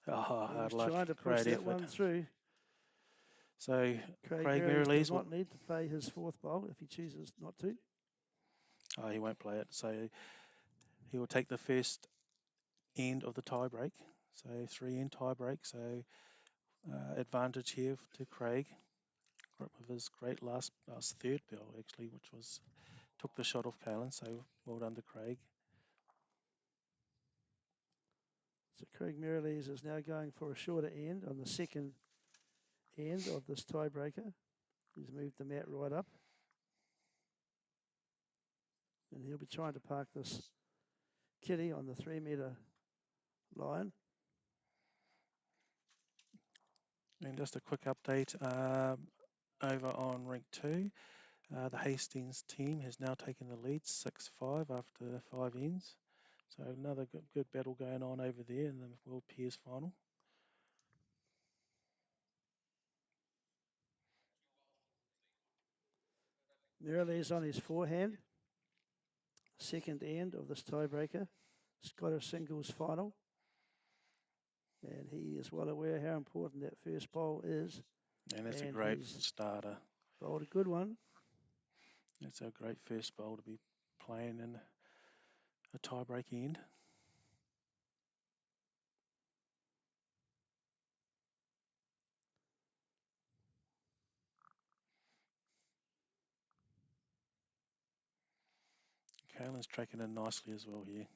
Hard He's luck. trying to push Great that effort. one through. So Craig Merrilees does not need to play his 4th bowl if he chooses not to. Oh, he won't play it. So he will take the first end of the tie break. So 3-end tie break. So advantage here to Craig with his great last third ball actually, which was took the shot off Kaylin. So well done to Craig. So Craig Merrilees is now going for a shorter end on the second end of this tiebreaker. He's moved the mat right up. And he'll be trying to park this kitty on the 3-metre line. And just a quick update over on rank 2. The Hastings team has now taken the lead 6-5 after 5 ends. So another good battle going on over there in the World Peers final. Merrilees on his forehand. Second end of this tiebreaker. Scottish singles final. And he is well aware how important that first bowl is. And it's a great starter. Bowled a good one. It's a great first bowl to be playing in a tie-break end. Kaylin's tracking in nicely as well here.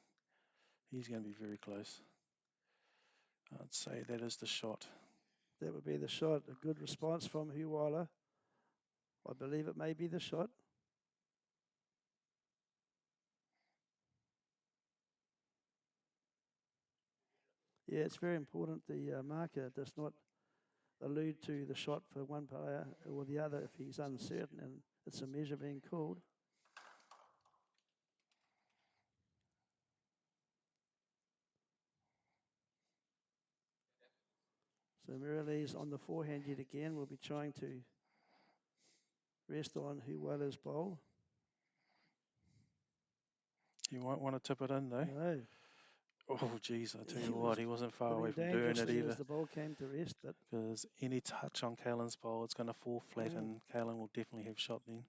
He's going to be very close. I'd say that is the shot. That would be the shot. A good response from Huwyler. I believe it may be the shot. Yeah, it's very important the marker does not allude to the shot for one player or the other if he's uncertain and it's a measure being called. So Merrilees on the forehand yet again will be trying to rest on Huwyler's bowl. You won't want to tip it in though. No. Oh, geez, I tell you what, he wasn't far away Living from doing it dangerously either. as the ball came to rest, but Because any touch on Kaylin's bowl, it's going to fall flat, and Kaylin will definitely have shot then.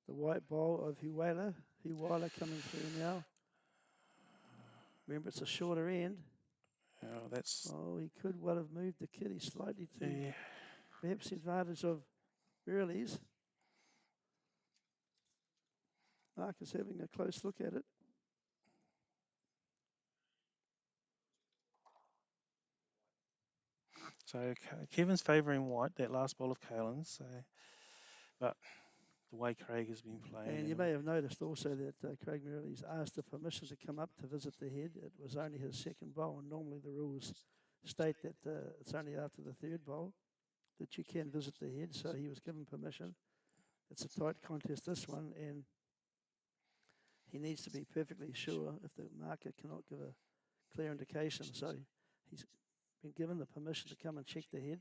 the white ball of Huwyler coming through now. Remember, it's a shorter end. Yeah, that's. Oh, he could well have moved the kitty slightly to Yeah. perhaps the advantage of Merrilees. Mark is having a close look at it. So Kevin's favouring white, that last ball of Kaylin's. So, but the way Craig has been playing. And you may have noticed also that Craig Merrilees asked for permission to come up to visit the head. It was only his second bowl, and normally the rules state that it's only after the third bowl that you can visit the head, so he was given permission. It's a tight contest, this one, and he needs to be perfectly sure if the marker cannot give a clear indication. So he's been given the permission to come and check the head.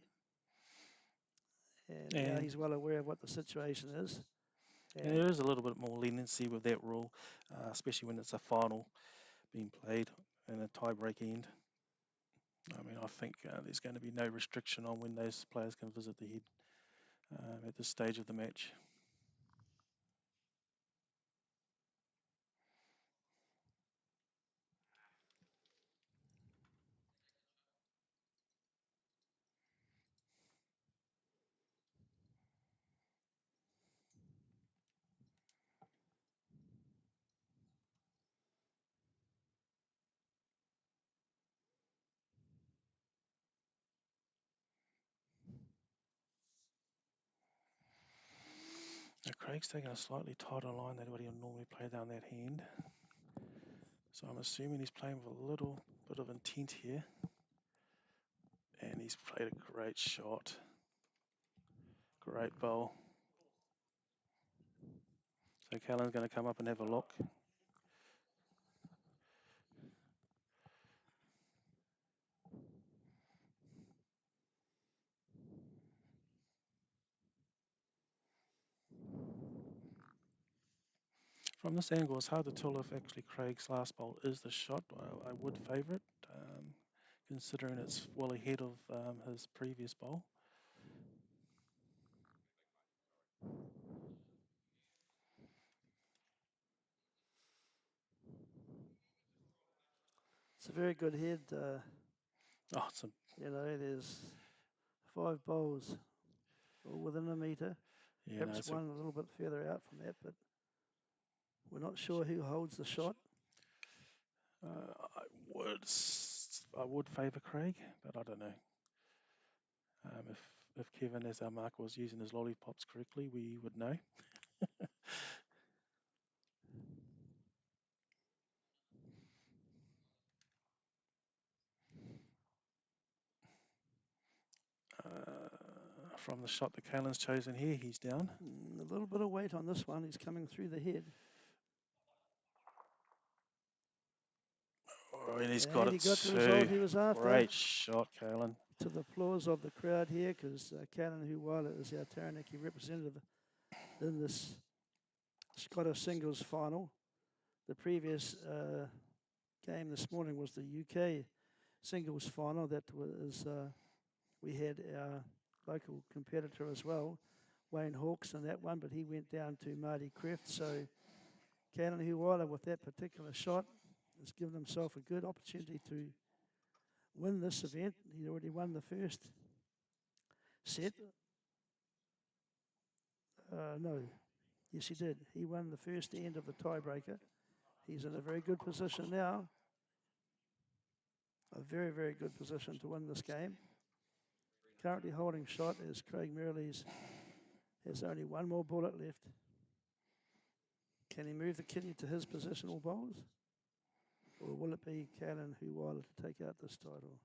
And now he's well aware of what the situation is. And there is a little bit more leniency with that rule, especially when it's a final being played in a tiebreak end. I mean, I think there's going to be no restriction on when those players can visit the head at this stage of the match. Now Craig's taking a slightly tighter line than what he'll normally play down that hand. So I'm assuming he's playing with a little bit of intent here. And he's played a great shot. Great bowl. So Kaylin's going to come up and have a look. From this angle, it's hard to tell if actually Craig's last bowl is the shot. I would favour it, considering it's well ahead of his previous bowl. It's a very good head. You know, there's 5 bowls all within a metre. Yeah, Perhaps one a little bit further out from that, but we're not sure who holds the shot. I would favour Craig, but I don't know. If Kevin, as our marker, was using his lollipops correctly, we would know. From the shot that Kaylin's chosen here, he's down. A little bit of weight on this one. He's coming through the head. Oh, and he's got it got the result he was after. Great shot, Kaylin. To the applause of the crowd here, because Kaylin Huwyler is our Taranaki representative in this Scottish singles final. The previous game this morning was the UK singles final. That was we had our local competitor as well, Wayne Hawkes, in that one, but he went down to Marty Kreft. So Kaylin Huwyler with that particular shot has given himself a good opportunity to win this event. He already won the first set. No, yes, he did. He won the first end of the tiebreaker. He's in a very good position now. A very, very good position to win this game. Currently holding shot is Craig Merrilees. Has only one more bullet left. Can he move the kitty to his positional bowls? Or will it be Kaylin Huwyler to take out this title?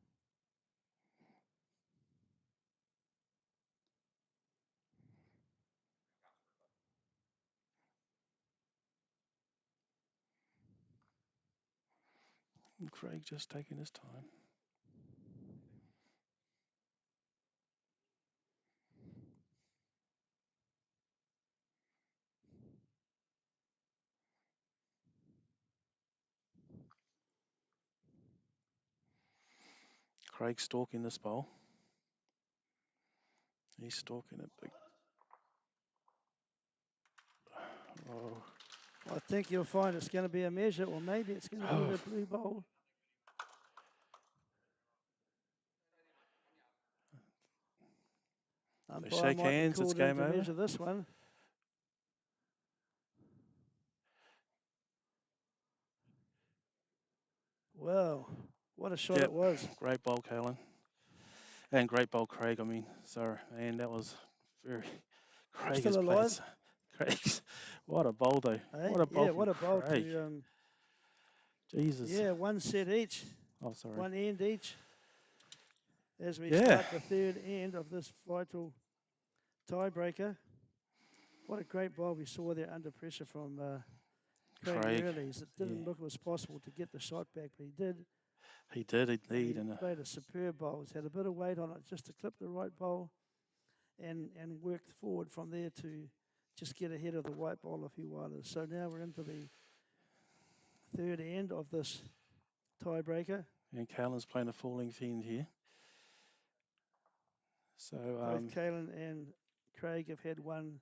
And Craig just taking his time. Craig stalking this bowl. He's stalking it big. Oh. I think you'll find it's going to be a measure, or maybe it's going to be the blue bowl. They Umpire shake might be hands, it's called in game to over. measure this one. Well, what a shot it was. Great bowl, Kaylin. And great bowl, Craig. I mean, sorry, man, that was very. Craig Still is alive? Craig's. What a bowl, though. Hey? What a bowl Yeah, from what a bowl Craig. to... Jesus. Yeah, one set each. Oh, sorry. One end each. As we start the third end of this vital tiebreaker. What a great bowl we saw there under pressure from Craig Merrilees. It didn't look it was possible to get the shot back, but he did. He did indeed. And he played a superb bowl. He's had a bit of weight on it just to clip the right bowl and worked forward from there to just get ahead of the white ball of Huwyler. So now we're into the third end of this tiebreaker. And Kaylin's playing a full length end here. So both Kaylin and Craig have had one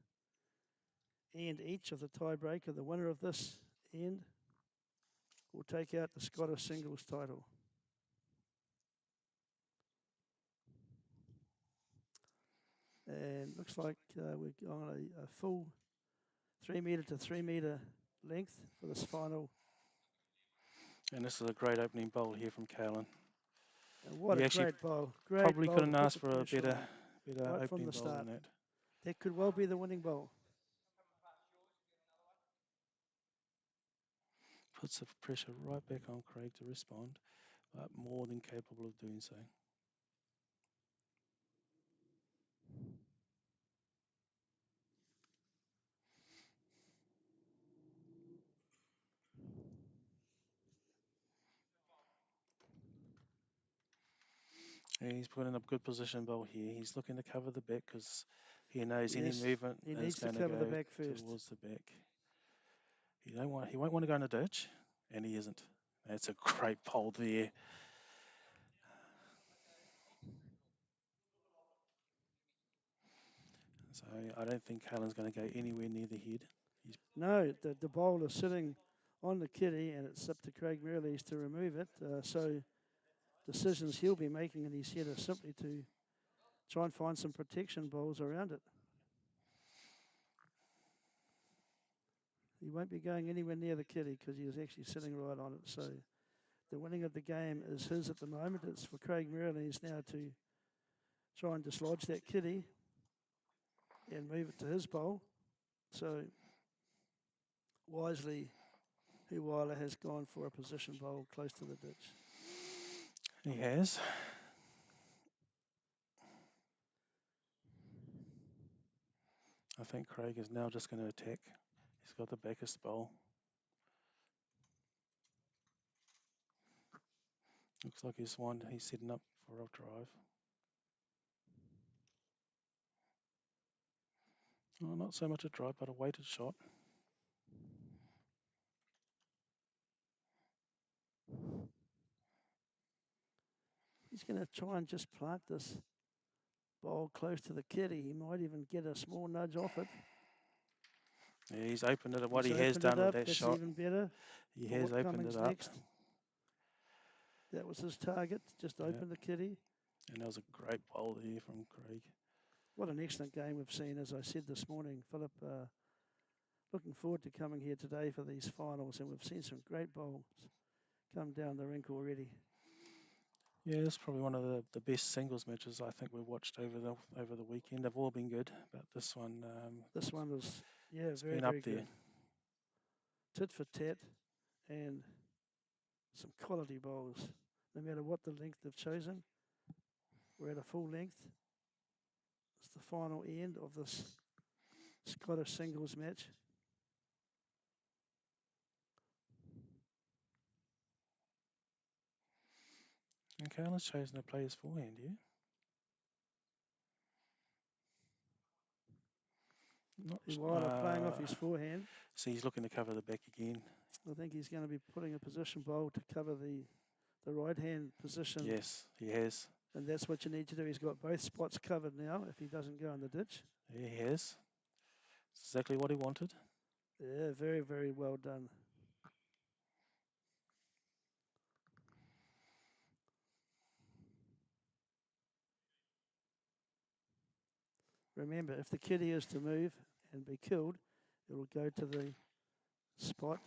end each of the tiebreaker. The winner of this end will take out the Scottish singles title. And looks like we're on a full 3 metre to 3 metre length for this final. And this is a great opening bowl here from Kaylin. And what a great bowl. Great probably bowl couldn't ask for a better right opening from the bowl start. than that. That could well be the winning bowl. Puts the pressure right back on Craig to respond, but more than capable of doing so. And he's put in a good position bowl here. He's looking to cover the back because he knows any movement he is needs to going to cover go the back first. towards the back. He won't want to go in a ditch, and he isn't. That's a great bowl there. So I don't think Kaylin's going to go anywhere near the head. No, the bowl is sitting on the kitty, and it's up to Craig Merrilees to remove it. So decisions he'll be making in his head are simply to try and find some protection bowls around it. He won't be going anywhere near the kitty because he is actually sitting right on it. So the winning of the game is his at the moment. It's for Craig Merrilees now to try and dislodge that kitty and move it to his bowl. So wisely, Huwyler has gone for a position bowl close to the ditch. He has. I think Craig is now just going to attack. He's got the backest bowl. Looks like he's setting up for a drive. Oh, not so much a drive, but a weighted shot. He's going to try and just plant this bowl close to the kitty. He might even get a small nudge off it. Yeah, he's opened it up. What he has done with that shot. Even better. He has opened it up. Next. That was his target, just Yeah. open the kitty. And that was a great bowl there from Craig. What an excellent game we've seen, as I said this morning, Philip. Looking forward to coming here today for these finals, and we've seen some great bowls come down the rink already. Yeah, it's probably one of the best singles matches I think we've watched over the weekend. They've all been good, but this one, This one was, yeah, it's very, been up very there. good. Tit for tat, and some quality bowls. No matter what the length they've chosen, we're at a full length. It's the final end of this Scottish singles match. And Kaylin's chosen to play his forehand, yeah? Not, Huwyler playing off his forehand. so he's looking to cover the back again. I think he's going to be putting a position bowl to cover the right hand position. Yes, he has. And that's what you need to do. He's got both spots covered now if he doesn't go in the ditch. Yeah, he has. It's exactly what he wanted. Yeah, very, very well done. Remember, if the kitty is to move and be killed, it will go to the spot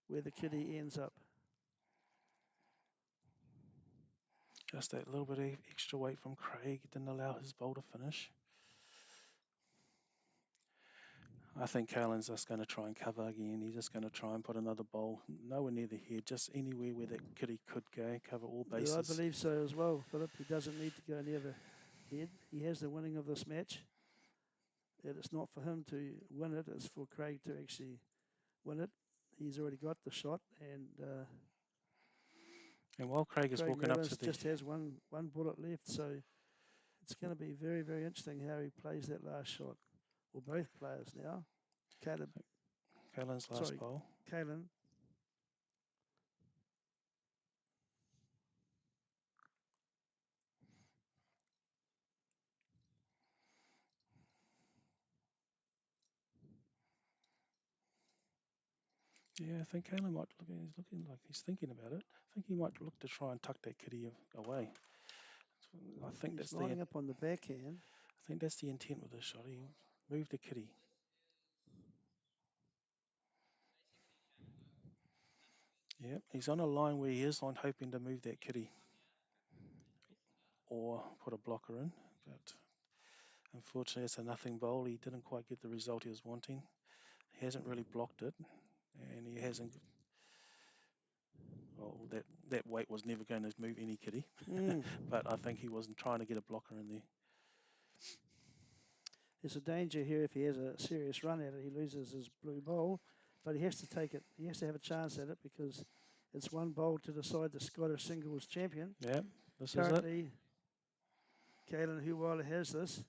where the kitty ends up. Just that little bit of extra weight from Craig didn't allow his bowl to finish. I think Kaylin's just going to try and cover again. He's just going to try and put another bowl nowhere near the head, just anywhere where that kitty could go, cover all bases. Yeah, I believe so as well, Philip. He doesn't need to go near the head. He has the winning of this match. And it's not for him to win it, it's for Craig to actually win it. He's already got the shot, and while Craig is walking up to the... just has one bullet left, so it's going to be very, very interesting how he plays that last shot. Well, both players now. Kaylin's last bowl. Kaylin. Yeah, I think Kaylin might look. He's looking like he's thinking about it. I think he might look to try and tuck that kitty away. I think He's that's lining up on the backhand. I think that's the intent with this shot. He moved the kitty. Yeah, he's on a line where he is on hoping to move that kitty or put a blocker in, but unfortunately it's a nothing bowl. He didn't quite get the result he was wanting. He hasn't really blocked it, and he hasn't. Well, that weight was never going to move any kitty, but I think he wasn't trying to get a blocker in there. There's a danger here if he has a serious run at it. He loses his blue bowl, but he has to take it. He has to have a chance at it because it's one bowl to decide the Scottish singles champion. Yeah, this Currently, is it. Kaylin Huwyler has this.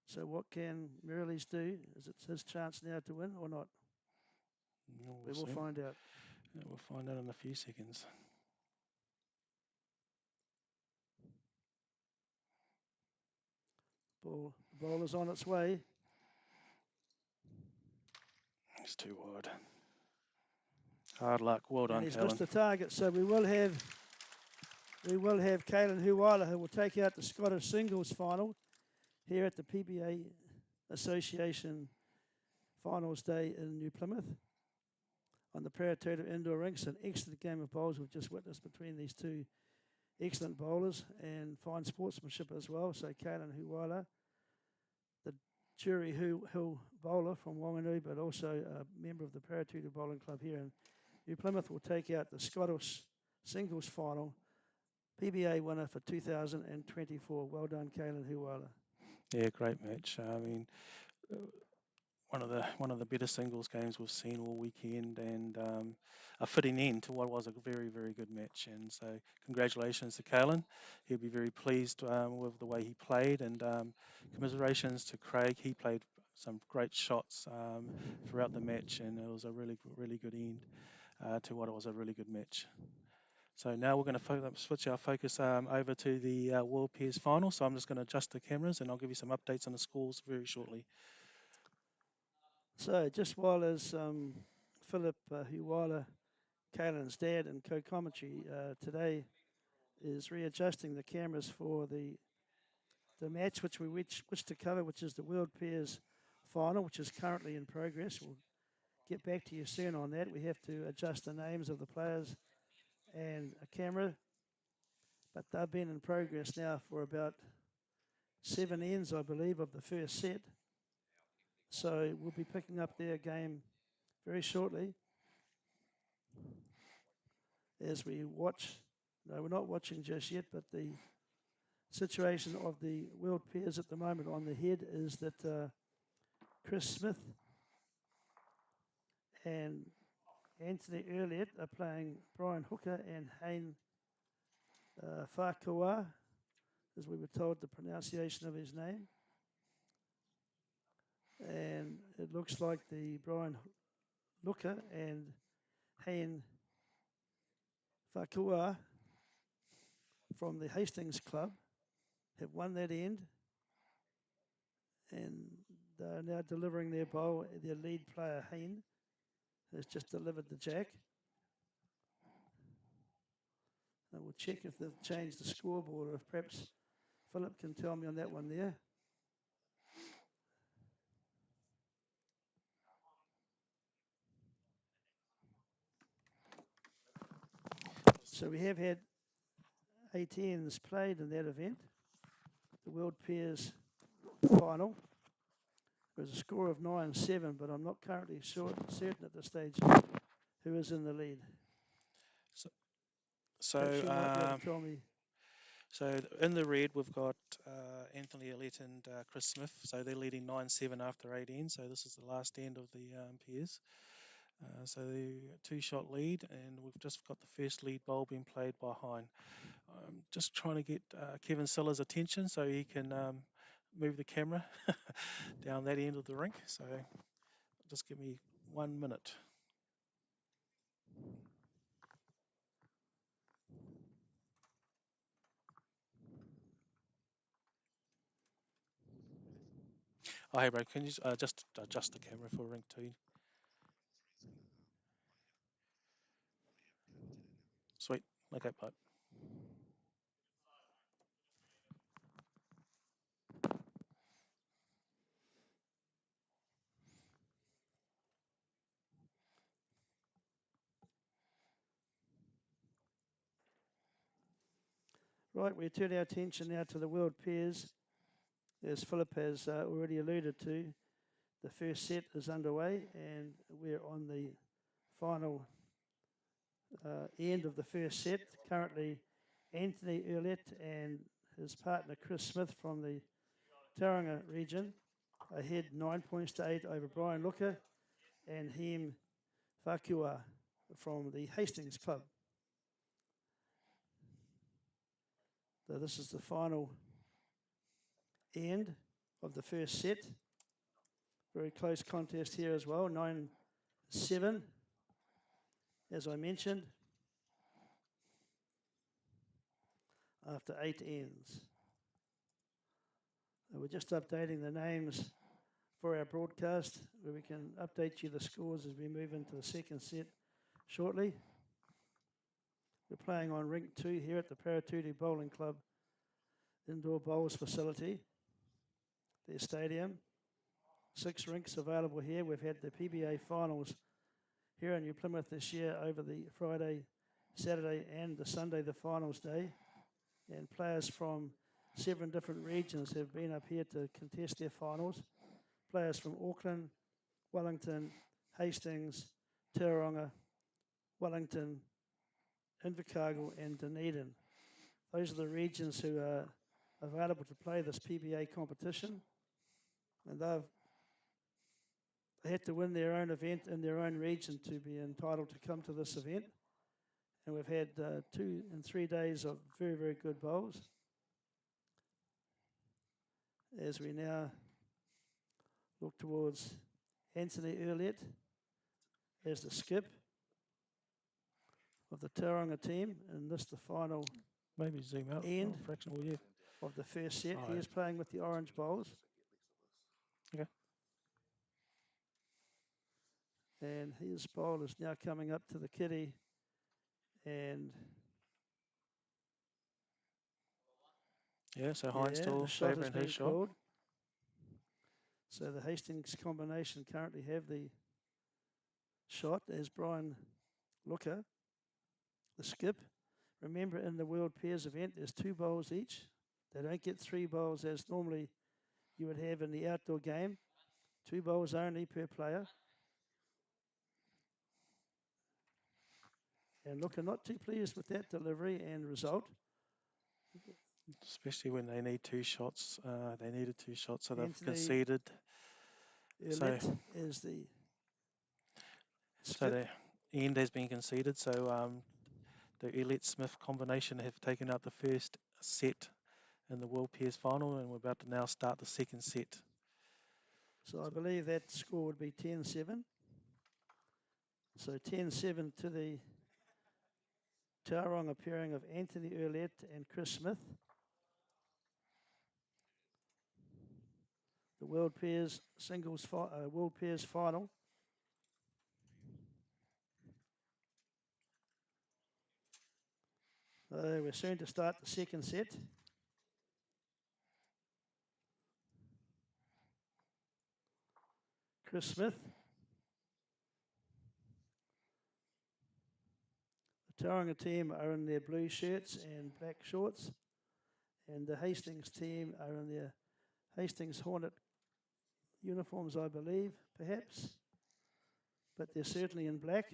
So what can Merrilees do? Is it his chance now to win or not? We will find out. Yeah, we'll find out in a few seconds. The ball is on its way. It's too wide. Hard luck. Well done, And he's Kaylin. missed the target. So we will have Kaylin Huwyler, who will take out the Scottish singles final here at the PBA Association Finals Day in New Plymouth on the Paritutu indoor rinks. An excellent game of bowls we've just witnessed between these two excellent bowlers and fine sportsmanship as well. So Kaylin Huwyler, the Jury Hill bowler from Wanganui, but also a member of the Paritutu Bowling Club here in New Plymouth, will take out the Scottish singles final PBA winner for 2024. Well done, Kaylin Huwyler. Yeah, great match. I mean, one of the better singles games we've seen all weekend, and a fitting end to what was a very, very good match. And so, congratulations to Kaylin. He'll be very pleased with the way he played, and commiserations to Craig. He played some great shots throughout the match, and it was a really, really good end to what was a really good match. So now we're going to switch our focus over to the World Pairs Final. So I'm just going to adjust the cameras, and I'll give you some updates on the scores very shortly. So just while as Philip Huwyler Kaylin's dad and co-commentary today is readjusting the cameras for the match which we wish to cover, which is the World Pairs Final, which is currently in progress. We'll get back to you soon on that. We have to adjust the names of the players and a camera, but they've been in progress now for about 7 ends, I believe, of the first set. So we'll be picking up their game very shortly as we watch. No, we're not watching just yet, but the situation of the world pairs at the moment on the head is that Chris Smith and Anthony Oullett are playing Brian Hooker and Hain Pharenqua, as we were told the pronunciation of his name. And it looks like the Brian Hooker and Hain Pharenqua from the Hastings Club have won that end, and they're now delivering their bowl. Their lead player, Hain, has just delivered the jack. And we'll check if they've changed the scoreboard, or if perhaps Philip can tell me on that one there. So we have had 8 ends played in that event, the World Pairs Final. There's a score of 9-7, but I'm not currently certain at this stage who is in the lead. So you might be able to tell me. So in the red, we've got Anthony Oullett and Chris Smith. So they're leading 9-7 after 8 ends. So this is the last end of the pairs. So the 2-shot lead, and we've just got the first lead bowl being played by Hain. I'm just trying to get Kevin Siller's attention so he can move the camera down that end of the rink. So just give me 1 minute. Oh, hey, bro, can you just adjust the camera for rink 2? Sweet. Okay, bye. Right, we turn our attention now to the World Pairs. As Philip has already alluded to, the first set is underway, and we're on the final end of the first set. Currently, Anthony Oullett and his partner Chris Smith from the Takarua region ahead 9 points to 8 over Brian Hooker and Hain Pharenqua from the Hastings Club. So this is the final end of the first set. Very close contest here as well, 9-7, as I mentioned, after 8 ends. We're just updating the names for our broadcast, where we can update you the scores as we move into the second set shortly. We're playing on rink 2 here at the Paritutu Bowling Club indoor bowls facility, their stadium. 6 rinks available here. We've had the PBA Finals here in New Plymouth this year over the Friday, Saturday and the Sunday, the finals day. And players from 7 different regions have been up here to contest their finals. Players from Auckland, Wellington, Hastings, Takarua, Wellington, Invercargill and Dunedin. Those are the regions who are available to play this PBA competition. And they had to win their own event in their own region to be entitled to come to this event. And we've had 2 and 3 days of very, very good bowls. As we now look towards Anthony Oullett as the skip of the Takarua team, and this the final Maybe zoom out end fractional, yeah. of the first set. Oh, He is playing with the orange bowls. Okay. And his bowl is now coming up to the kitty And Yeah, so Hain yeah, the still shot has favouring his been shot. called. So the Hastings combination currently have the shot as Brian Looker, the skip. Remember, in the World Pairs event, there's 2 bowls each. They don't get 3 bowls as normally you would have in the outdoor game. 2 bowls only per player. And Looker not too pleased with that delivery and result. Especially when they need 2 shots. They needed 2 shots, so they've Anthony conceded. Oullett is the skip. So the end has been conceded. So the Oullett-Smith combination have taken out the first set in the World Pairs Final, and we're about to now start the second set. So I believe that score would be 10-7. So 10-7 to the Tauranga pairing of Anthony Oullett and Chris Smith. The World Pairs World Pairs Final. We're soon to start the second set. Chris Smith. The Tauranga team are in their blue shirts and black shorts. And the Hastings team are in their Hastings Hornet uniforms, I believe, perhaps. But they're certainly in black.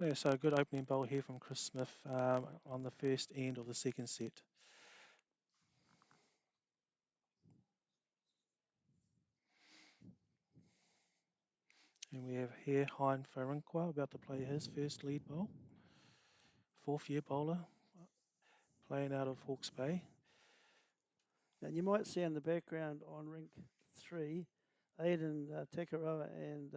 Yeah, so a good opening bowl here from Chris Smith on the first end of the second set. And we have here Hain Pharenqua about to play his first lead bowl. 4th-year bowler, playing out of Hawke's Bay. And you might see in the background on rink 3, Aidan, Takarua and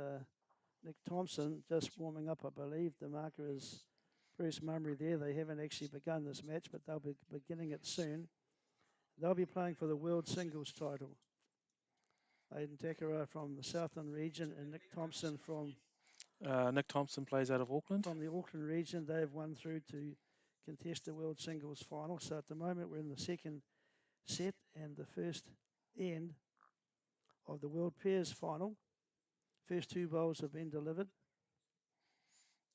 Nick Thompson just warming up, I believe. The marker is Bruce Mummery there. They haven't actually begun this match, but they'll be beginning it soon. They'll be playing for the World Singles title. Aidan Takarua from the Southland region and Nick Thompson from... Nick Thompson plays out of Auckland. From the Auckland region. They've won through to contest the World Singles final. So at the moment we're in the second set and the first end of the World Pairs Final. First 2 bowls have been delivered.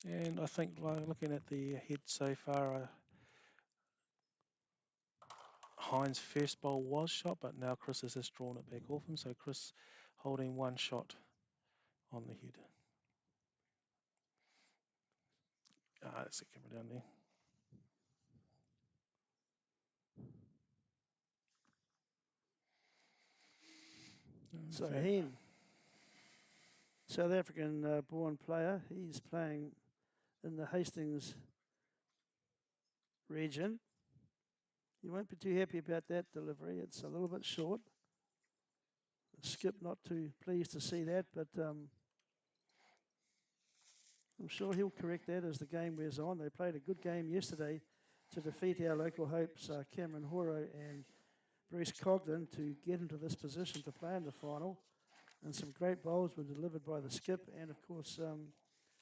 And I think looking at the head so far, Hain's first bowl was shot, but now Chris has just drawn it back off him. So Chris holding 1 shot on the head. That's the camera down there. So Hain, South African born player, he's playing in the Hastings region. You won't be too happy about that delivery. It's a little bit short. Skip not too pleased to see that, but I'm sure he'll correct that as the game wears on. They played a good game yesterday to defeat our local hopes, Cameron Horo and Bruce Cogden, to get into this position to play in the final. And some great bowls were delivered by the skip and, of course,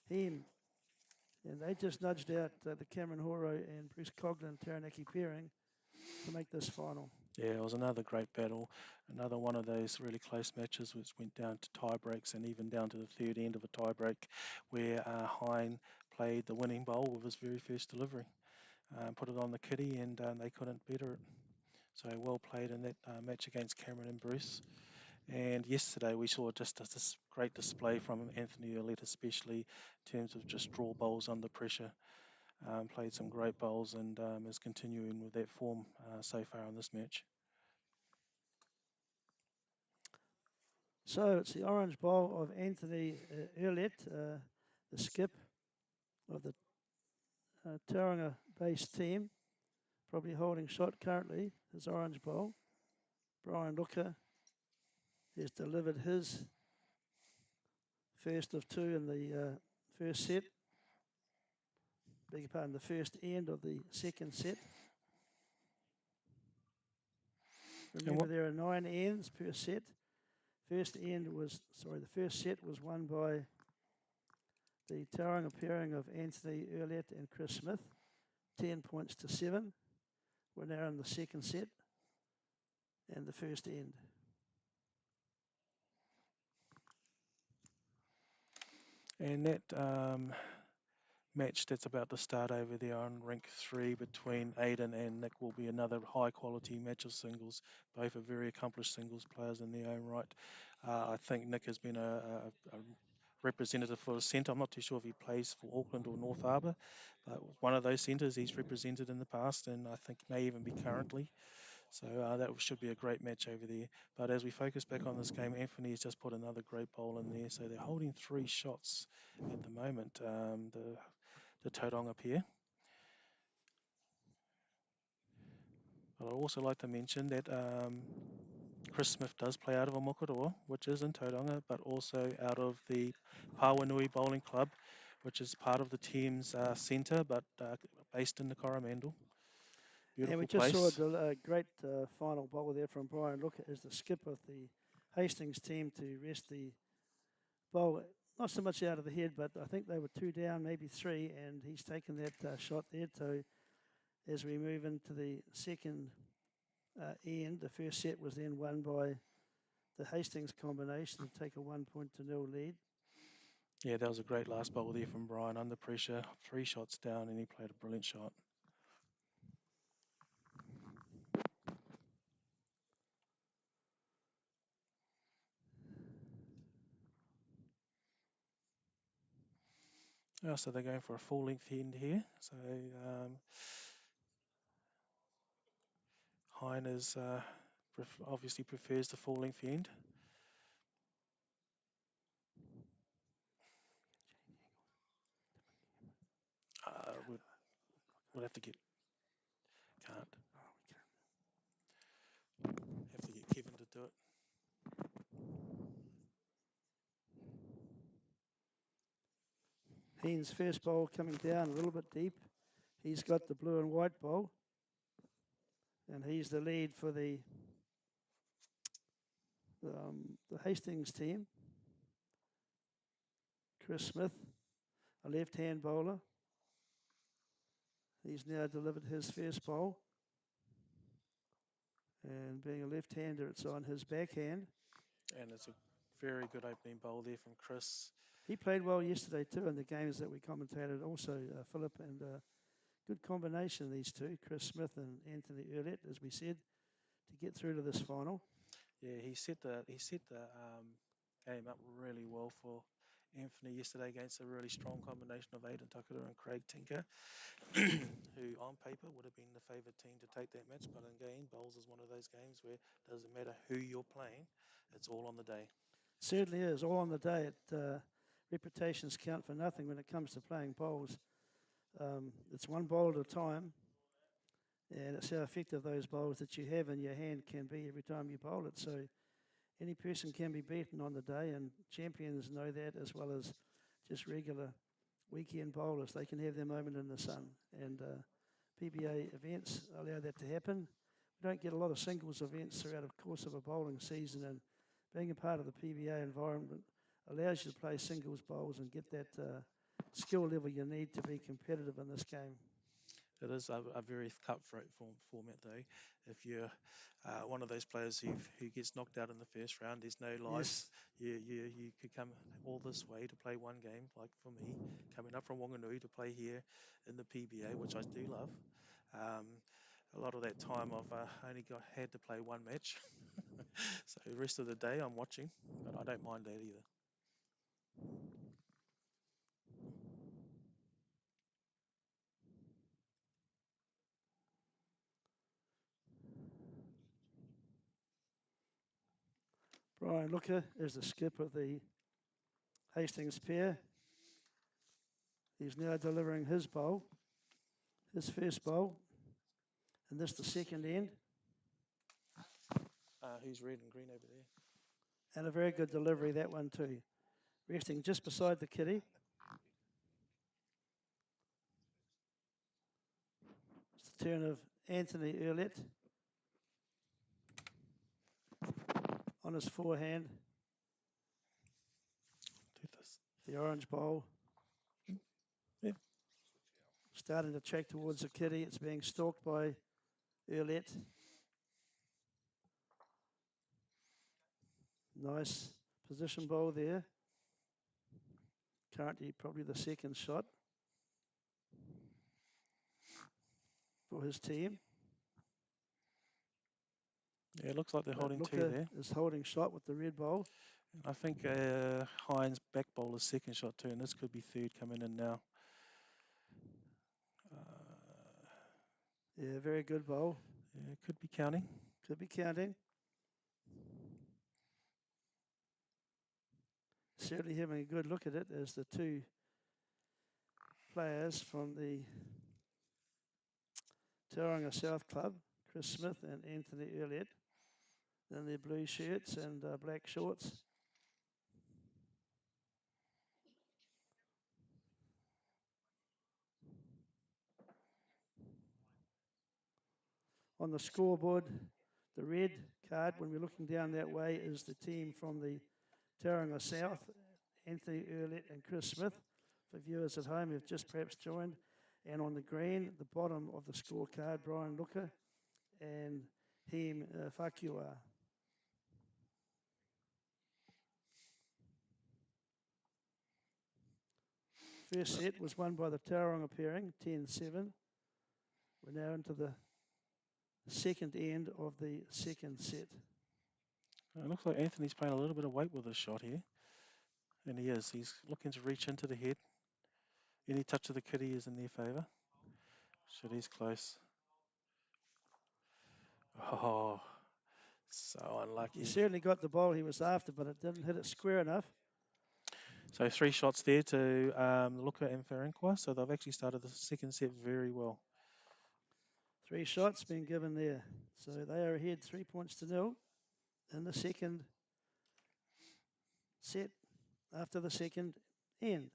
Hain. And they just nudged out the Cameron Horo and Bruce Cogden Taranaki pairing to make this final. Yeah, it was another great battle. Another one of those really close matches which went down to tie breaks and even down to the third end of a tie break where Hain played the winning bowl with his very first delivery. Put it on the kitty and they couldn't better it. So well played in that match against Cameron and Bruce. And yesterday we saw just this great display from Anthony Oullett, especially in terms of just draw bowls under pressure. Played some great bowls and is continuing with that form so far in this match. So it's the orange bowl of Anthony Oullett, the skip of the Tauranga-based team, probably holding shot currently, his orange bowl. Brian Looker has delivered his First of two in the first set. Beg your pardon, the first end of the second set. Remember, there are 9 ends per set. The first set was won by the Takarua pairing of Anthony Oullett and Chris Smith, 10 points to 7. We're now in the second set and the first end. And that match that's about to start over there on rink 3 between Aidan and Nick will be another high quality match of singles. Both are very accomplished singles players in their own right. I think Nick has been a representative for a centre. I'm not too sure if he plays for Auckland or North Harbour, but one of those centres he's represented in the past, and I think may even be currently. So that should be a great match over there. But as we focus back on this game, Anthony has just put another great bowl in there. So they're holding 3 shots at the moment, the Tauranga pair. But I'd also like to mention that Chris Smith does play out of a Mokoroa, which is in Tauranga, but also out of the Pāwanui Bowling Club, which is part of the team's centre, but based in the Coromandel. Beautiful and we just place. saw a great final bowl there from Brian Look as the skip of the Hastings team to rest the bowl. Not so much out of the head, but I think they were 2 down, maybe 3, and he's taken that shot there. So as we move into the second end, the first set was then won by the Hastings combination to take a 1-0 lead. Yeah, that was a great last bowl there from Brian. Under pressure, 3 shots down, and he played a brilliant shot. Oh, so they're going for a full length end here. So Hain is obviously prefers the full length end. We'll have to get. Can't. Have to get Kevin to do it. Hain's first bowl coming down a little bit deep. He's got the blue and white bowl. And he's the lead for the Hastings team. Chris Smith, a left-hand bowler. He's now delivered his first bowl. And being a left-hander, it's on his backhand. And it's a very good opening bowl there from Chris. He played well yesterday too in the games that we commentated. Also, Philip, and good combination, these two, Chris Smith and Anthony Oullett, as we said, to get through to this final. Yeah, he set the game up really well for Anthony yesterday against a really strong combination of Aidan Takarua and Craig Tinker, who on paper would have been the favoured team to take that match, but again, bowls is one of those games where it doesn't matter who you're playing, it's all on the day. Certainly is, all on the day. Reputations count for nothing when it comes to playing bowls. It's one bowl at a time, and it's how effective those bowls that you have in your hand can be every time you bowl it. So any person can be beaten on the day, and champions know that as well as just regular weekend bowlers. They can have their moment in the sun, and PBA events allow that to happen. We don't get a lot of singles events throughout the course of a bowling season, and being a part of the PBA environment allows you to play singles bowls and get that skill level you need to be competitive in this game. It is a very cutthroat format, though. If you're one of those players who gets knocked out in the first round, there's no lies. Yes. You could come all this way to play one game, like for me, coming up from Wanganui to play here in the PBA, which I do love. A lot of that time I've only had to play one match. So the rest of the day I'm watching, but I don't mind that either. Brian Looker is the skip of the Hastings pair. He's now delivering his bowl, his first bowl, and this the second end. Who's red and green over there? And a very good delivery, that one too. resting just beside the kitty. It's the turn of Anthony Oullett on his forehand. Do this. The orange bowl. Yeah. Starting to track towards the kitty. It's being stalked by Oullett. Nice position bowl there. Currently probably the second shot for his team. Yeah, it looks like they're holding two Looker there. is holding shot with the red bowl. I think Hain's back bowler's second shot too, and this could be third coming in now. Yeah, very good bowl. Yeah, could be counting. Could be counting. Certainly having a good look at it as the two players from the Takarua South Club, Chris Smith and Anthony Oullett, in their blue shirts and black shorts. On the scoreboard, the red card, when we're looking down that way, is the team from the Takarua South, Anthony Oullett and Chris Smith. For viewers at home who've just perhaps joined. And on the green, the bottom of the scorecard, Brian Looker and Hain Pharenqua. First set was won by the Tauranga pairing, 10-7. We're now into the second end of the second set. It looks like Anthony's playing a little bit of weight with his shot here. And he is. He's looking to reach into the head. Any touch of the kitty is in their favour. Shit, he's close. Oh, so unlucky. He certainly got the ball he was after, but it didn't hit it square enough. So 3 shots there to Looker and Pharenqua. So they've actually started the second set very well. 3 shots being given there. So they are ahead 3-0 in the second set after the second end.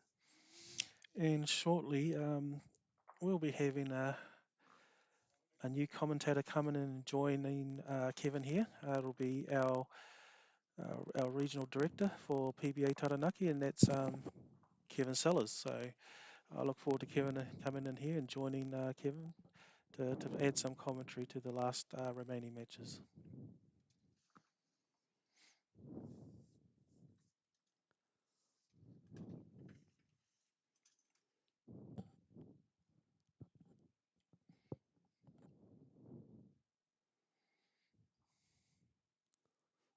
And shortly, we'll be having a new commentator coming and joining Kevin here. It'll be our regional director for PBA Taranaki, and that's Kevin Sellers. So I look forward to Kevin coming in here and joining Kevin to add some commentary to the last remaining matches.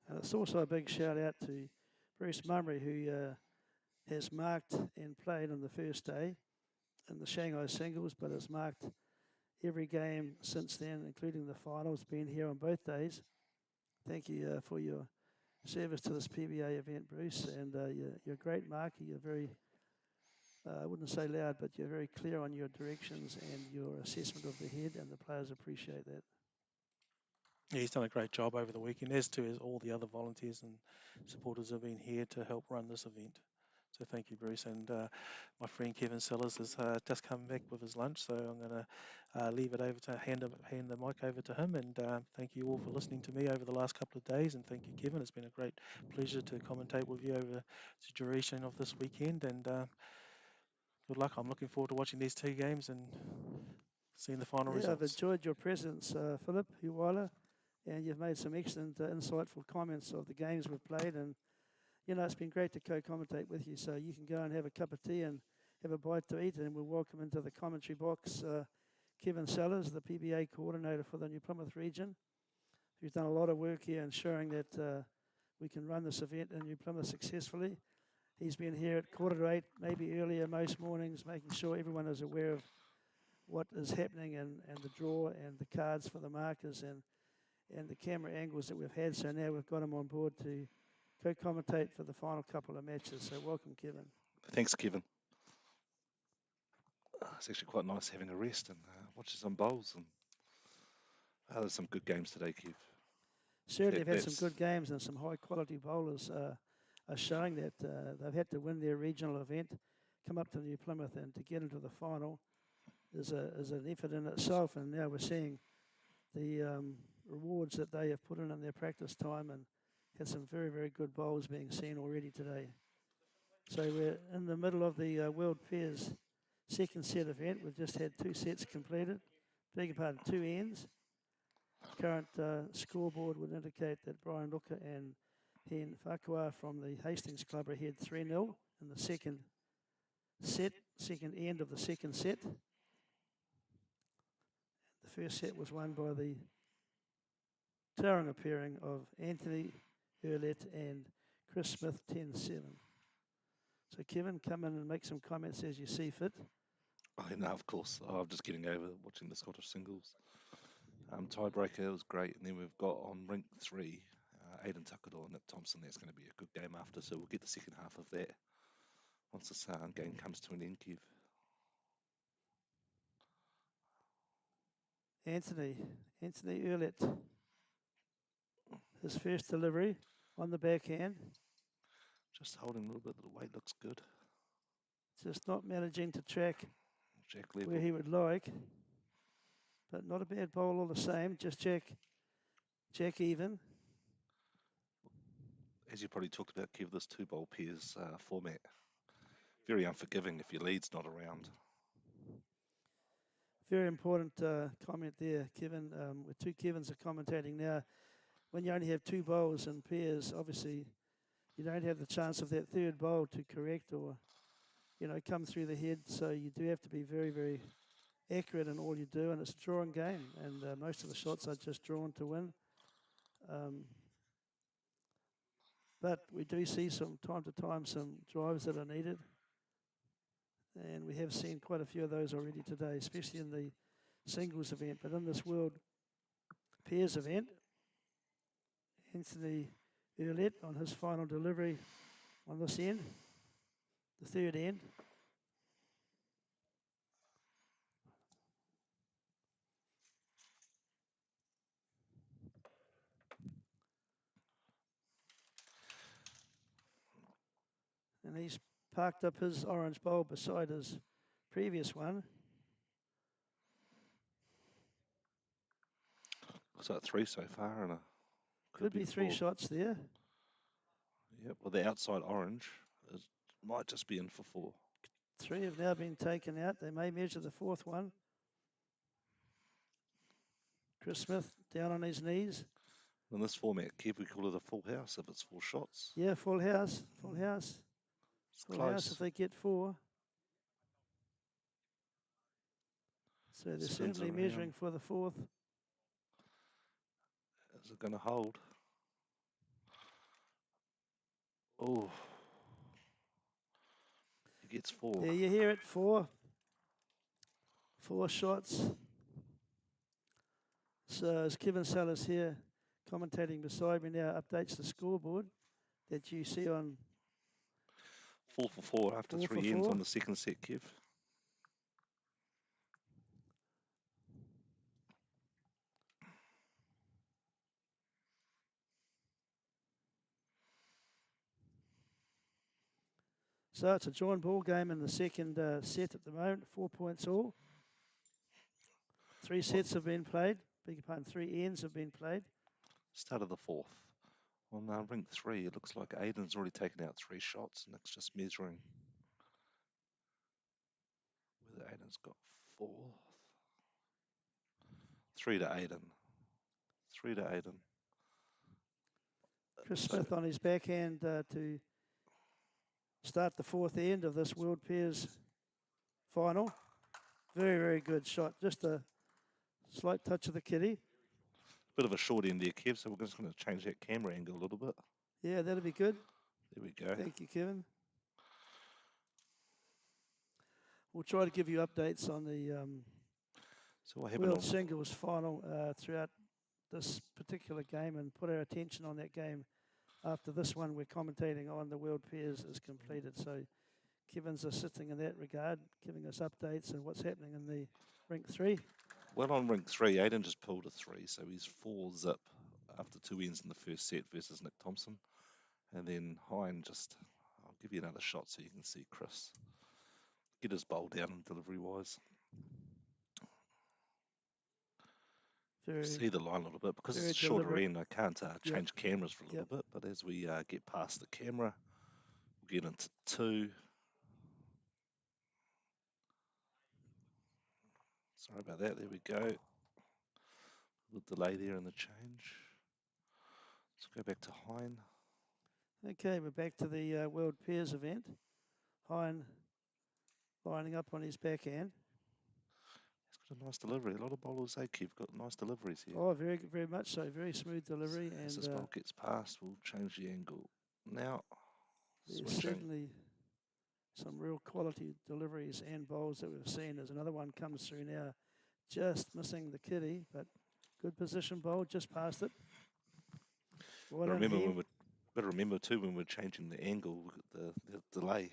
And it's also a big shout out to Bruce Mummery, who has marked and played on the first day in the Shanghai singles, but has marked every game since then, including the finals, been here on both days. Thank you for your service to this PBA event, Bruce, and you're a great marker. You're very, I wouldn't say loud, but you're very clear on your directions and your assessment of the head, and the players appreciate that. Yeah, he's done a great job over the weekend, as too as all the other volunteers and supporters have been here to help run this event. So thank you, Bruce. And my friend Kevin Sellers has just come back with his lunch, so I'm going to leave it over to hand the mic over to him. And thank you all for listening to me over the last couple of days. And thank you, Kevin. It's been a great pleasure to commentate with you over the duration of this weekend. And good luck. I'm looking forward to watching these 2 games and seeing the final results. I've enjoyed your presence, Philip Huwyler, and you've made some excellent, insightful comments of the games we've played. And you know, it's been great to co-commentate with you, so you can go and have a cup of tea and have a bite to eat, and we'll welcome into the commentary box Kevin Sellers, the PBA coordinator for the New Plymouth region, who's done a lot of work here ensuring that we can run this event in New Plymouth successfully. He's been here at 7:45, maybe earlier most mornings, making sure everyone is aware of what is happening and the draw and the cards for the markers and the camera angles that we've had. So now we've got him on board to co-commentate for the final couple of matches. So welcome, Kevin. Thanks, Kevin. It's actually quite nice having a rest and watching some bowls. And there's some good games today, Kev. Certainly have had some good games and some high-quality bowlers are showing that they've had to win their regional event, come up to New Plymouth, and to get into the final is an effort in itself. And now we're seeing the rewards that they have put in their practice time, and had some very, very good bowls being seen already today. So we're in the middle of the World Pairs second set event. We've just had 2 sets completed. Beg your pardon, 2 ends. Current scoreboard would indicate that Brian Looker and Hain Pharenqua from the Hastings Club are ahead 3-0 in the second set, second end of the second set. The first set was won by the Takarua pairing of Anthony Oullett and Chris Smith, 10-7. So Kevin, come in and make some comments as you see fit. Oh, no, of course. I'm just getting over watching the Scottish singles. Tiebreaker was great, and then we've got on rink 3, Aidan Takarua and Nick Thompson. That's going to be a good game after, so we'll get the second half of that once this game comes to an end, Kev. Anthony Oullett, his first delivery on the backhand. Just holding a little bit, the weight looks good. Just not managing to track Jack level. where he would like, but not a bad bowl all the same. Just Jack even. As you probably talked about, Kev, this 2-bowl pairs format, very unforgiving if your lead's not around. Very important comment there, Kevin. With 2 Kevins are commentating now. When you only have 2 bowls in pairs, obviously you don't have the chance of that third bowl to correct or, come through the head. So you do have to be very, very accurate in all you do, and it's a drawing game, and most of the shots are just drawn to win. But we do see some time to time some drives that are needed, and we have seen quite a few of those already today, especially in the singles event. But in this World Pairs event, Anthony Oullett on his final delivery on this end, the third end. And he's parked up his orange bowl beside his previous one. Looks like 3 so far, and could be 3 shots there. Yep, well, the outside orange might just be in for 4. 3 have now been taken out. They may measure the 4th one. Chris Smith down on his knees. In this format, Kev, we call it a full house if it's 4 shots. Yeah, full house. Full house. It's Full close. house if they get 4. So they're Spins certainly around. measuring for the 4th. Is it going to hold? Oh. He gets 4. There you hear it, 4. 4 shots. So as Kevin Sellers here commentating beside me now updates the scoreboard that you see on 4 for 4 after 4 for 3 ends 4. on the second set, Kev. So it's a joint ball game in the second set at the moment, 4 points all. 3 sets have been played. Beg your pardon, 3 ends have been played. Start of the 4th. On rink 3, it looks like Aidan's already taken out 3 shots, and it's just measuring whether Aidan's got 4. 3 to Aidan. 3 to Aidan. Chris Smith on his backhand to start the 4th end of this World Pairs final. Very, very good shot. Just a slight touch of the kitty. Bit of a short end there, Kev, so we're just going to change that camera angle a little bit. Yeah, that'll be good. There we go. Thank you, Kevin. We'll try to give you updates on the So what happened World on Singles final throughout this particular game, and put our attention on that game after this one we're commentating on. The World Pairs is completed. So Kevin's assisting in that regard, giving us updates on what's happening in the rink 3. Well, on rink 3, Aidan just pulled a 3, so he's 4 zip after 2 ends in the first set versus Nick Thompson. And then Hain just, I'll give you another shot so you can see Chris get his bowl down delivery wise. Very, See the line a little bit because it's very a shorter deliberate. end. I can't Yep. change cameras for a little bit, but as we get past the camera, we'll get into 2. Sorry about that. There we go. The delay there in the change. Let's go back to Hain. Okay, we're back to the World Pairs event. Hain lining up on his backhand. He's got a nice delivery. A lot of bowlers, Kev, got nice deliveries here. Oh, very, very much so. Very smooth delivery. As And this bowl gets past, we'll change the angle. Now, there's switching. certainly some real quality deliveries and bowls that we've seen. There's another one comes through now, just missing the kitty, but good position bowl, just past it. But remember too when we're changing the angle, the delay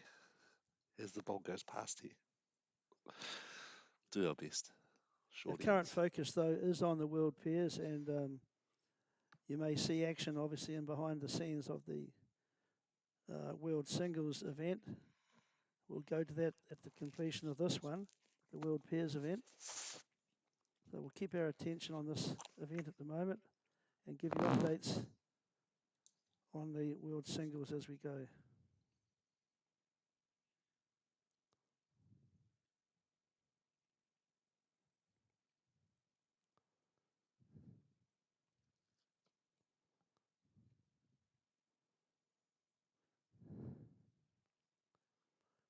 as the ball goes past here. Do our best. The current focus, though, is on the World Pairs, and you may see action, obviously, in behind the scenes of the World Singles event. We'll go to that at the completion of this one, the World Pairs event. So we'll keep our attention on this event at the moment and give you updates on the World Singles as we go.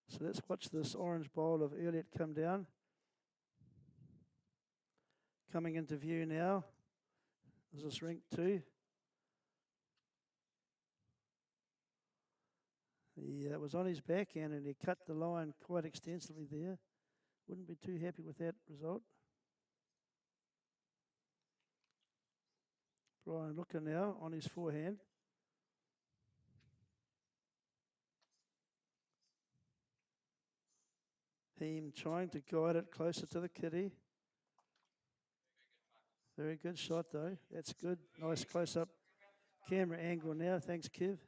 So let's watch this orange bowl of Oullett come down. Coming into view now. This is rink 2. He was on his backhand and he cut the line quite extensively there. Wouldn't be too happy with that result. Brian Looker now on his forehand. Hain trying to guide it closer to the kitty. Very good shot though. That's good. Nice close-up camera angle now. Thanks, Kev.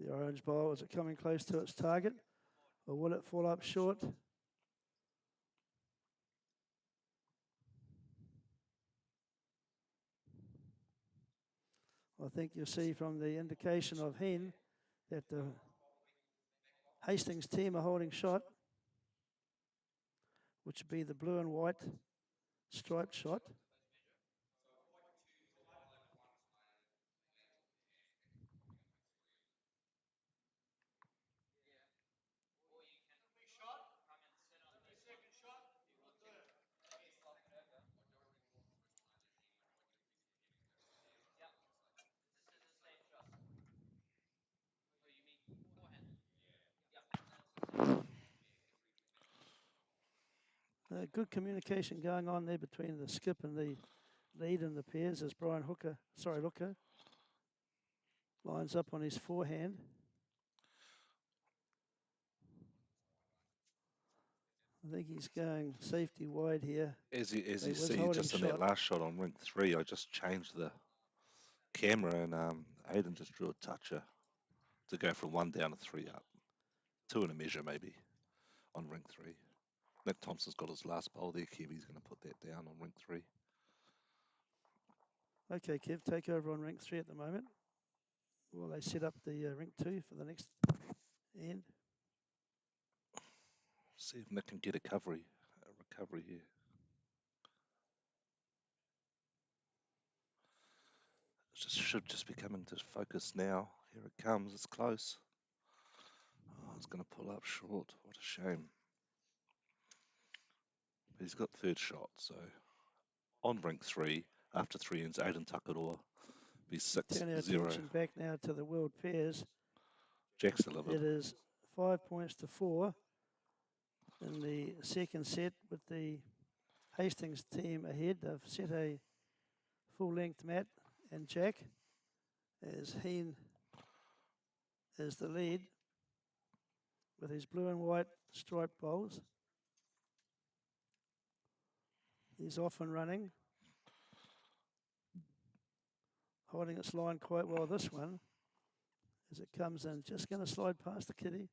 The orange ball, is it coming close to its target? Or will it fall up short? I think you'll see from the indication of Hain that the Hastings team are holding shot, which would be the blue and white striped shot. Good communication going on there between the skip and the lead and the pairs as Looker lines up on his forehand. I think he's going safety wide here. As you see, just in that last shot on rink 3, I just changed the camera and Aidan just drew a toucher to go from 1 down to 3 up. 2 and a measure maybe on rink 3. Nick Thompson's got his last bowl there. Kevy's going to put that down on rink 3. Okay, Kev, take over on rink 3 at the moment. Well, they set up the rink 2 for the next end. See if Nick can get a recovery here. Should just be coming to focus now. Here it comes. It's close. Oh, it's going to pull up short. What a shame. But he's got third shot, so on rink 3, after 3 ends, Aidan Takarua be 6-0. Turn our attention back now to the World Pairs. Jack's delivered. It is 5 points to 4 in the second set with the Hastings team ahead. They've set a full-length mat and Jack, as Hain is the lead with his blue and white striped bowls. He's off and running, holding its line quite well, this one, as it comes in. Just going to slide past the kitty.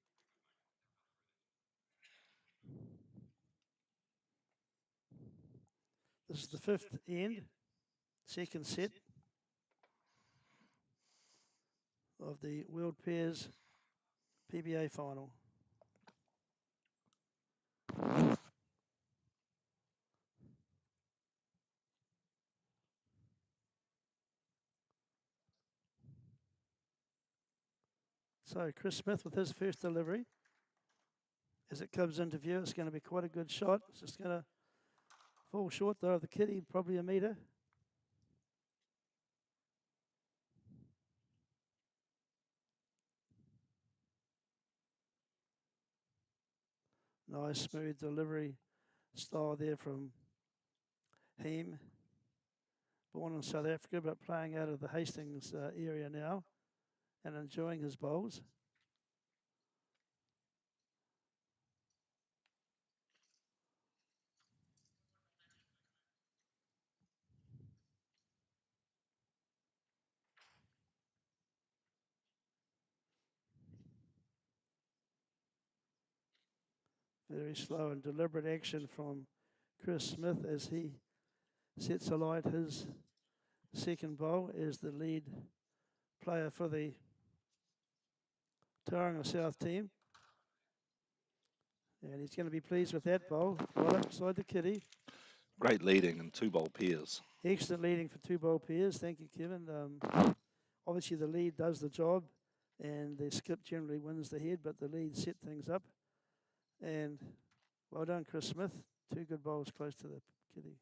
This is the fifth end, second set of the World Pairs PBA Final. So Chris Smith with his first delivery. As it comes into view, it's going to be quite a good shot. It's just going to fall short though of the kitty, probably a metre. Nice smooth delivery style there from Hain, born in South Africa but playing out of the Hastings area now and enjoying his bowls. Very slow and deliberate action from Chris Smith as he sets alight his second bowl as the lead player for the Takarua South team. And he's going to be pleased with that bowl, right up beside the kitty. Great leading and 2 bowl pairs. Excellent leading for 2 bowl pairs. Thank you, Kevin. Obviously, the lead does the job, and the skip generally wins the head, but the lead set things up. And well done, Chris Smith. 2 good bowls close to the kitty.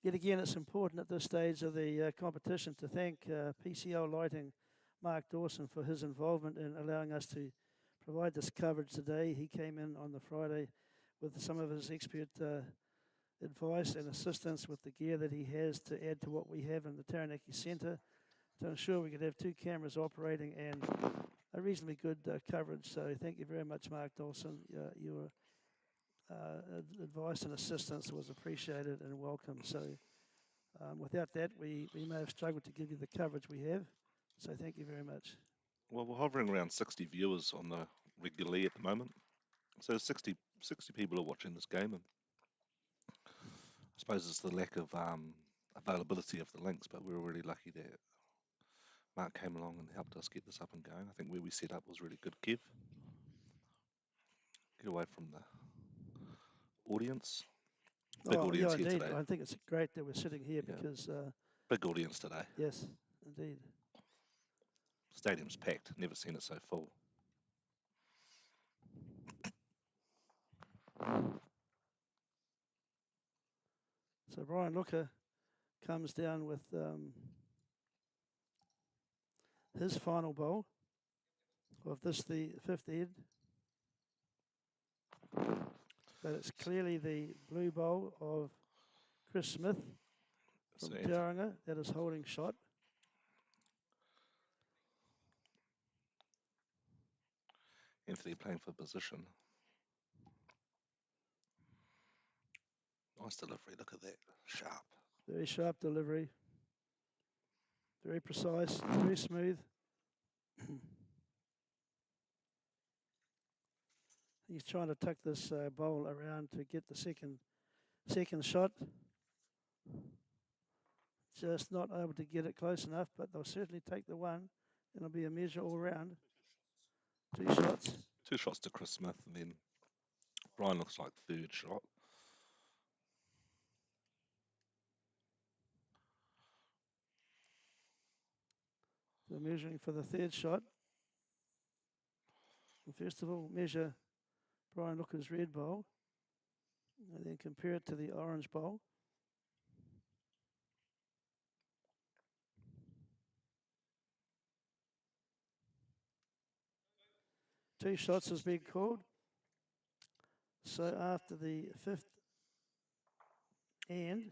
Yet again, it's important at this stage of the competition to thank PCL Lighting, Mark Dawson, for his involvement in allowing us to provide this coverage today. He came in on the Friday with some of his expert advice and assistance with the gear that he has to add to what we have in the Taranaki Centre to ensure we could have 2 cameras operating and a reasonably good coverage. So thank you very much, Mark Dawson. Your advice and assistance was appreciated and welcome. So without that, we may have struggled to give you the coverage we have. So thank you very much. Well, we're hovering around 60 viewers on the regularly at the moment. So 60 people are watching this game. And I suppose it's the lack of availability of the links, but we were really lucky that Mark came along and helped us get this up and going. I think where we set up was really good, Kev. Get away from the audience. Big audience here indeed. today. I think it's great that we're sitting here because... big audience today. Yes, indeed. Stadium's packed. Never seen it so full. So Brian Looker comes down with his final bowl of this, the 5th end. But it's clearly the blue bowl of Chris Smith from Tauranga that is holding shot. Anthony playing for position. Nice delivery. Look at that. Sharp. Very sharp delivery. Very precise. Very smooth. He's trying to tuck this bowl around to get the second shot. Just not able to get it close enough, but they'll certainly take the one. It'll be a measure all round. 2 shots. 2 shots to Chris Smith, and then Brian looks like 3rd shot. They're measuring for the 3rd shot. Well, first of all, measure Brian Looker's red bowl, and then compare it to the orange bowl. 2 shots has been called. So after the 5th end,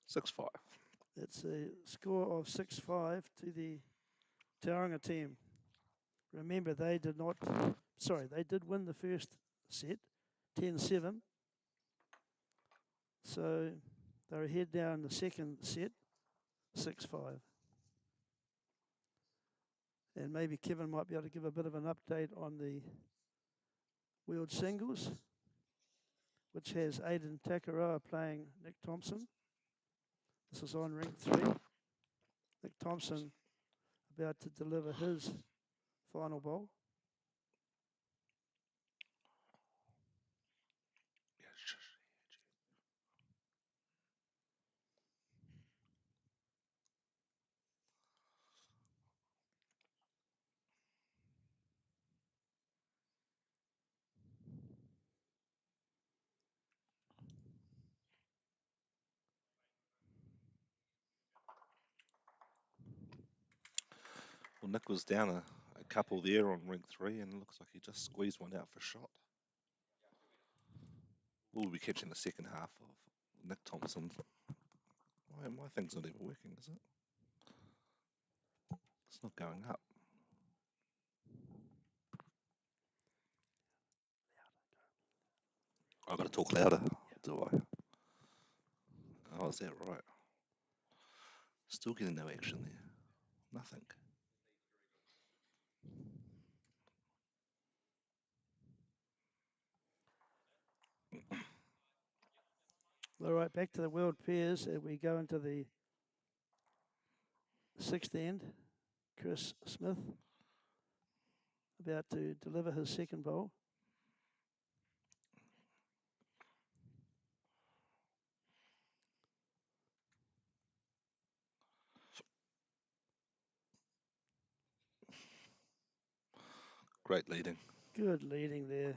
6-5. it's a score of 6-5 to the Tauranga team. Remember, they did win the first set, 10-7. So they're ahead now in the second set, 6-5. And maybe Kevin might be able to give a bit of an update on the wheeled singles, which has Aidan Takarua playing Nick Thompson. This is on ring 3. Nick Thompson about to deliver his final ball. Well, Nick was down a couple there on ring 3, and it looks like he just squeezed one out for shot. We'll be catching the second half of Nick Thompson. My thing's not even working, is it? It's not going up. I've got to talk louder, do I? Oh, is that right? Still getting no action there. Nothing. All right, back to the world pairs. We go into the 6th end. Chris Smith about to deliver his second ball. Great leading. Good leading there.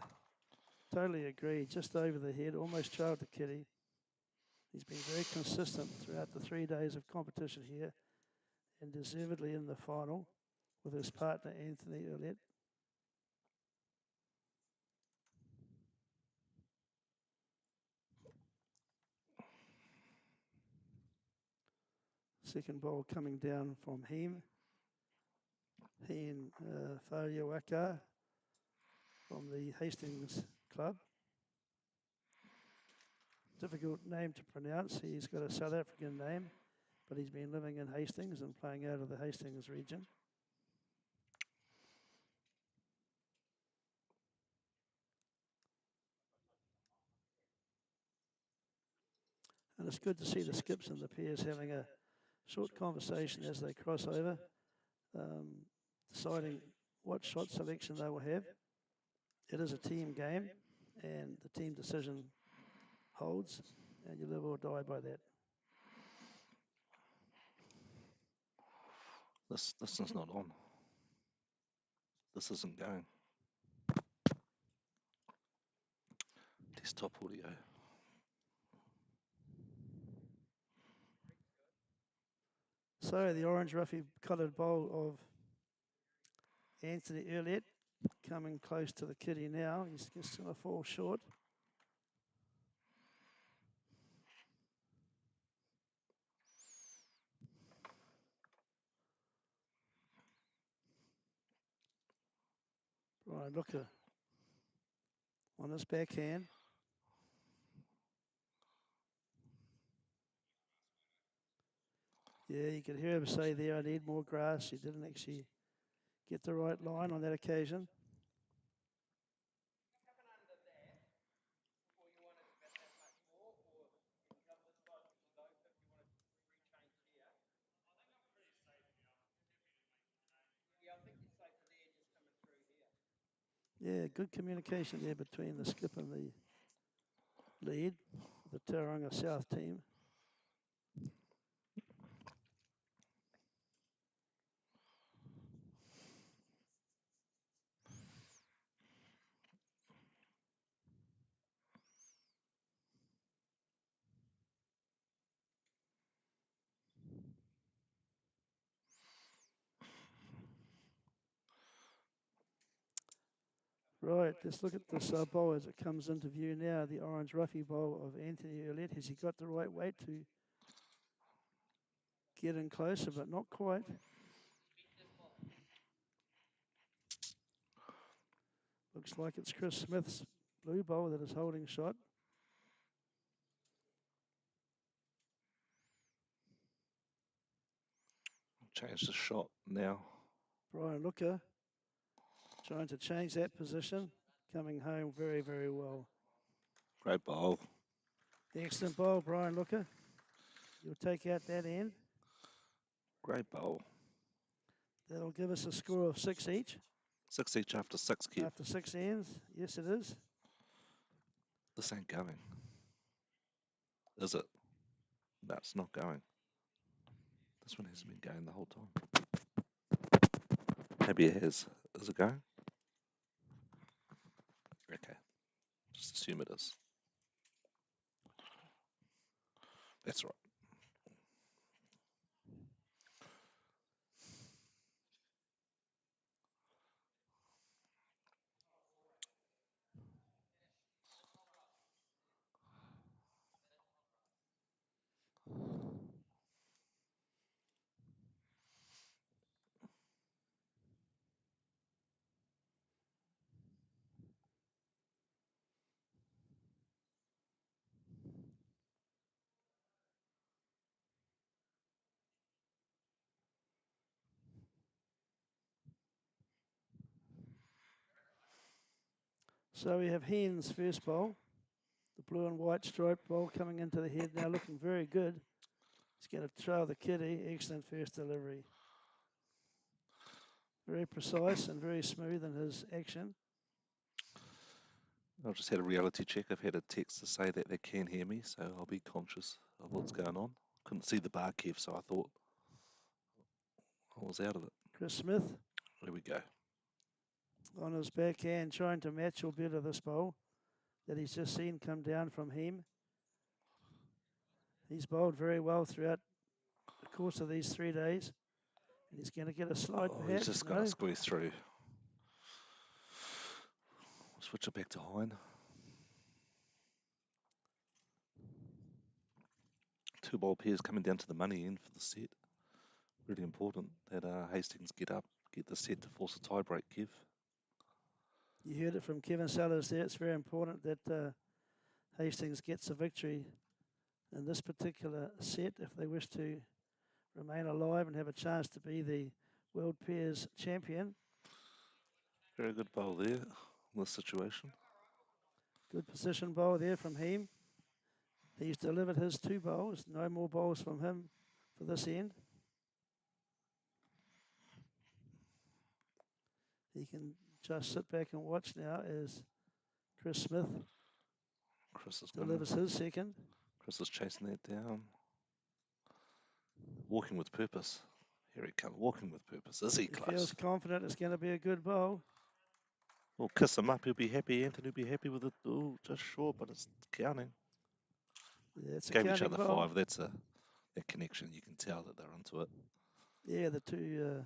Totally agree. Just over the head, almost trailed the kitty. He's been very consistent throughout the 3 days of competition here and deservedly in the final with his partner Anthony Oullett. Second ball coming down from Hain. Hain Pharenqua from the Hastings Club. Difficult name to pronounce. He's got a South African name, but he's been living in Hastings and playing out of the Hastings region. And it's good to see the skips and the pairs having a short conversation as they cross over, deciding what shot selection they will have. It is a team game, and the team decision holds, and you live or die by that. This is not on. This isn't going. Desktop audio. So the orange ruffy coloured bowl of Anthony Oullett coming close to the kitty now. He's just going to fall short. Brian Looker on his backhand. Yeah, you could hear him say there, I need more grass. He didn't actually get the right line on that occasion. Yeah, good communication there between the skip and the lead for the Tauranga South team. Right, let's look at this bowl as it comes into view now. The orange roughy bowl of Anthony Oullett. Has he got the right weight to get in closer, but not quite? Looks like it's Chris Smith's blue bowl that is holding shot. Change the shot now. Brian Looker trying to change that position. Coming home very, very well. Great bowl. Excellent bowl, Brian Looker. You'll take out that end. Great bowl. That'll give us a score of 6 each. 6 each after 6, Kev. After 6 ends. Yes, it is. This ain't going. Is it? No, it's not going. This one hasn't been going the whole time. Maybe it has. Is it going? Okay. Just assume it is. That's right. So we have Hain's first bowl. The blue and white striped bowl coming into the head now, looking very good. He's going to trail the kitty. Excellent first delivery. Very precise and very smooth in his action. I've just had a reality check. I've had a text to say that they can hear me, so I'll be conscious of what's going on. Couldn't see the bar, Kev, so I thought I was out of it. Chris Smith There we go. on his backhand, trying to match or better this bowl that he's just seen come down from Hain. He's bowled very well throughout the course of these 3 days. And he's going to get a slide, perhaps. He's just going to squeeze through. Switch it back to Hain. 2 ball pairs coming down to the money end for the set. Really important that Hastings get the set to force a tie break, Kev. You heard it from Kevin Sellers there. It's very important that Hastings gets a victory in this particular set if they wish to remain alive and have a chance to be the World Pairs champion. Very good bowl there in this situation. Good position bowl there from Hain. He's delivered his 2 bowls. No more bowls from him for this end. He can just sit back and watch now as Chris Smith delivers his second. Chris is chasing that down. Walking with purpose. Here he comes, walking with purpose. Is he close? He feels confident it's going to be a good bowl. Well, kiss him up. He'll be happy. Anthony will be happy with it. Oh, just short, but it's counting. Yeah, it's a Gave each other bowl. 5. That's that connection. You can tell that they're into it. Yeah, the two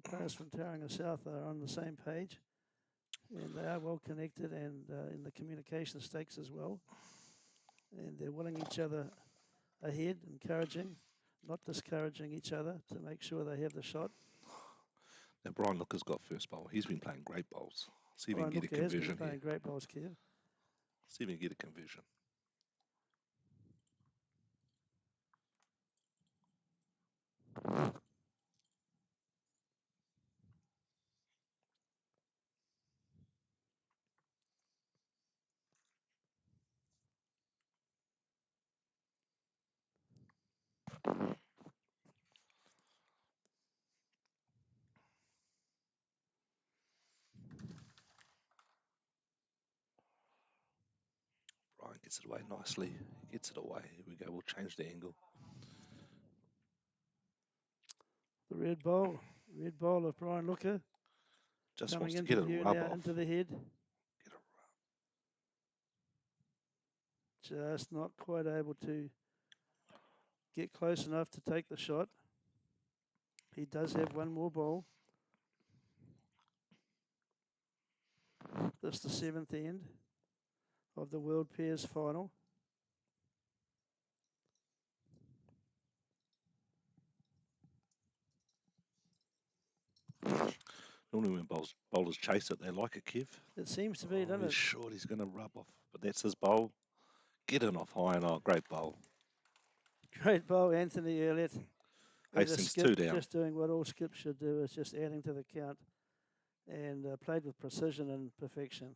players from Takarua South are on the same page. And they are well connected and in the communication stakes as well. And they're willing each other ahead, encouraging, not discouraging each other to make sure they have the shot. Now, Brian Looker's got first bowl. He's been playing great bowls. See if he can get a Brian Looker conversion has been here. playing great bowls, Kev. See if he can get a conversion. Brian gets it away nicely. Gets it away. Here we go. We'll change the angle. The red bowl of Brian Looker. Just coming wants to into get a view rub now off. into the head. Get a rub. Just not quite able to get close enough to take the shot. He does have one more ball. This the 7th end of the World Pairs Final. Normally when bowlers chase it, they like it, Kev. It seems to be, doesn't He's it? short, he's going to rub off. But that's his bowl. Get in off high and great bowl. Great bowl, Anthony Oullett. With a Hastings skip, 2 down. just doing what all skips should do, is just adding to the count. And played with precision and perfection.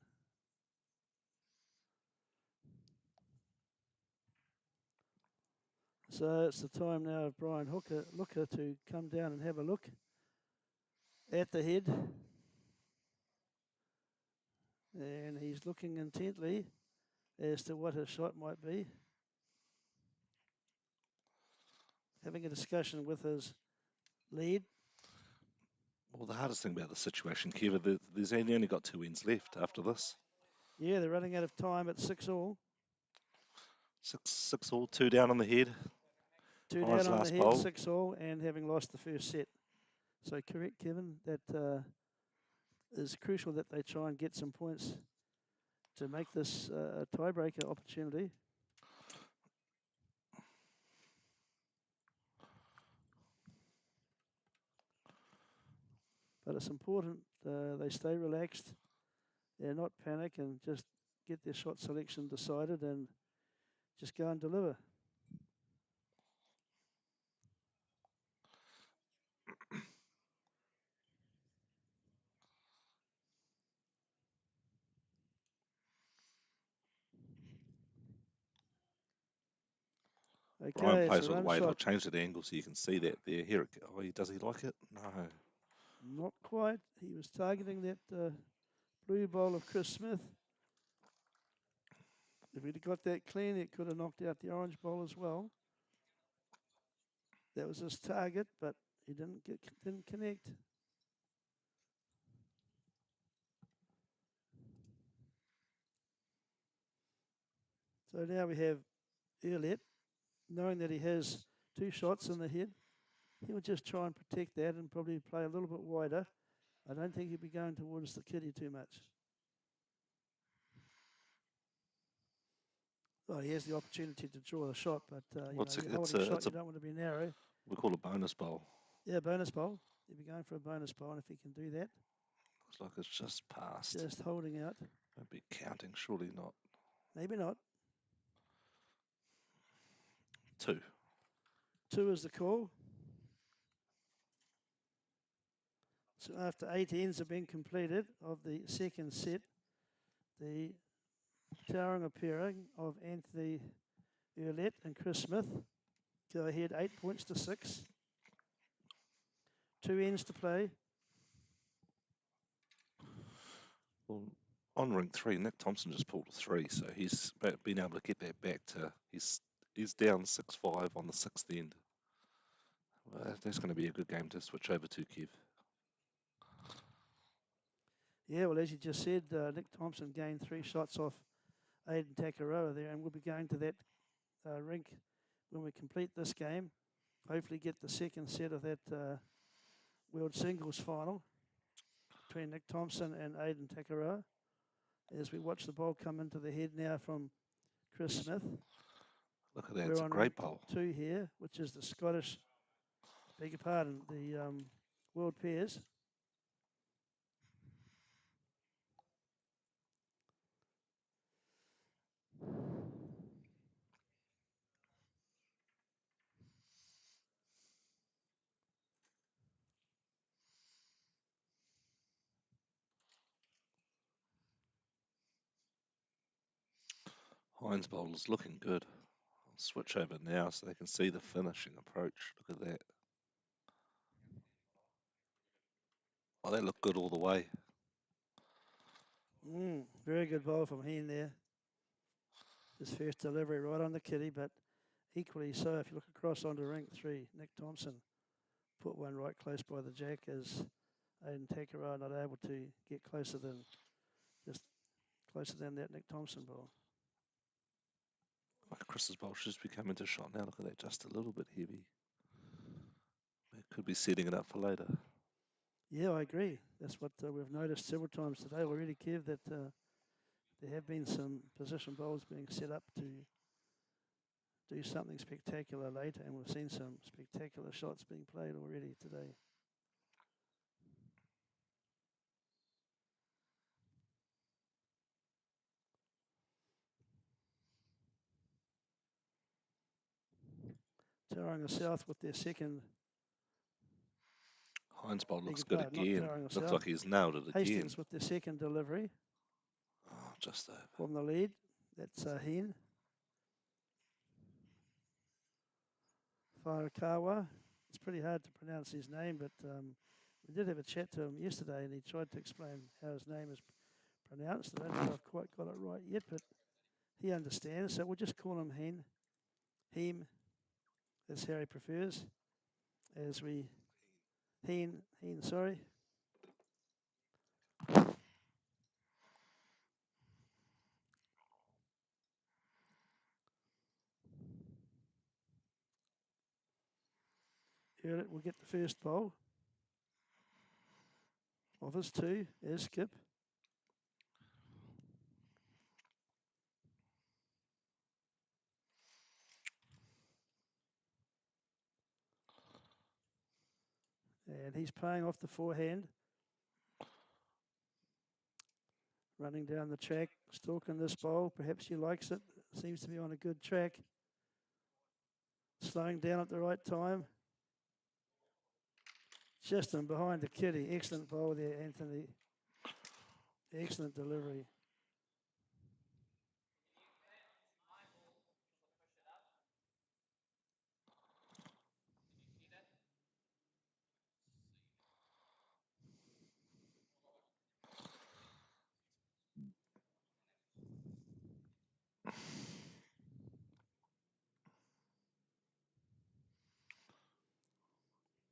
So it's the time now of Brian Looker to come down and have a look at the head. And he's looking intently as to what his shot might be. Having a discussion with his lead. Well, the hardest thing about the situation, Kev, there's only got 2 ends left after this. Yeah, they're running out of time at 6-all. 6-all, 2 down on the head. 2 down on the head, 6-all, and having lost the first set. So correct, Kevin, that is crucial that they try and get some points to make this a tiebreaker opportunity. But it's important they stay relaxed, and not panic, and just get their shot selection decided and just go and deliver. Brian Okay, it's plays a with run weight. I'll shot. change the angle so you can see that there. Here it goes. Oh, does he like it? No. Not quite. He was targeting that blue bowl of Chris Smith. If he'd got that clean, it could have knocked out the orange bowl as well. That was his target, but he didn't connect. So now we have Oullett, knowing that he has 2 shots in the head. He'll just try and protect that and probably play a little bit wider. I don't think he'll be going towards the kitty too much. Well, he has the opportunity to draw the shot, but you're holding shot, you don't want to be narrow. We call it a bonus bowl. Yeah, bonus bowl. He'll be going for a bonus bowl, and if he can do that. Looks like it's just passed. Just holding out. Won't be counting, surely not. Maybe not. 2. 2 is the call. So after 8 ends have been completed of the second set, the towering pairing of Anthony Oullett and Chris Smith go ahead 8 points to 6. 2 ends to play. Well, on ring 3, Nick Thompson just pulled a 3, so he's been able to get that back to he's down 6-5 on the 6th end. Well, that's going to be a good game to switch over to, Kev. Yeah, well, as you just said, Nick Thompson gained 3 shots off Aidan Takarua there, and we'll be going to that rink when we complete this game. Hopefully get the second set of that World Singles Final between Nick Thompson and Aidan Takarua. As we watch the ball come into the head now from Chris Smith. Look at that, We're it's a on great bowl. 2 here, which is the Scottish, beg your pardon, the World Pairs. Hain's bowl is looking good. I'll switch over now so they can see the finishing approach. Look at that. Oh, that looked good all the way. Very good ball from Hain there. His first delivery right on the kitty, but equally so if you look across onto ring 3, Nick Thompson put one right close by the jack as Aidan Takarua not able to get closer than that Nick Thompson ball. Chris's bowl should just be coming to shot now. Look at that, just a little bit heavy. It could be setting it up for later. Yeah, I agree. That's what we've noticed several times today already, Kev, that there have been some position bowls being set up to do something spectacular later, and we've seen some spectacular shots being played already today. Tauranga South with their second. Hain's ball Beg looks your good pardon, not again. Tauranga Looks South. like he's nailed it again. Hastings with their second delivery Oh, just over. from the lead. That's Hain. Pharenqua. It's pretty hard to pronounce his name, but we did have a chat to him yesterday, and he tried to explain how his name is pronounced. I don't think I've quite got it right yet, but he understands. So we'll just call him Hain. Heem, as Harry prefers. As we Hain, sorry. Oullett will get the first bowl of his two as skip. And he's playing off the forehand. Running down the track, stalking this bowl. Perhaps he likes it. Seems to be on a good track. Slowing down at the right time. Just in behind the kitty. Excellent bowl there, Anthony. Excellent delivery.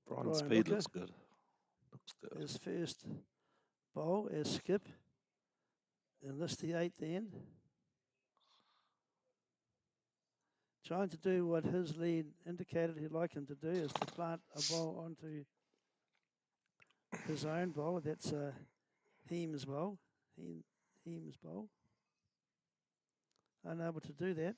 Brian Brian Speed Looker, looks good. Looks good. his first bowl as skip. And this the eighth end. Trying to do what his lead indicated he'd like him to do, is to plant a bowl onto his own bowl. That's Heem's bowl. Heem's bowl. Unable to do that.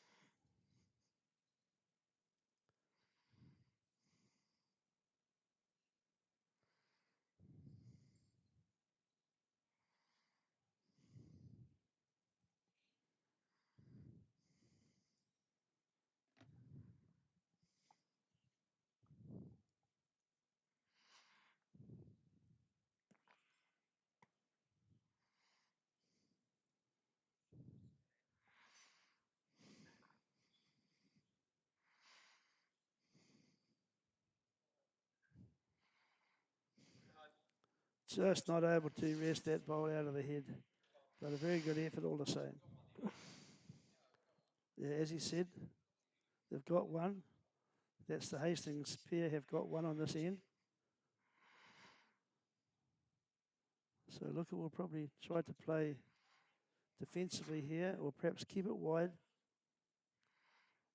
Just not able to rest that bowl out of the head. But a very good effort all the same. Yeah, as he said, they've got one. That's the Hastings pair have got one on this end. So Looker will probably try to play defensively here, or perhaps keep it wide.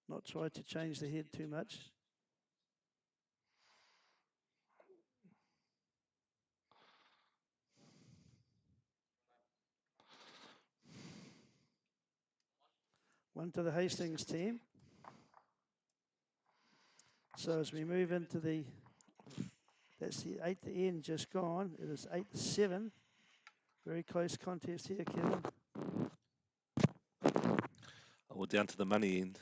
Not try to change the head too much. One to the Hastings team. So as we move into that's the eighth end just gone. It is 8-7. Very close contest here, Kevin. Oh, we're down to the money end.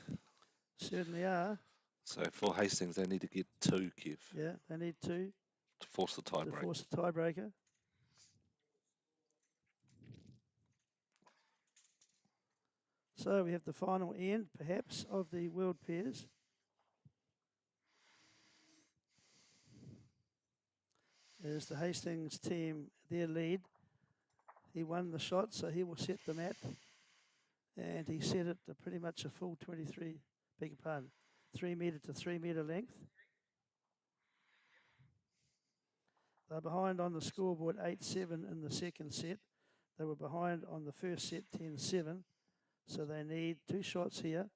Certainly are. So for Hastings, they need to get two, Kev. Yeah, they need two To force the to tiebreak. force a tiebreaker. So we have the final end, perhaps, of the world pairs. As the Hastings team, their lead. He won the shot, so he will set the mat. And he set it to pretty much a full 23, beg your pardon, 3 metre to 3 metre length. They're behind on the scoreboard 8-7 in the second set. They were behind on the first set 10-7. So they need two shots here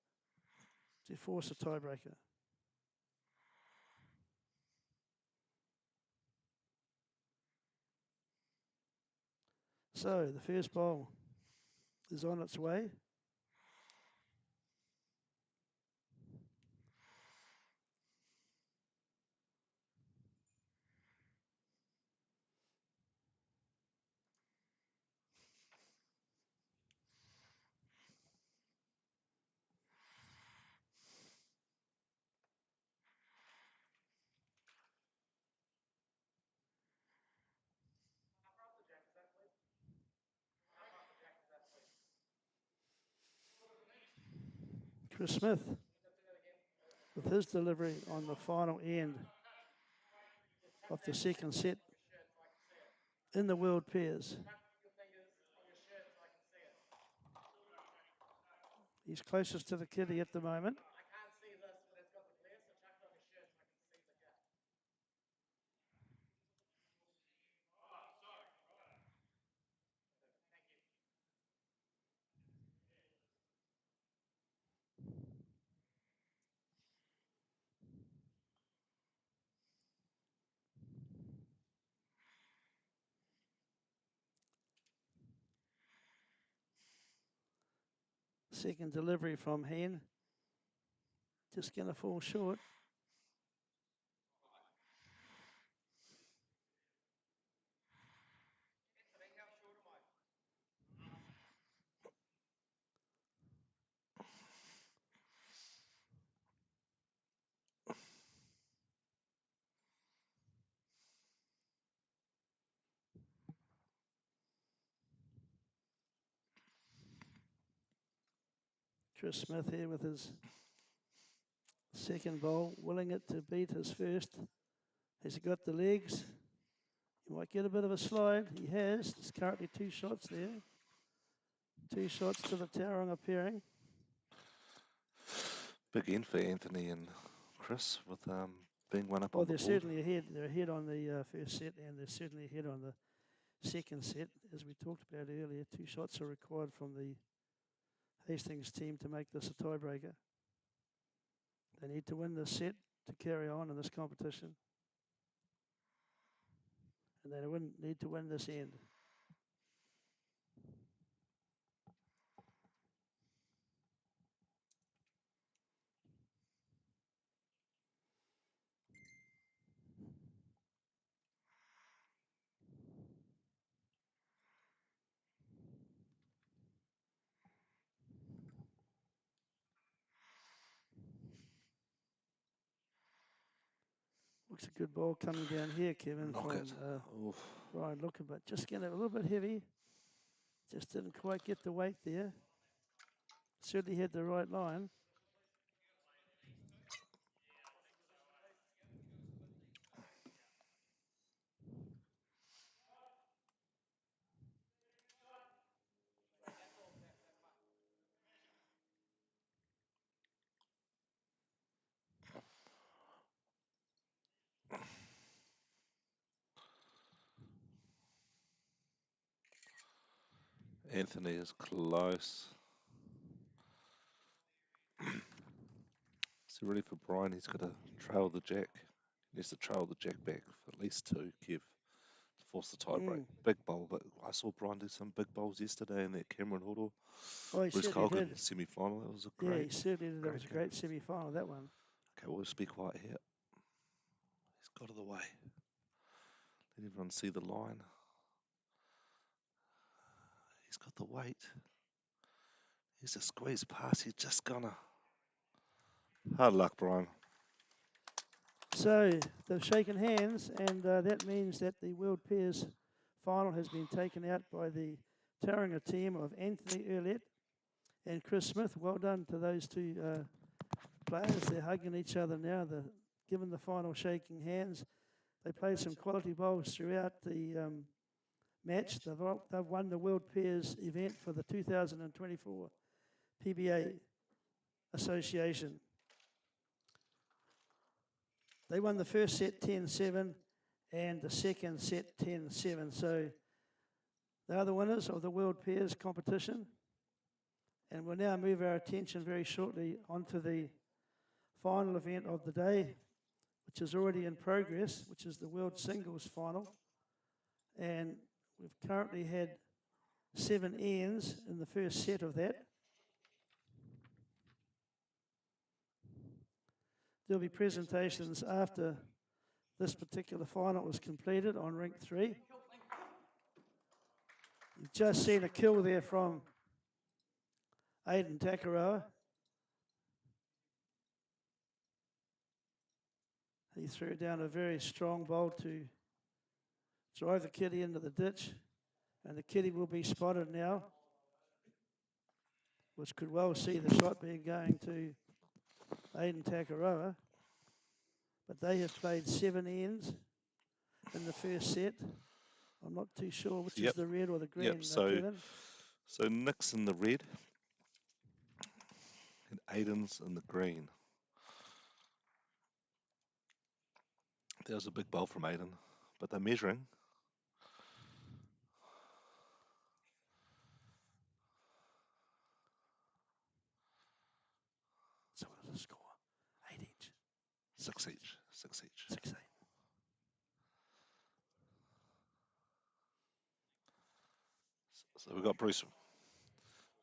to force a tiebreaker. So the first bowl is on its way. Chris Smith with his delivery on the final end of the second set in the world pairs. He's closest to the kitty at the moment. Second delivery from Hain. Just going to fall short. Chris Smith here with his second bowl, willing it to beat his first. Has he got the legs? He might get a bit of a slide. He has. There's currently 2 shots there. 2 shots to the Tauranga pairing. Big end for Anthony and Chris with being one up Well, on the they're board. certainly ahead. They're ahead on the first set, and they're certainly ahead on the second set. As we talked about earlier, 2 shots are required from the Hastings team to make this a tiebreaker. They need to win this set to carry on in this competition. And they need to win this end. Looks a good ball coming down here, Kevin, Knock from it. Brian Looker, but just getting a little bit heavy. Just didn't quite get the weight there. Certainly had the right line. Anthony is close. So ready for Brian. He's got to trail the jack. He needs to trail the jack back for at least 2, Kev, to force the tie break. Big bowl, but I saw Brian do some big bowls yesterday in that Cameron Huddle. Oh, he Bruce certainly Colgan did. semi-final. That was a Yeah, great. he certainly did. That was a game. great semi-final, that one. Okay, we'll just be quiet here. He's got of the way. Let everyone see the line. He's got the weight. He's a squeeze pass. He's just gonna. Hard luck, Brian. So they've shaken hands, and that means that the World Pairs final has been taken out by the Tauranga team of Anthony Oullett and Chris Smith. Well done to those 2 players. They're hugging each other now. Given the final shaking hands, they played some quality bowls throughout the match. They've won the World Pairs event for the 2024 PBA Association. They won the first set 10-7 and the second set 10-7. So they are the winners of the World Pairs competition. And we'll now move our attention very shortly onto the final event of the day, which is already in progress, which is the World Singles Final. And we've currently had 7 ends in the first set of that. There'll be presentations after this particular final was completed on rink 3. You've just seen a kill there from Aidan Takarua. He threw down a very strong bowl to drive the kitty into the ditch, and the kitty will be spotted now, which could well see the shot being going to Aidan Takarua. But they have played 7 ends in the first set. I'm not too sure which is the red or the green. Yep. So Nick's in the red, and Aidan's in the green. That was a big bowl from Aidan, but they're measuring. So what is the score? 8 each. 6 each. 6 each. 6-8. So we've got Bruce.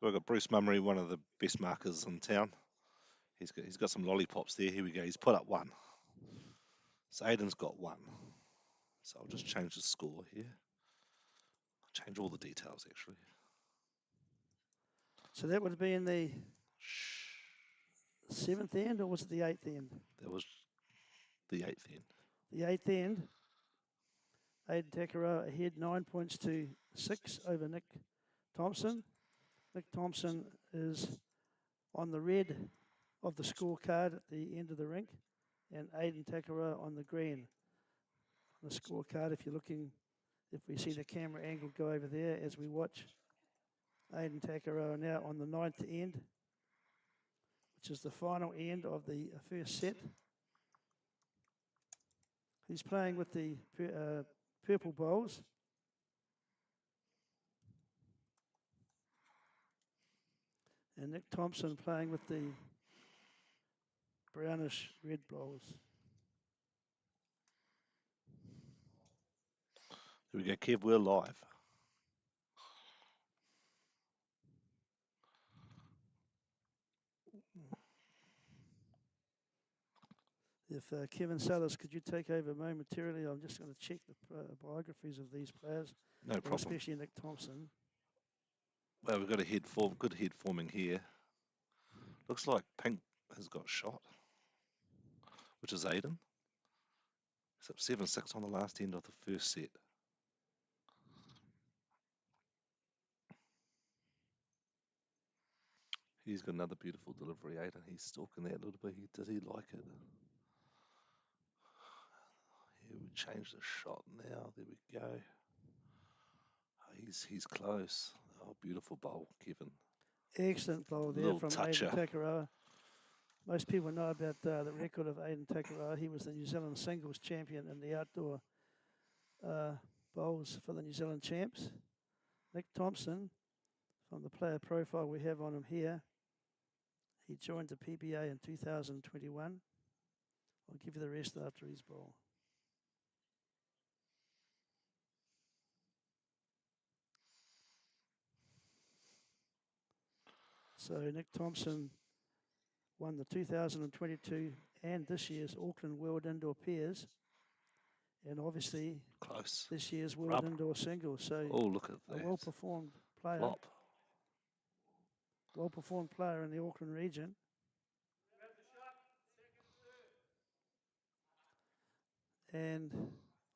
We've got Bruce Mummery, one of the best markers in town. He's got some lollipops there. Here we go. He's put up 1. So Aidan's got 1. So I'll just change the score here. I'll change all the details actually. So that would be in the 7th end, or was it the 8th end? That was the 8th end. The 8th end. Aidan Takarua ahead 9 points to 6 over Nick Thompson. Nick Thompson is on the red of the scorecard at the end of the rink, and Aidan Takarua on the green. On the scorecard, if you're looking, if we see the camera angle go over there as we watch Aidan Takarua now on the 9th end, which is the final end of the first set. He's playing with the purple bowls. And Nick Thompson playing with the brownish red bowls. Here we go, Kev, we're live. If Kevin Sellers, could you take over momentarily? I'm just going to check the biographies of these players. No problem. Especially Nick Thompson. Well, we've got a good head forming here. Looks like pink has got shot, which is Aidan. He's up 7-6 on the last end of the first set. He's got another beautiful delivery, Aidan. He's stalking that a little bit. Does he like it? Here we change the shot now. There we go. He's close. Oh, beautiful bowl, Kevin. Excellent bowl there from Aidan Takarua. Most people know about the record of Aidan Takarua. He was the New Zealand singles champion in the outdoor bowls for the New Zealand champs. Nick Thompson, from the player profile we have on him here, he joined the PBA in 2021. I'll give you the rest after his bowl. So Nick Thompson won the 2022 and this year's Auckland World Indoor Pairs, and obviously close this year's World Indoor Singles. So look at that. A well-performed player. Flop. Well-performed player in the Auckland region. And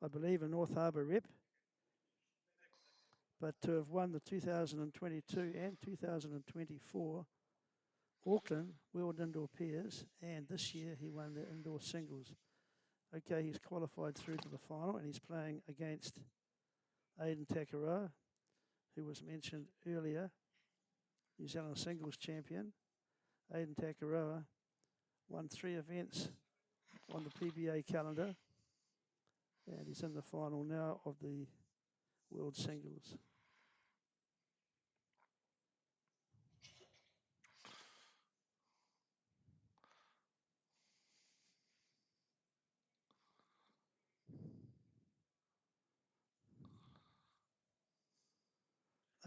I believe a North Harbour rep. But to have won the 2022 and 2024 Auckland World Indoor Pairs, and this year he won the Indoor Singles. Okay, he's qualified through to the final, and he's playing against Aidan Takarua, who was mentioned earlier, New Zealand Singles champion. Aidan Takarua won 3 events on the PBA calendar, and he's in the final now of the World Singles.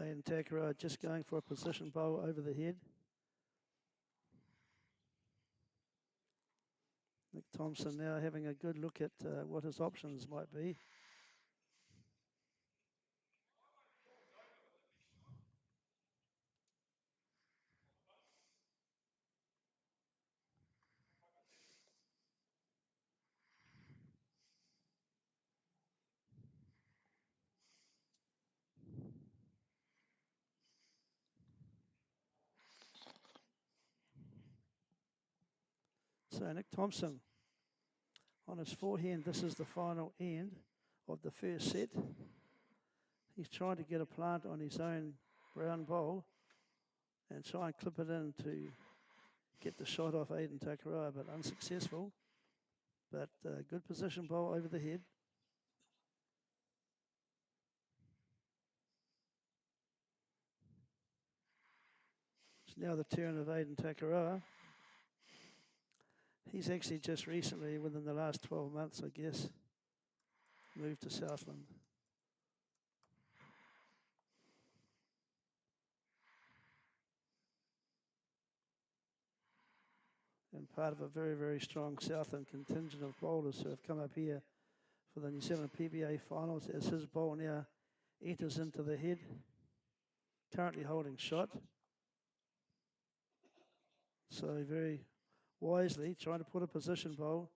Aidan Takarua just going for a position bowl over the head. Nick Thompson now having a good look at what his options might be. So Nick Thompson on his forehand, this is the final end of the first set. He's trying to get a plant on his own brown bowl and try and clip it in to get the shot off Aidan Takarua, but unsuccessful. But good position bowl over the head. It's now the turn of Aidan Takarua. He's actually just recently, within the last 12 months, I guess, moved to Southland. And part of a very, very strong Southland contingent of bowlers who have come up here for the New Zealand PBA Finals as his bowl now enters into the head. Currently holding shot. So very wisely trying to put a position bowl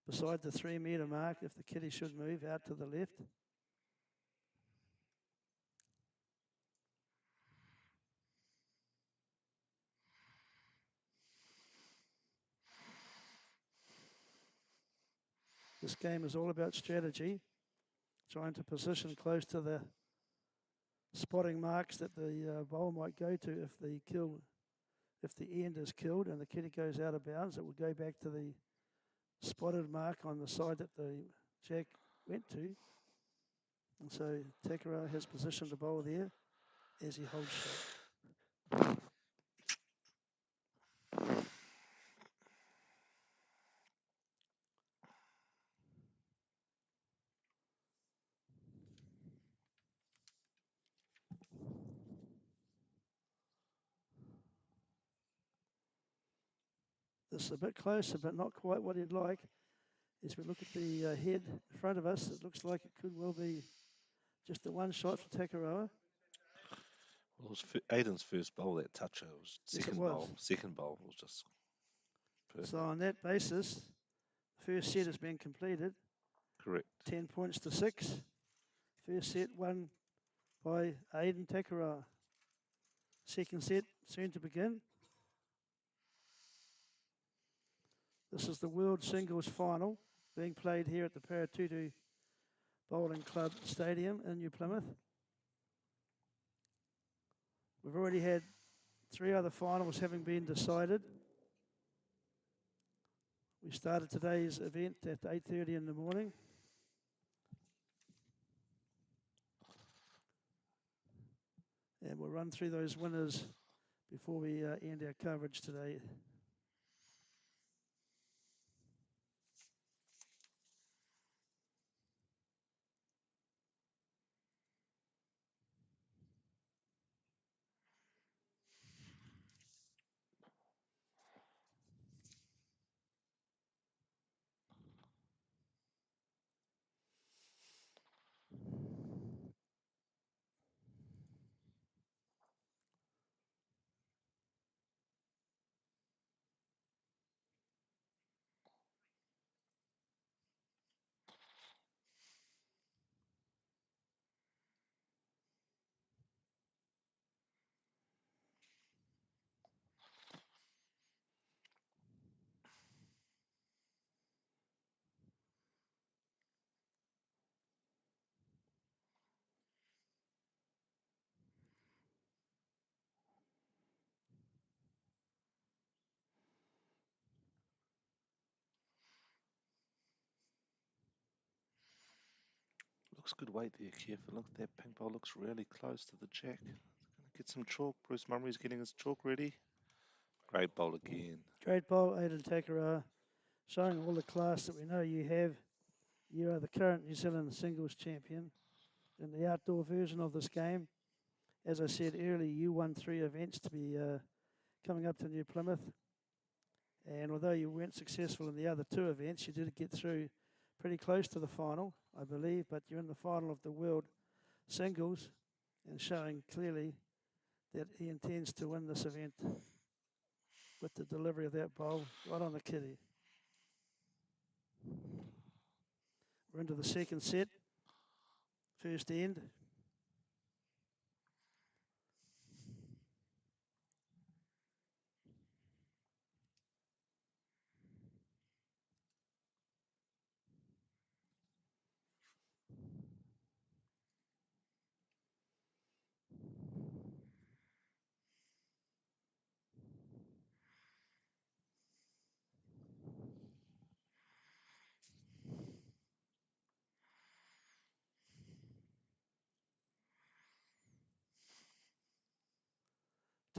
beside the 3 metre mark if the kitty should move out to the left. This game is all about strategy, trying to position close to the spotting marks that the bowl might go to if the end is killed and the kitty goes out of bounds. It will go back to the spotted mark on the side that the jack went to. And so Takarua has positioned the bowl there as he holds shot. This is a bit closer, but not quite what he'd like. As we look at the head in front of us, it looks like it could well be just the one shot for Takarua. Well, it was Aidan's first bowl, that toucher. It was Yes, second it was. bowl. Second bowl was just perfect. So on that basis, the first set has been completed. Correct. 10 points to 6. First set won by Aidan Takarua. Second set soon to begin. This is the World Singles Final being played here at the Paritutu Bowling Club Stadium in New Plymouth. We've already had 3 other finals having been decided. We started today's event at 8:30 in the morning. And we'll run through those winners before we end our coverage today. Looks good weight there, careful. Look, that pink ball looks really close to the jack. It's going to get some chalk. Bruce Murray's getting his chalk ready. Great bowl again. Great bowl, Aidan Takarua, showing all the class that we know you have. You are the current New Zealand singles champion in the outdoor version of this game. As I said earlier, you won 3 events to be coming up to New Plymouth. And although you weren't successful in the other 2 events, you did get through pretty close to the final, I believe. But you're in the final of the World Singles and showing clearly that he intends to win this event with the delivery of that bowl right on the kitty. We're into the second set, first end.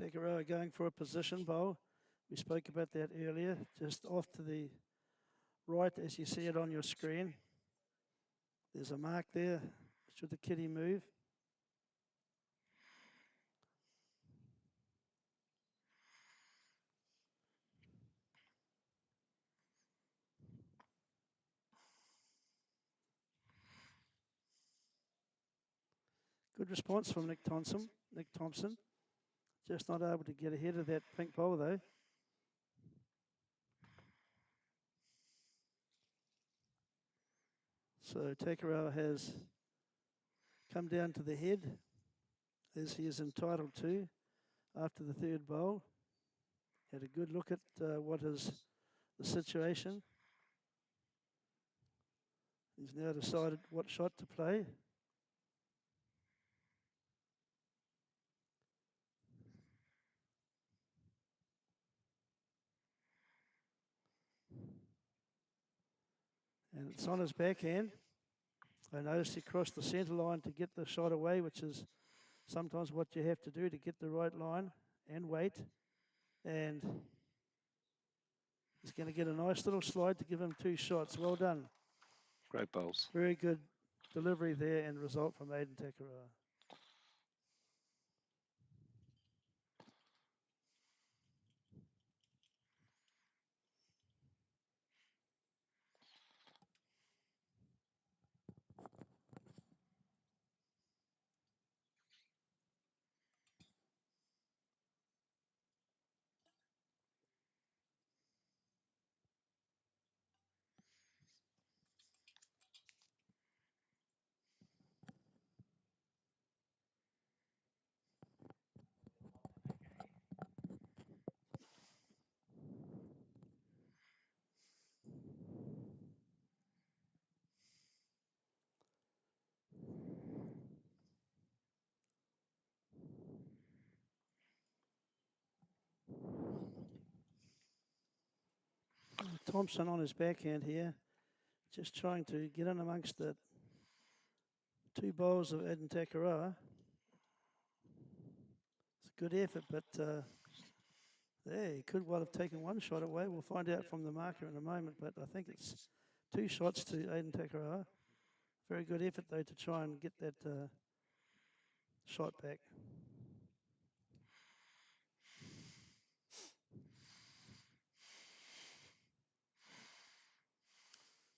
Takarua going for a position bowl. We spoke about that earlier, just off to the right as you see it on your screen. There's a mark there. Should the kitty move? Good response from Nick Thompson. Just not able to get ahead of that pink bowl though. So Takarua has come down to the head, as he is entitled to after the third bowl. Had a good look at what is the situation. He's now decided what shot to play. And it's on his backhand. I noticed he crossed the centre line to get the shot away, which is sometimes what you have to do to get the right line and wait. And he's going to get a nice little slide to give him 2 shots. Well done. Great bowls. Very good delivery there and result from Aidan Takarua. Thompson on his backhand here, just trying to get in amongst the 2 bowls of Aidan Takarua. It's a good effort, but there, he could well have taken 1 shot away. We'll find out from the marker in a moment, but I think it's 2 shots to Aidan Takarua. Very good effort, though, to try and get that shot back.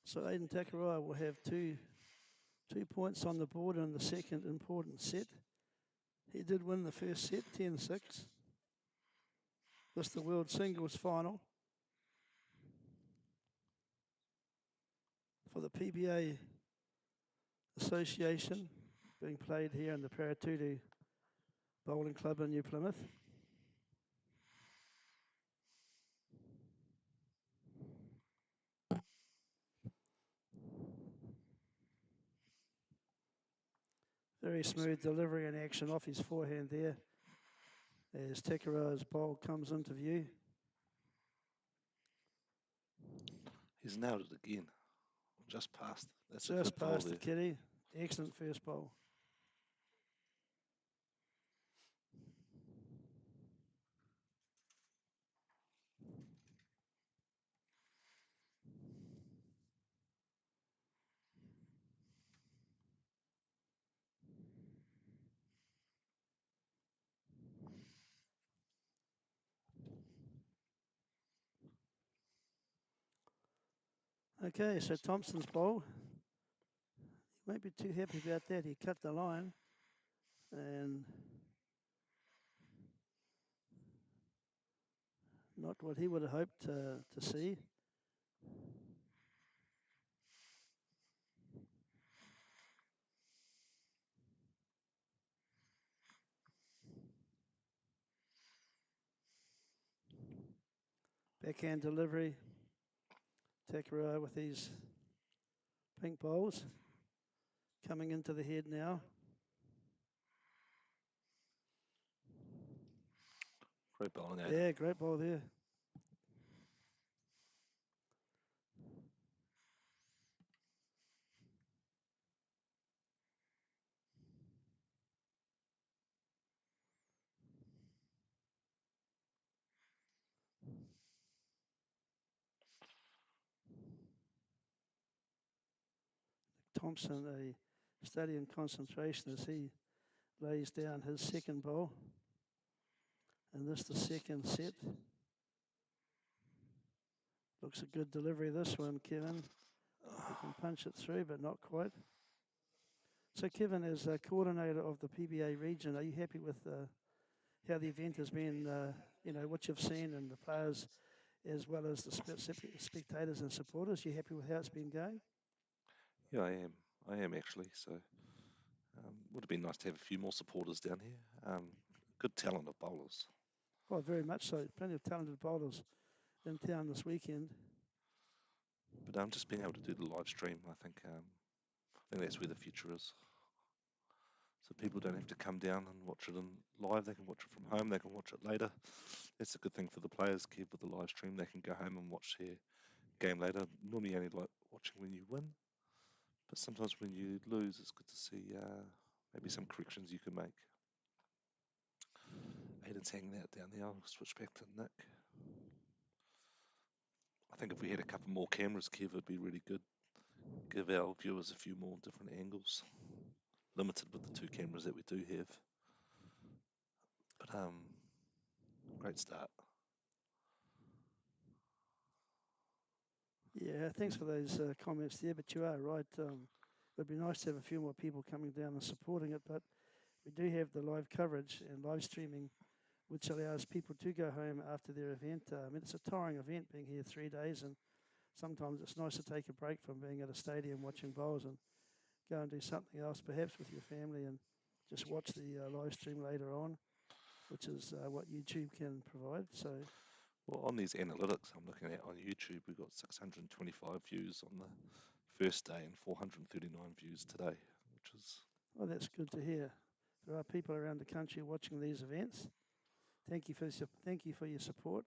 So Aidan Takarua will have two points on the board in the second important set. He did win the first set, 10-6. This is the World Singles Final for the PBA Association, being played here in the Paritutu Bowling Club in New Plymouth. Very smooth delivery and action off his forehand there as Takarua's bowl comes into view. He's nailed it again. Just past. That's Just a good bowl past the there. kitty. Excellent first bowl. Okay, so Thompson's bowl. He won't be too happy about that. He cut the line and not what he would have hoped to see. Backhand delivery. Takarua with these pink bowls. Coming into the head now. Great bowling, Aidan. Yeah, great bowl there. Thompson, a study concentration as he lays down his second bowl. And this the second set. Looks a good delivery this one, Kevin. He can punch it through, but not quite. So Kevin, as coordinator of the PBA region, are you happy with how the event has been, what you've seen and the players as well as the spectators and supporters? You happy with how it's been going? Yeah, I am. I am actually. So, would have been nice to have a few more supporters down here. Good talent of bowlers. Oh, very much so. Plenty of talented bowlers in town this weekend. But just being able to do the live stream, I think that's where the future is. So people don't have to come down and watch it in live. They can watch it from home. They can watch it later. That's a good thing for the players, Kev, with the live stream. They can go home and watch their game later. Normally you only like watching when you win. But sometimes when you lose, it's good to see maybe some corrections you can make. Aidan's hanging out down there. I'll switch back to Nick. I think if we had a couple more cameras, Kev, it'd be really good. Give our viewers a few more different angles. Limited with the two cameras that we do have. But great start. Yeah, thanks for those comments there, but you are right. It'd be nice to have a few more people coming down and supporting it, but we do have the live coverage and live streaming, which allows people to go home after their event. I mean, it's a tiring event being here 3 days, and sometimes it's nice to take a break from being at a stadium watching bowls and go and do something else, perhaps with your family, and just watch the live stream later on, which is what YouTube can provide. So, well, on these analytics I'm looking at on YouTube, we've got 625 views on the first day and 439 views today, which is... well, that's good to hear. There are people around the country watching these events. Thank you for your support.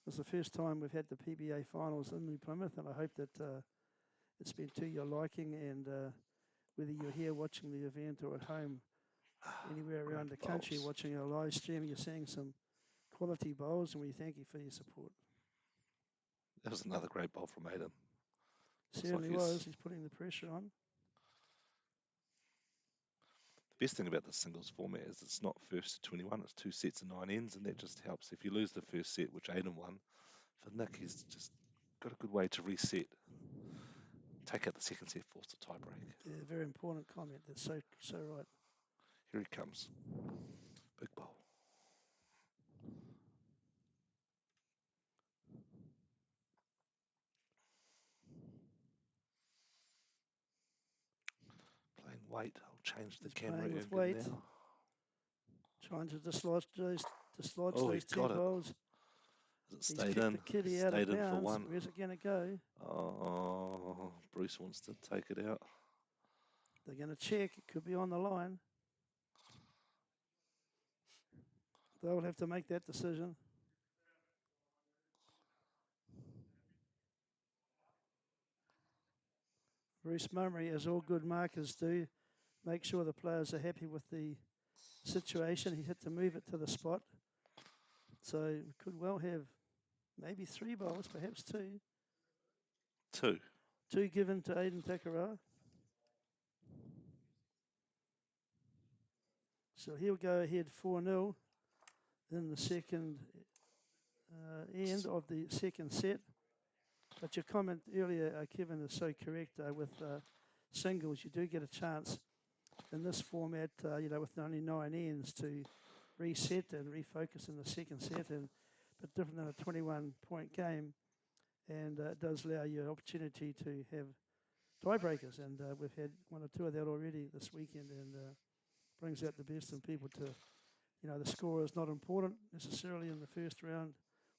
It's the first time we've had the PBA Finals in New Plymouth, and I hope that it's been to your liking, and whether you're here watching the event or at home, anywhere around the country watching our live stream, you're seeing some quality bowls, and we thank you for your support. That was another great bowl from Aidan. Certainly was. He's putting the pressure on. The best thing about the singles format is it's not first to 21, it's 2 sets of 9 ends, and that just helps. If you lose the first set, which Aidan won, for Nick, he's just got a good way to reset. Take out the second set, force a tiebreak. Yeah, very important comment. That's so right. Here he comes. Big bowl. Playing weight. I'll change the camera playing with angle weight. now. Trying to dislodge those He's two got it. bowls. Has it He's stayed kicked in? the kitty out of Stayed in for bounds. one. Where's it going to go? Oh, Bruce wants to take it out. They're going to check. It could be on the line. They'll have to make that decision. Bruce Mummery, as all good markers do, make sure the players are happy with the situation. He had to move it to the spot. So we could well have maybe 3 bowls, perhaps 2. 2. 2 given to Aidan Takarua. So he'll go ahead 4-0 in the second end of the second set. But your comment earlier, Kevin, is so correct. With singles, you do get a chance in this format, with only 9 ends to reset and refocus in the second set, and but different than a 21-point game, and it does allow you an opportunity to have tiebreakers, and we've had one or two of that already this weekend, and brings out the best in people to, the score is not important necessarily in the first round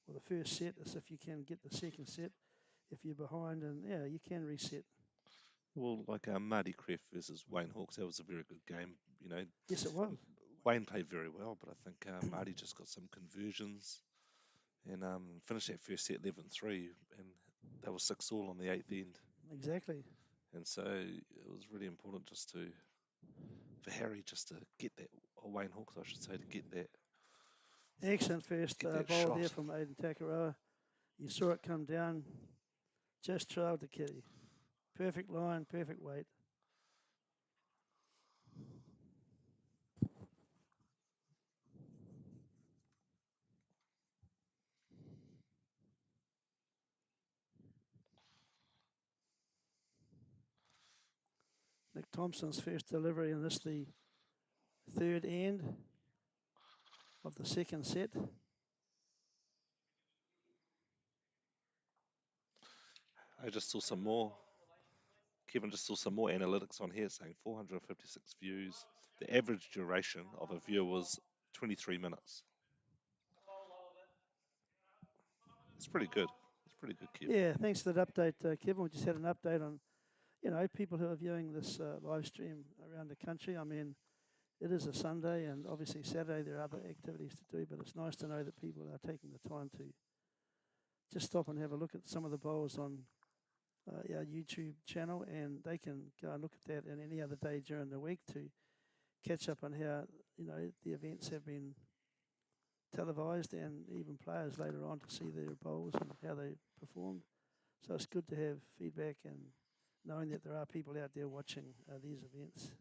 or the first set, as if you can get the second set if you're behind, and you can reset. Well, like Marty Kreft versus Wayne Hawks, that was a very good game. Yes, it was. Wayne played very well, but I think Marty just got some conversions and finished that first set 11-3, and that was 6-all on the eighth end. Exactly. And so it was really important for Harry just to get that, or Wayne Hawks, I should say, to get that. Excellent first that bowl shot. there from Aidan Takarua. You saw it come down, just trailed the kitty. Perfect line, perfect weight. Nick Thompson's first delivery in this, the third end of the second set. I just saw some more. Kevin just saw some more analytics on here saying 456 views. The average duration of a view was 23 minutes. It's pretty good. It's pretty good, Kevin. Yeah, thanks for that update, Kevin. We just had an update on, people who are viewing this live stream around the country. I mean, it is a Sunday, and obviously Saturday there are other activities to do, but it's nice to know that people are taking the time to just stop and have a look at some of the bowls on our YouTube channel, and they can go and look at that and any other day during the week to catch up on how, the events have been televised, and even players later on to see their bowls and how they performed. So it's good to have feedback and knowing that there are people out there watching these events.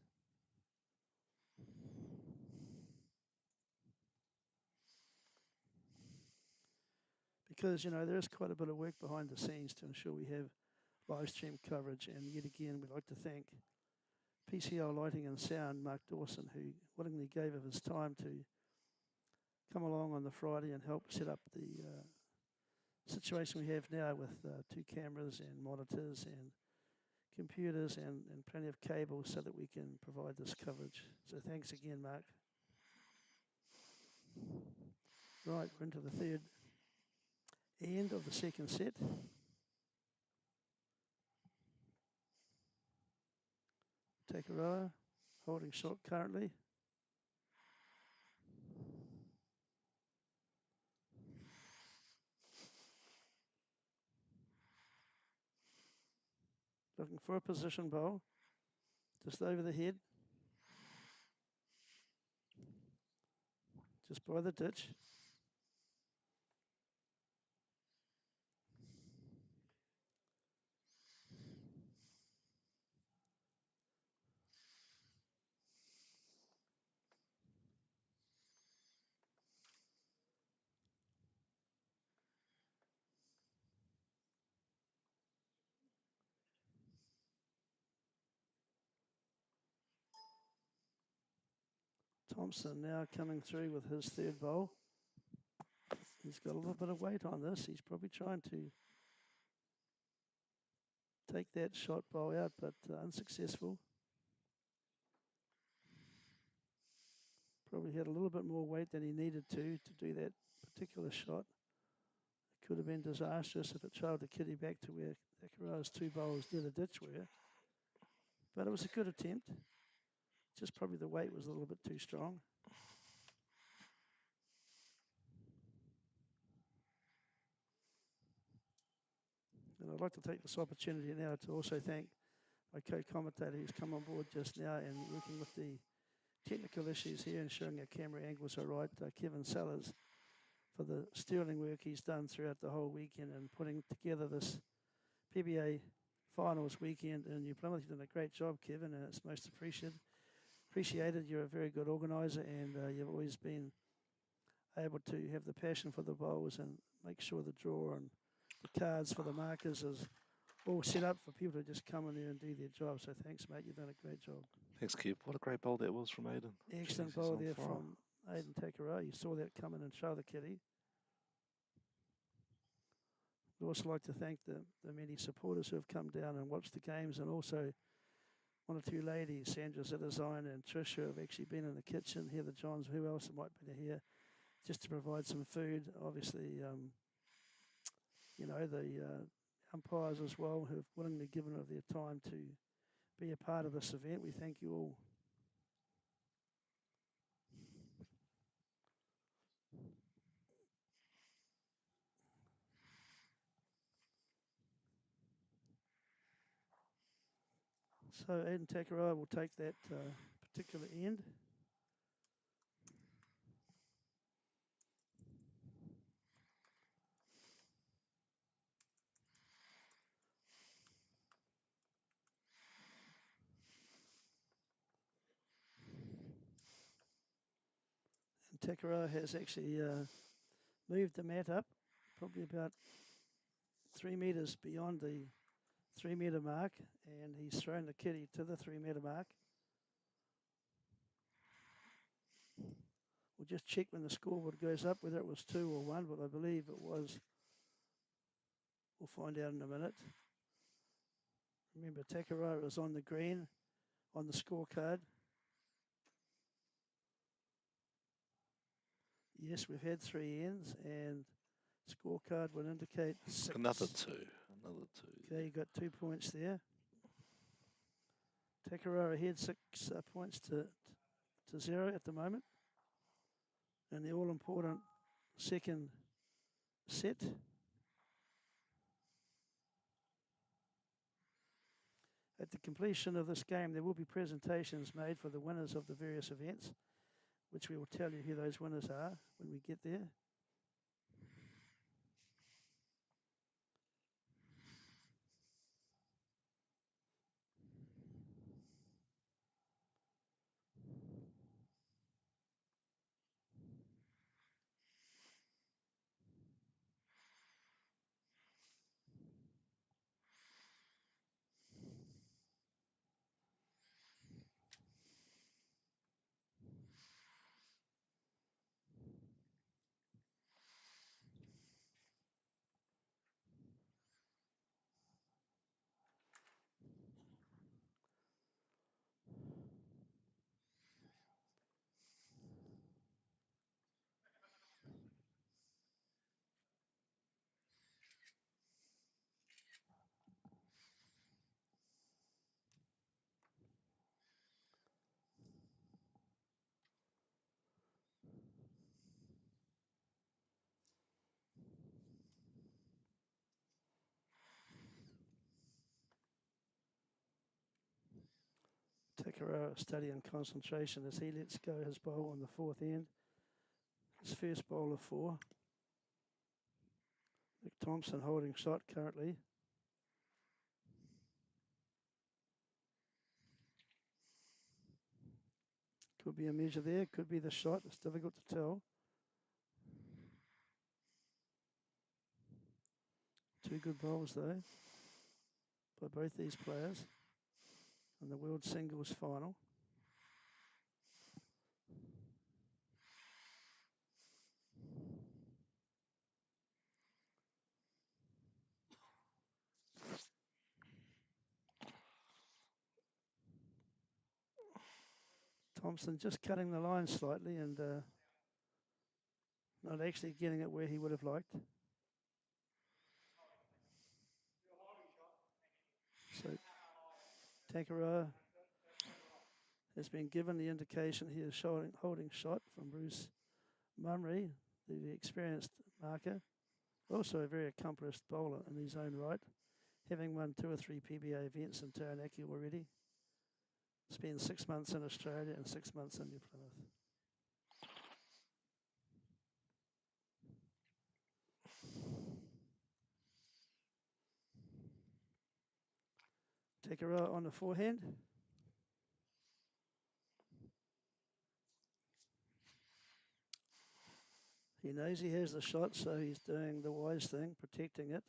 Because, there is quite a bit of work behind the scenes to ensure we have live stream coverage, and yet again we'd like to thank PCL Lighting and Sound, Mark Dawson, who willingly gave of his time to come along on the Friday and help set up the situation we have now with 2 cameras and monitors and computers and plenty of cables so that we can provide this coverage. So thanks again, Mark. Right, we're into the third end of the second set. Takarua holding short currently. Looking for a position bowl. Just over the head. Just by the ditch. Thompson now coming through with his third bowl. He's got a little bit of weight on this. He's probably trying to take that shot bowl out, but unsuccessful. Probably had a little bit more weight than he needed to do that particular shot. It could have been disastrous if it trailed the kitty back to where Takarua's 2 bowls near the ditch were. But it was a good attempt. Just probably the weight was a little bit too strong. And I'd like to take this opportunity now to also thank my co-commentator who's come on board just now and working with the technical issues here, ensuring our camera angles are right, Kevin Sellers, for the sterling work he's done throughout the whole weekend and putting together this PBA Finals weekend in New Plymouth. You've done a great job, Kevin, and it's most appreciated. You're a very good organiser, and you've always been able to have the passion for the bowls and make sure the draw and the cards for the markers is all set up for people to just come in there and do their job. So thanks, mate. You've done a great job. Thanks, Kev. What a great bowl that was from Aidan. Excellent Jeez, he's bowl on there fire. from Aidan Takarua. You saw that coming and show the kitty. I'd also like to thank the many supporters who have come down and watched the games, and also one or two ladies, Sandra Zittazine and Trish, who have actually been in the kitchen. Heather Johns, who else might be here, just to provide some food. Obviously, you know, the umpires as well, who have willingly given of their time to be a part of this event. We thank you all. So Aidan Takarua will take that particular end. And Takarua has actually moved the mat up, probably about 3 metres beyond the 3 metre mark, and he's thrown the kitty to the 3 metre mark. We'll just check when the scoreboard goes up whether it was 2 or 1, but I believe it was. We'll find out in a minute. Remember, Takarua is on the green on the scorecard. Yes, we've had 3 ends, and scorecard would indicate 6. Another 2. Okay, you got 2 points there. Takarua ahead 6 points to 0 at the moment. And the all-important second set. At the completion of this game, there will be presentations made for the winners of the various events, which we will tell you who those winners are when we get there. Takarua studying concentration as he lets go his bowl on the 4th end. His first bowl of 4. Thompson holding shot currently. Could be a measure there, could be the shot. It's difficult to tell. 2 good bowls though by both these players in the World Singles Final. Thompson just cutting the line slightly and not actually getting it where he would have liked. So Takarua has been given the indication he is holding shot from Bruce Mumry, the experienced marker, also a very accomplished bowler in his own right, having won 2 or 3 PBA events in Taranaki already. Spent 6 months in Australia and 6 months in New Plymouth. Takarua on the forehand. He knows he has the shot, so he's doing the wise thing, protecting it.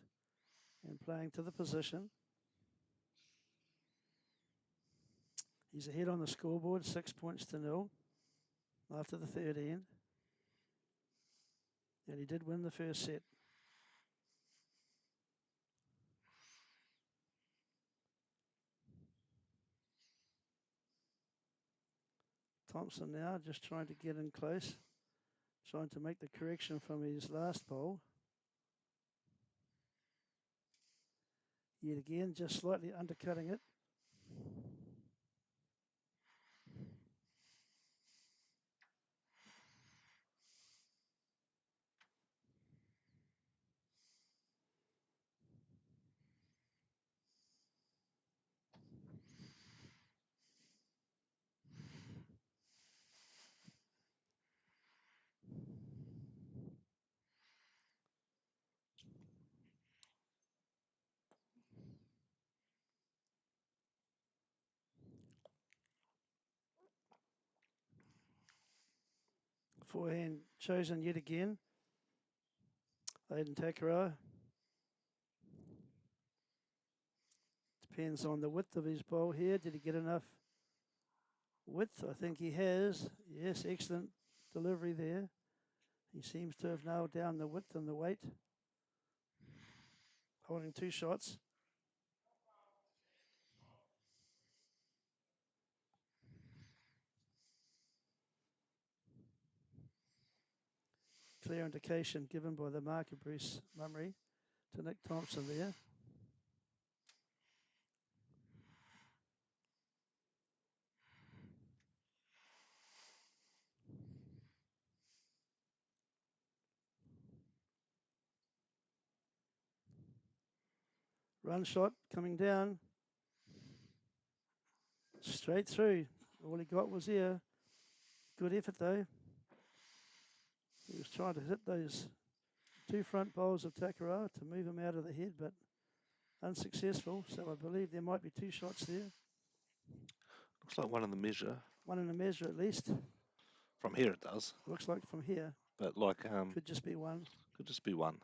and playing to the position. He's ahead on the scoreboard, 6 points to 0 after the third end. And he did win the first set. Thompson now just trying to get in close, trying to make the correction from his last bowl. Yet again, just slightly undercutting it. Forehand chosen yet again. Aidan Takarua. Depends on the width of his bowl here. Did he get enough width? I think he has. Yes, excellent delivery there. He seems to have nailed down the width and the weight. Holding 2 shots. Clear indication given by the marker, Bruce Mummery, to Nick Thompson there. Run shot coming down. Straight through. All he got was here. Good effort though. He was trying to hit those 2 front bowls of Takarua to move him out of the head, but unsuccessful. So I believe there might be 2 shots there. Looks like one in the measure. One in the measure at least. From here it does. Looks like from here. But like Could just be one. Could just be one.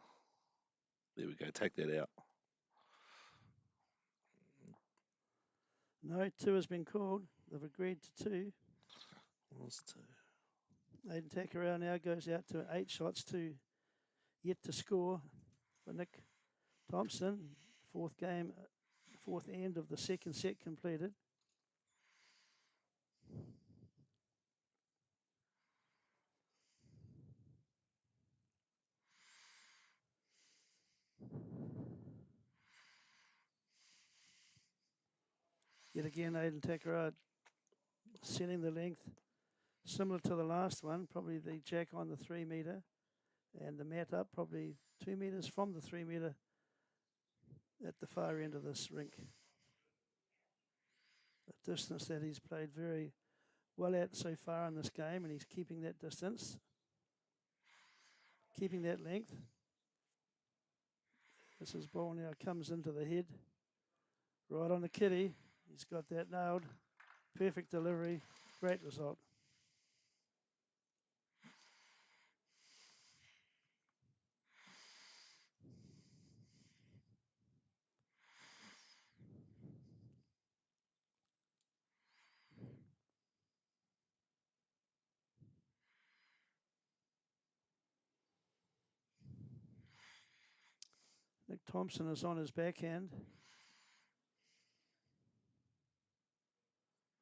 There we go. Take that out. No, 2 has been called. They've agreed to 2. Was 2. Aidan Takarua now goes out to 8 shots to yet to score for Nick Thompson. Fourth end of the second set completed. Yet again, Aidan Takarua setting the length similar to the last one, probably the jack on the 3 metre and the mat up probably 2 metres from the 3 metre at the far end of this rink. A distance that he's played very well at so far in this game, and he's keeping that distance, keeping that length. As his ball now comes into the head, right on the kitty. He's got that nailed. Perfect delivery, great result. Nick Thompson is on his backhand.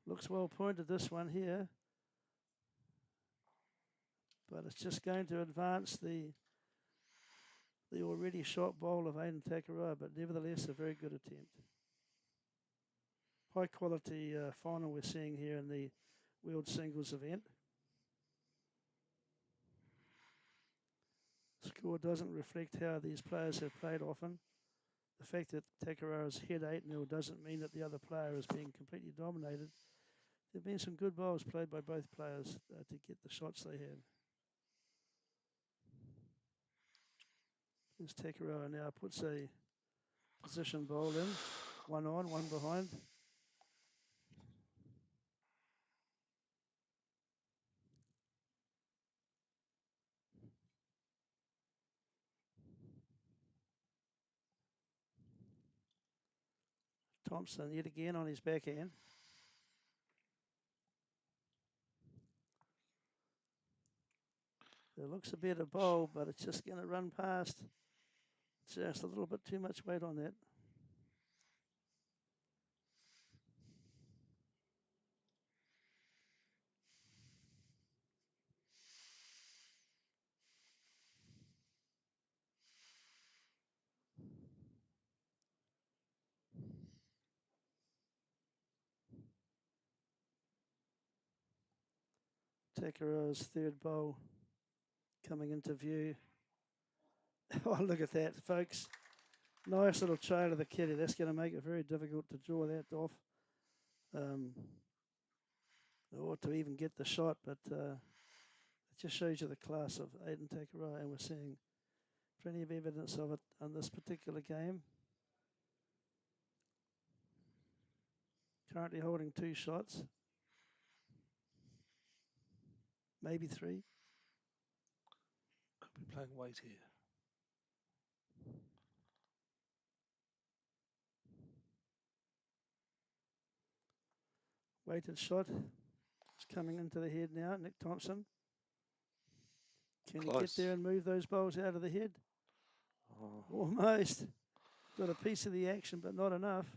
Looks well pointed, this one here. But it's just going to advance the already shot bowl of Aidan Takarua, but nevertheless a very good attempt. High quality final we're seeing here in the World Singles event. Score doesn't reflect how these players have played often. The fact that Takarua is head 8-0 doesn't mean that the other player is being completely dominated. There have been some good bowls played by both players to get the shots they have. As Takarua now puts a position bowl in. One on, one behind. Thompson yet again on his backhand. It looks a better bowl, but it's just going to run past. Just a little bit too much weight on that. Takarua's third bowl coming into view. Oh, look at that, folks. Nice little trail of the kitty. That's going to make it very difficult to draw that off. Or to even get the shot, but it just shows you the class of Aidan Takarua, and we're seeing plenty of evidence of it on this particular game. Currently holding 2 shots. Maybe 3. Could be playing weight here. Weighted shot. It's coming into the head now, Nick Thompson. Can he get there and move those bowls out of the head? Oh. Almost. Got a piece of the action, but not enough.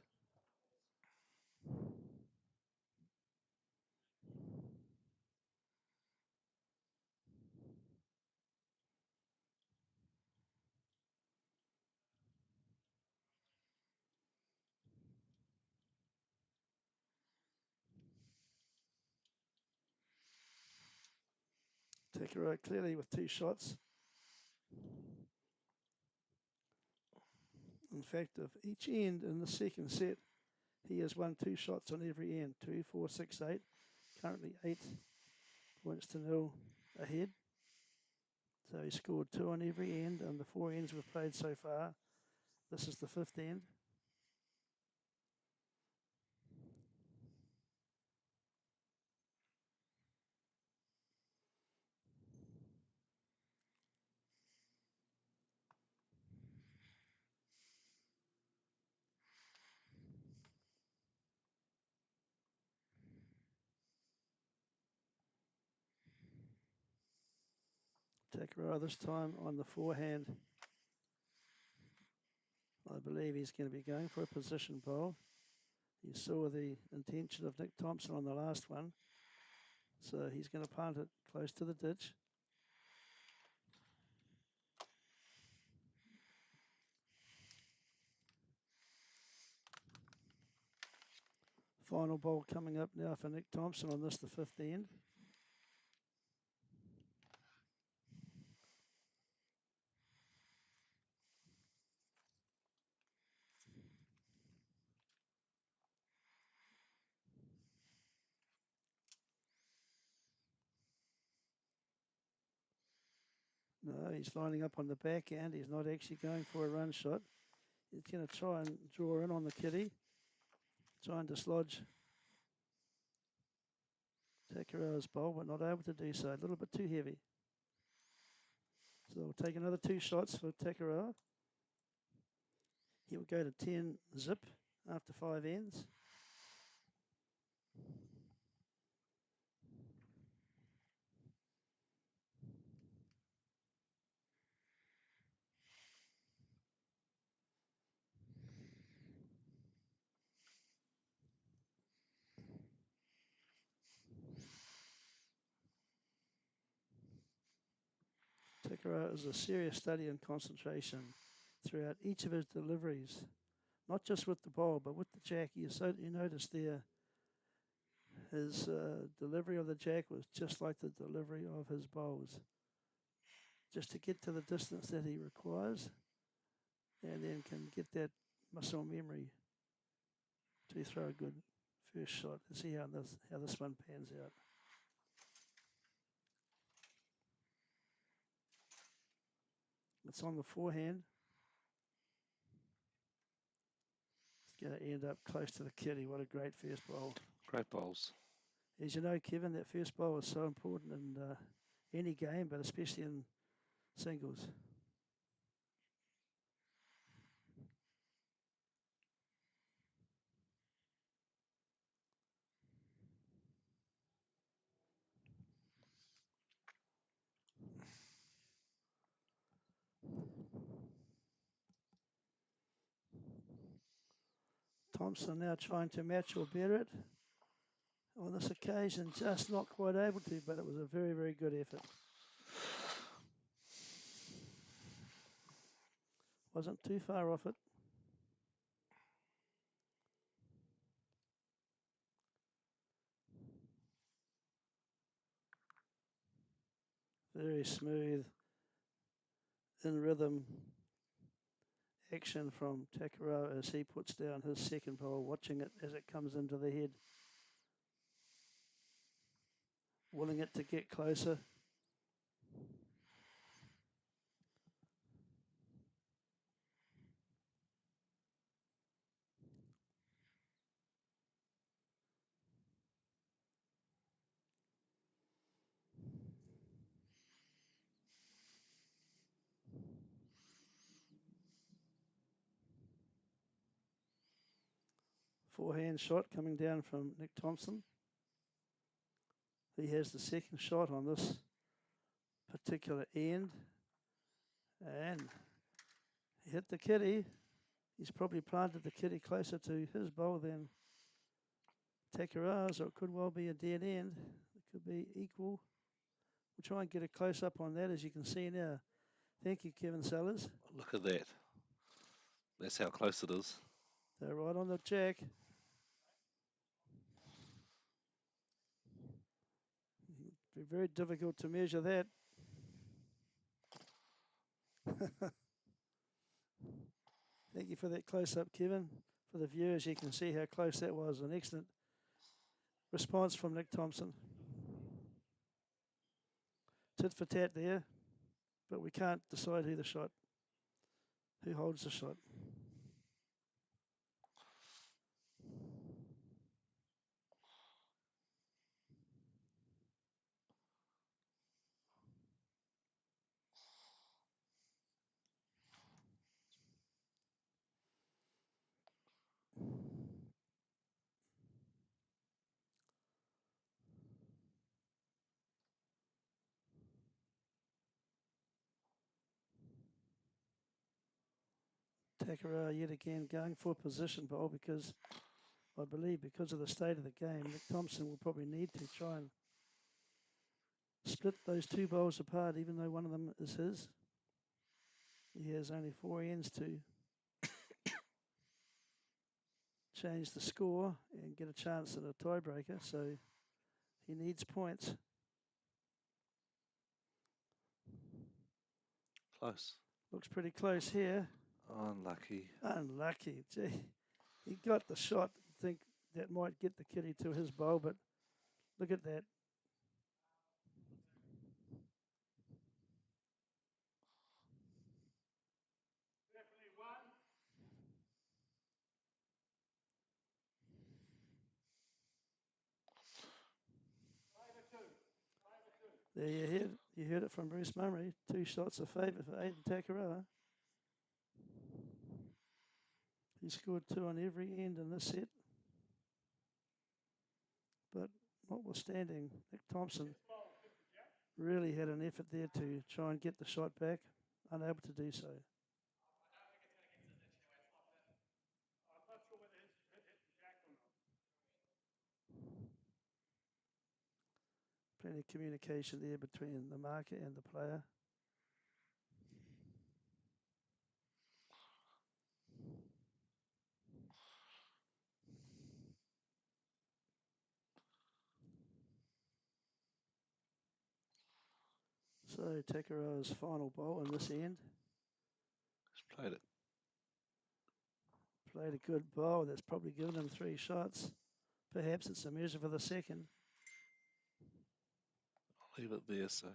Takarua clearly with 2 shots. In fact, of each end in the second set, he has won 2 shots on every end. 2, 4, 6, 8. Currently 8 points to 0 ahead. So he scored 2 on every end, and the 4 ends we've played so far. This is the 5th end. Takarua this time on the forehand. I believe he's going to be going for a position bowl. You saw the intention of Nick Thompson on the last one. So he's going to plant it close to the ditch. Final bowl coming up now for Nick Thompson on this, the 5th end. No, he's lining up on the backhand. He's not actually going for a run shot. He's going to try and draw in on the kitty. Trying to dislodge Takarua's bowl, but not able to do so. A little bit too heavy. So we'll take another 2 shots for Takarua. He will go to 10 zip after 5 ends. Takarua is a serious study and concentration throughout each of his deliveries, not just with the bowl, but with the jack. You notice there his delivery of the jack was just like the delivery of his bowls, just to get to the distance that he requires, and then can get that muscle memory to throw a good first shot. Let's see how this one pans out. It's on the forehand. It's going to end up close to the kitty. What a great first bowl. Great bowls. As you know, Kevin, that first bowl is so important in any game, but especially in singles. Thompson now trying to match or better it. On this occasion, just not quite able to, but it was a very, very good effort. Wasn't too far off it. Very smooth, in rhythm action from Takarua as he puts down his second bowl, watching it as it comes into the head. Willing it to get closer. Forehand shot coming down from Nick Thompson. He has the second shot on this particular end. And he hit the kitty. He's probably planted the kitty closer to his bowl than Takarua, so it could well be a dead end. It could be equal. We'll try and get a close up on that, as you can see now. Thank you, Kevin Sellers. Look at that. That's how close it is. They're right on the jack. Be very difficult to measure that. Thank you for that close-up, Kevin. For the viewers, you can see how close that was. An excellent response from Nick Thompson. Tit for tat there, but we can't decide who holds the shot. Takarua yet again going for position bowl because I believe because of the state of the game, Nick Thompson will probably need to try and split those two bowls apart, even though one of them is his. He has only 4 ends to change the score and get a chance at a tiebreaker, so he needs points. Close. Looks pretty close here. Unlucky. Unlucky. Gee, he got the shot. I think that might get the kitty to his bowl, but look at that. There you heard it from Bruce Murray. 2 shots of favour for Aidan Takarua. He scored 2 on every end in this set. But notwithstanding, Nick Thompson really had an effort there to try and get the shot back, unable to do so. Plenty of communication there between the marker and the player. So Takarua's final bowl in this end. Just played it. Played a good bowl. That's probably given him 3 shots. Perhaps it's a measure for the second. I'll leave it there, so.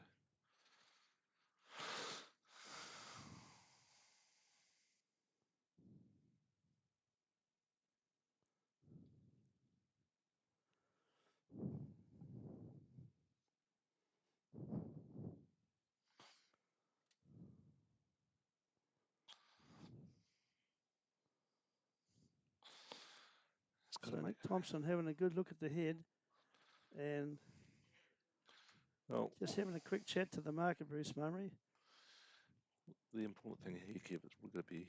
So Nick Thompson having a good look at the head and just having a quick chat to the marker, Bruce Murray. The important thing here, Kev, is we're going to be,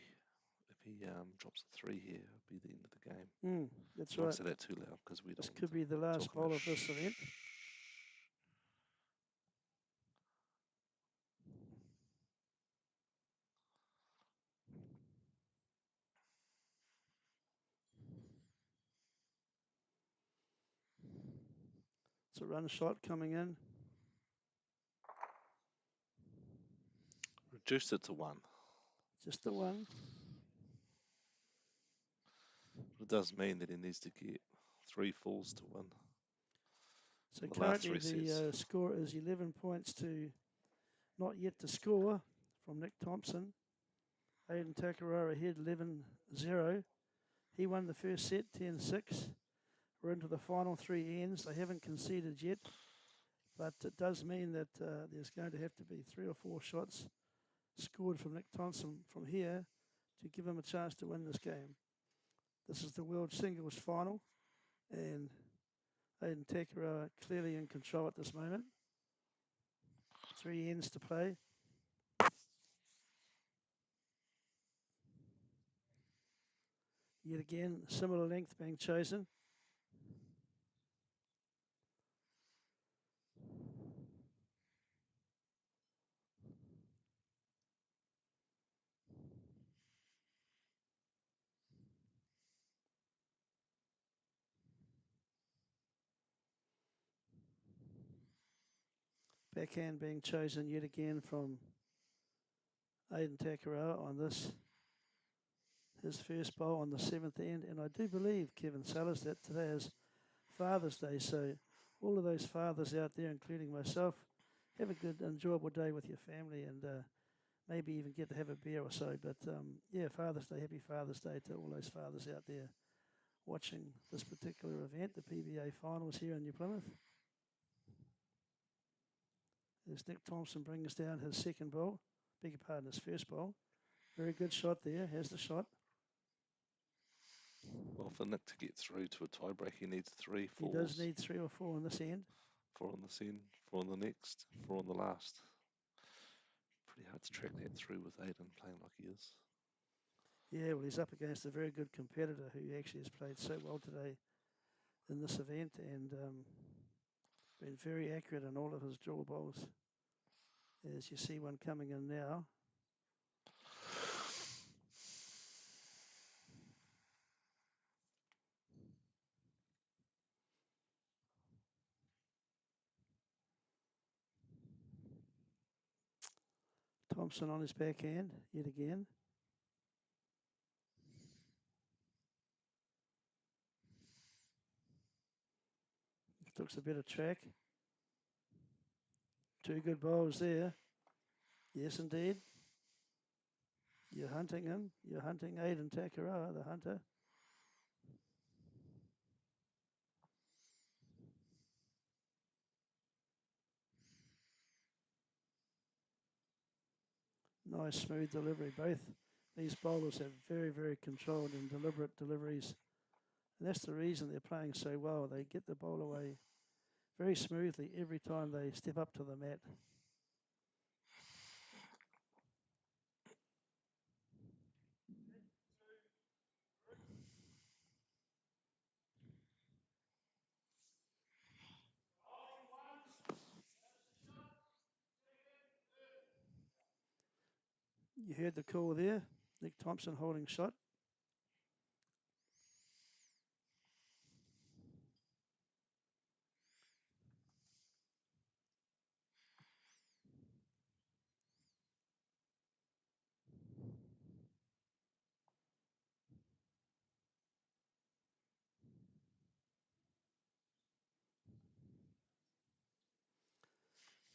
if he drops a 3 here, it'll be the end of the game. That's I won't right. say that too loud because we don't This want could to be the last talk bowl about of this event. It's a run shot coming in. Reduced it to 1. Just the one. But it does mean that he needs to get 3 falls to win. So The last currently 3 the sets. score is 11 points to not yet to score from Nick Thompson. Aidan Takarua ahead 11-0. He won the first set 10-6. We're into the final 3 ends. They haven't conceded yet, but it does mean that there's going to have to be 3 or 4 shots scored from Nick Thompson from here to give him a chance to win this game. This is the World Singles Final, and Aidan Takarua clearly in control at this moment. 3 ends to play. Yet again, similar length being chosen. Backhand being chosen yet again from Aidan Takarua on this, his first bowl on the 7th end. And I do believe, Kevin Sellers, that today is Father's Day. So all of those fathers out there, including myself, have a good, enjoyable day with your family and maybe even get to have a beer or so. But yeah, Father's Day, happy Father's Day to all those fathers out there watching this particular event, the PBA Finals here in New Plymouth. As Nick Thompson brings down his second ball, beg your pardon, his first ball. Very good shot there, has the shot. Well, for Nick to get through to a tiebreak, he needs 3 falls. He does need 3 or 4 on this end. 4 on this end, 4 on the next, 4 on the last. Pretty hard to track that through with Aidan playing like he is. Yeah, well, he's up against a very good competitor who actually has played so well today in this event and been very accurate in all of his draw balls. As you see one coming in now. Thompson on his backhand yet again. Looks a bit of track. 2 good bowls there. Yes, indeed. You're hunting him. You're hunting Aidan Takarua, the hunter. Nice smooth delivery. Both these bowlers have very, very controlled and deliberate deliveries. And that's the reason they're playing so well. They get the ball away very smoothly every time they step up to the mat. You heard the call there. Nick Thompson holding shot.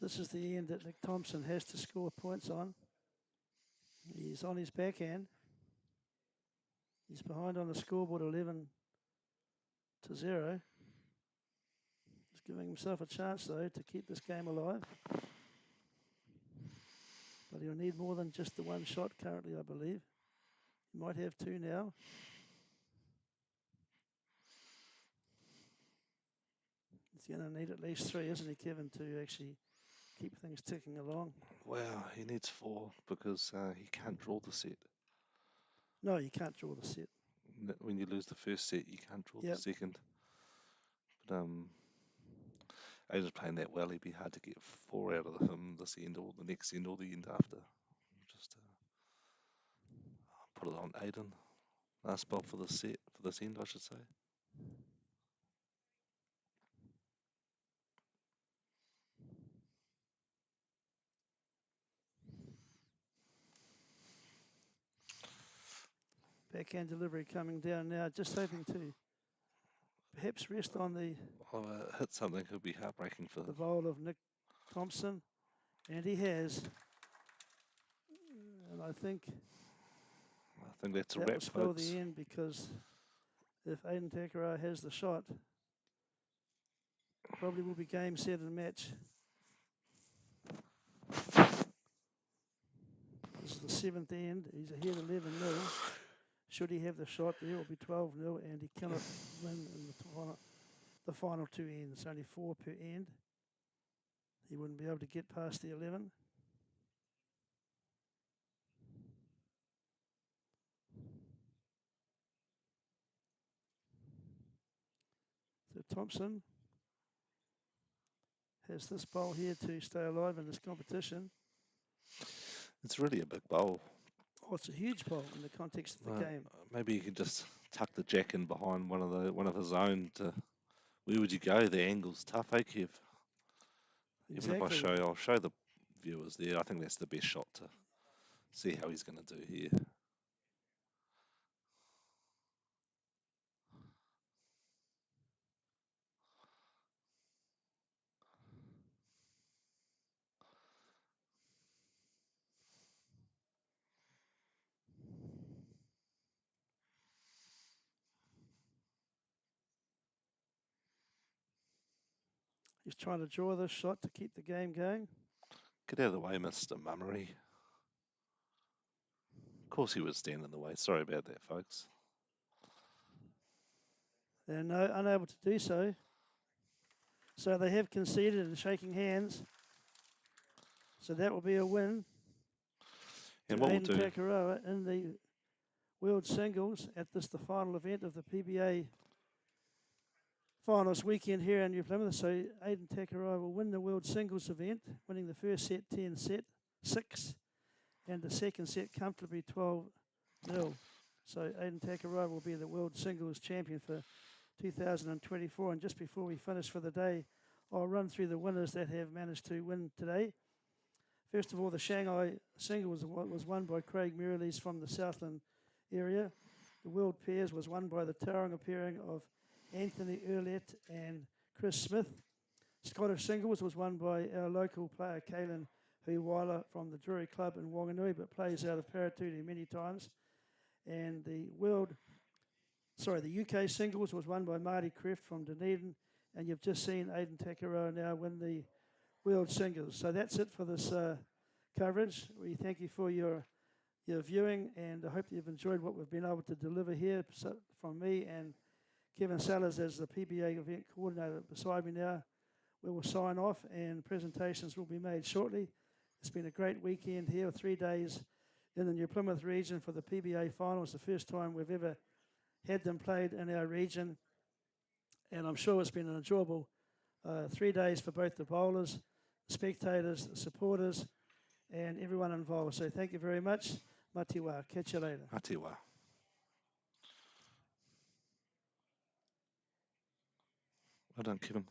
This is the end that Nick Thompson has to score points on. He's on his backhand. He's behind on the scoreboard 11-0. He's giving himself a chance, though, to keep this game alive. But he'll need more than just the one shot currently, I believe. He might have 2 now. He's going to need at least 3, isn't he, Kevin, to actually keep things ticking along? Well, he needs 4 because he can't draw the set. No, you can't draw the set. When you lose the first set, you can't draw the Yep. second. But Aidan's playing that well. He'd be hard to get 4 out of him this end or the next end or the end after. Just put it on Aidan. Last ball for the set, for this end, I should say. Backhand delivery coming down now, just hoping to perhaps rest on the Hit something could be heartbreaking for the bowl of Nick Thompson, and he has. And I think that's a that wrap, will spell folks. the end, because if Aidan Takarua has the shot, probably will be game, set and match. This is the 7th end. He's ahead 11-0. Should he have the shot, there will be 12-0, and he cannot win in the final 2 ends. Only 4 per end. He wouldn't be able to get past the 11. So Thompson has this bowl here to stay alive in this competition. It's really a big bowl. Oh, it's a huge bowl in the context of the game. Maybe you could just tuck the jack in behind one of his own. Where would you go? The angle's tough, eh, Kev? Exactly. Even if I'll show the viewers there. I think that's the best shot to see how he's going to do here. He's trying to draw this shot to keep the game going. Get out of the way, Mr. Mummery. Of course he would stand in the way. Sorry about that, folks. They're unable to do so. So they have conceded and shaking hands. So that will be a win. And what we'll do, Takarua in the World Singles at the final event of the PBA Finals weekend here in New Plymouth. So Aidan Takarua will win the World Singles event, winning the first set 10-6, and the second set comfortably 12-0. So Aidan Takarua will be the World Singles champion for 2024. And just before we finish for the day, I'll run through the winners that have managed to win today. First of all, the Shanghai Singles was won by Craig Merrilees from the Southland area. The World Pairs was won by the Tauranga pairing of Anthony Oullett and Chris Smith. Scottish Singles was won by our local player Kaylin Huwyler from the Drury Club in Wanganui, but plays out of Paritutu many times. And the UK Singles was won by Marty Kreft from Dunedin, and you've just seen Aidan Takarua now win the World Singles. So that's it for this coverage. We thank you for your viewing, and I hope you've enjoyed what we've been able to deliver here from me and Kevin Sellers as the PBA event coordinator beside me now. We will sign off and presentations will be made shortly. It's been a great weekend here, 3 days in the New Plymouth region for the PBA Finals, the first time we've ever had them played in our region. And I'm sure it's been an enjoyable 3 days for both the bowlers, the spectators, the supporters, and everyone involved. So thank you very much. Matiwa. Catch you later. Matiwa. Well done, Kevin.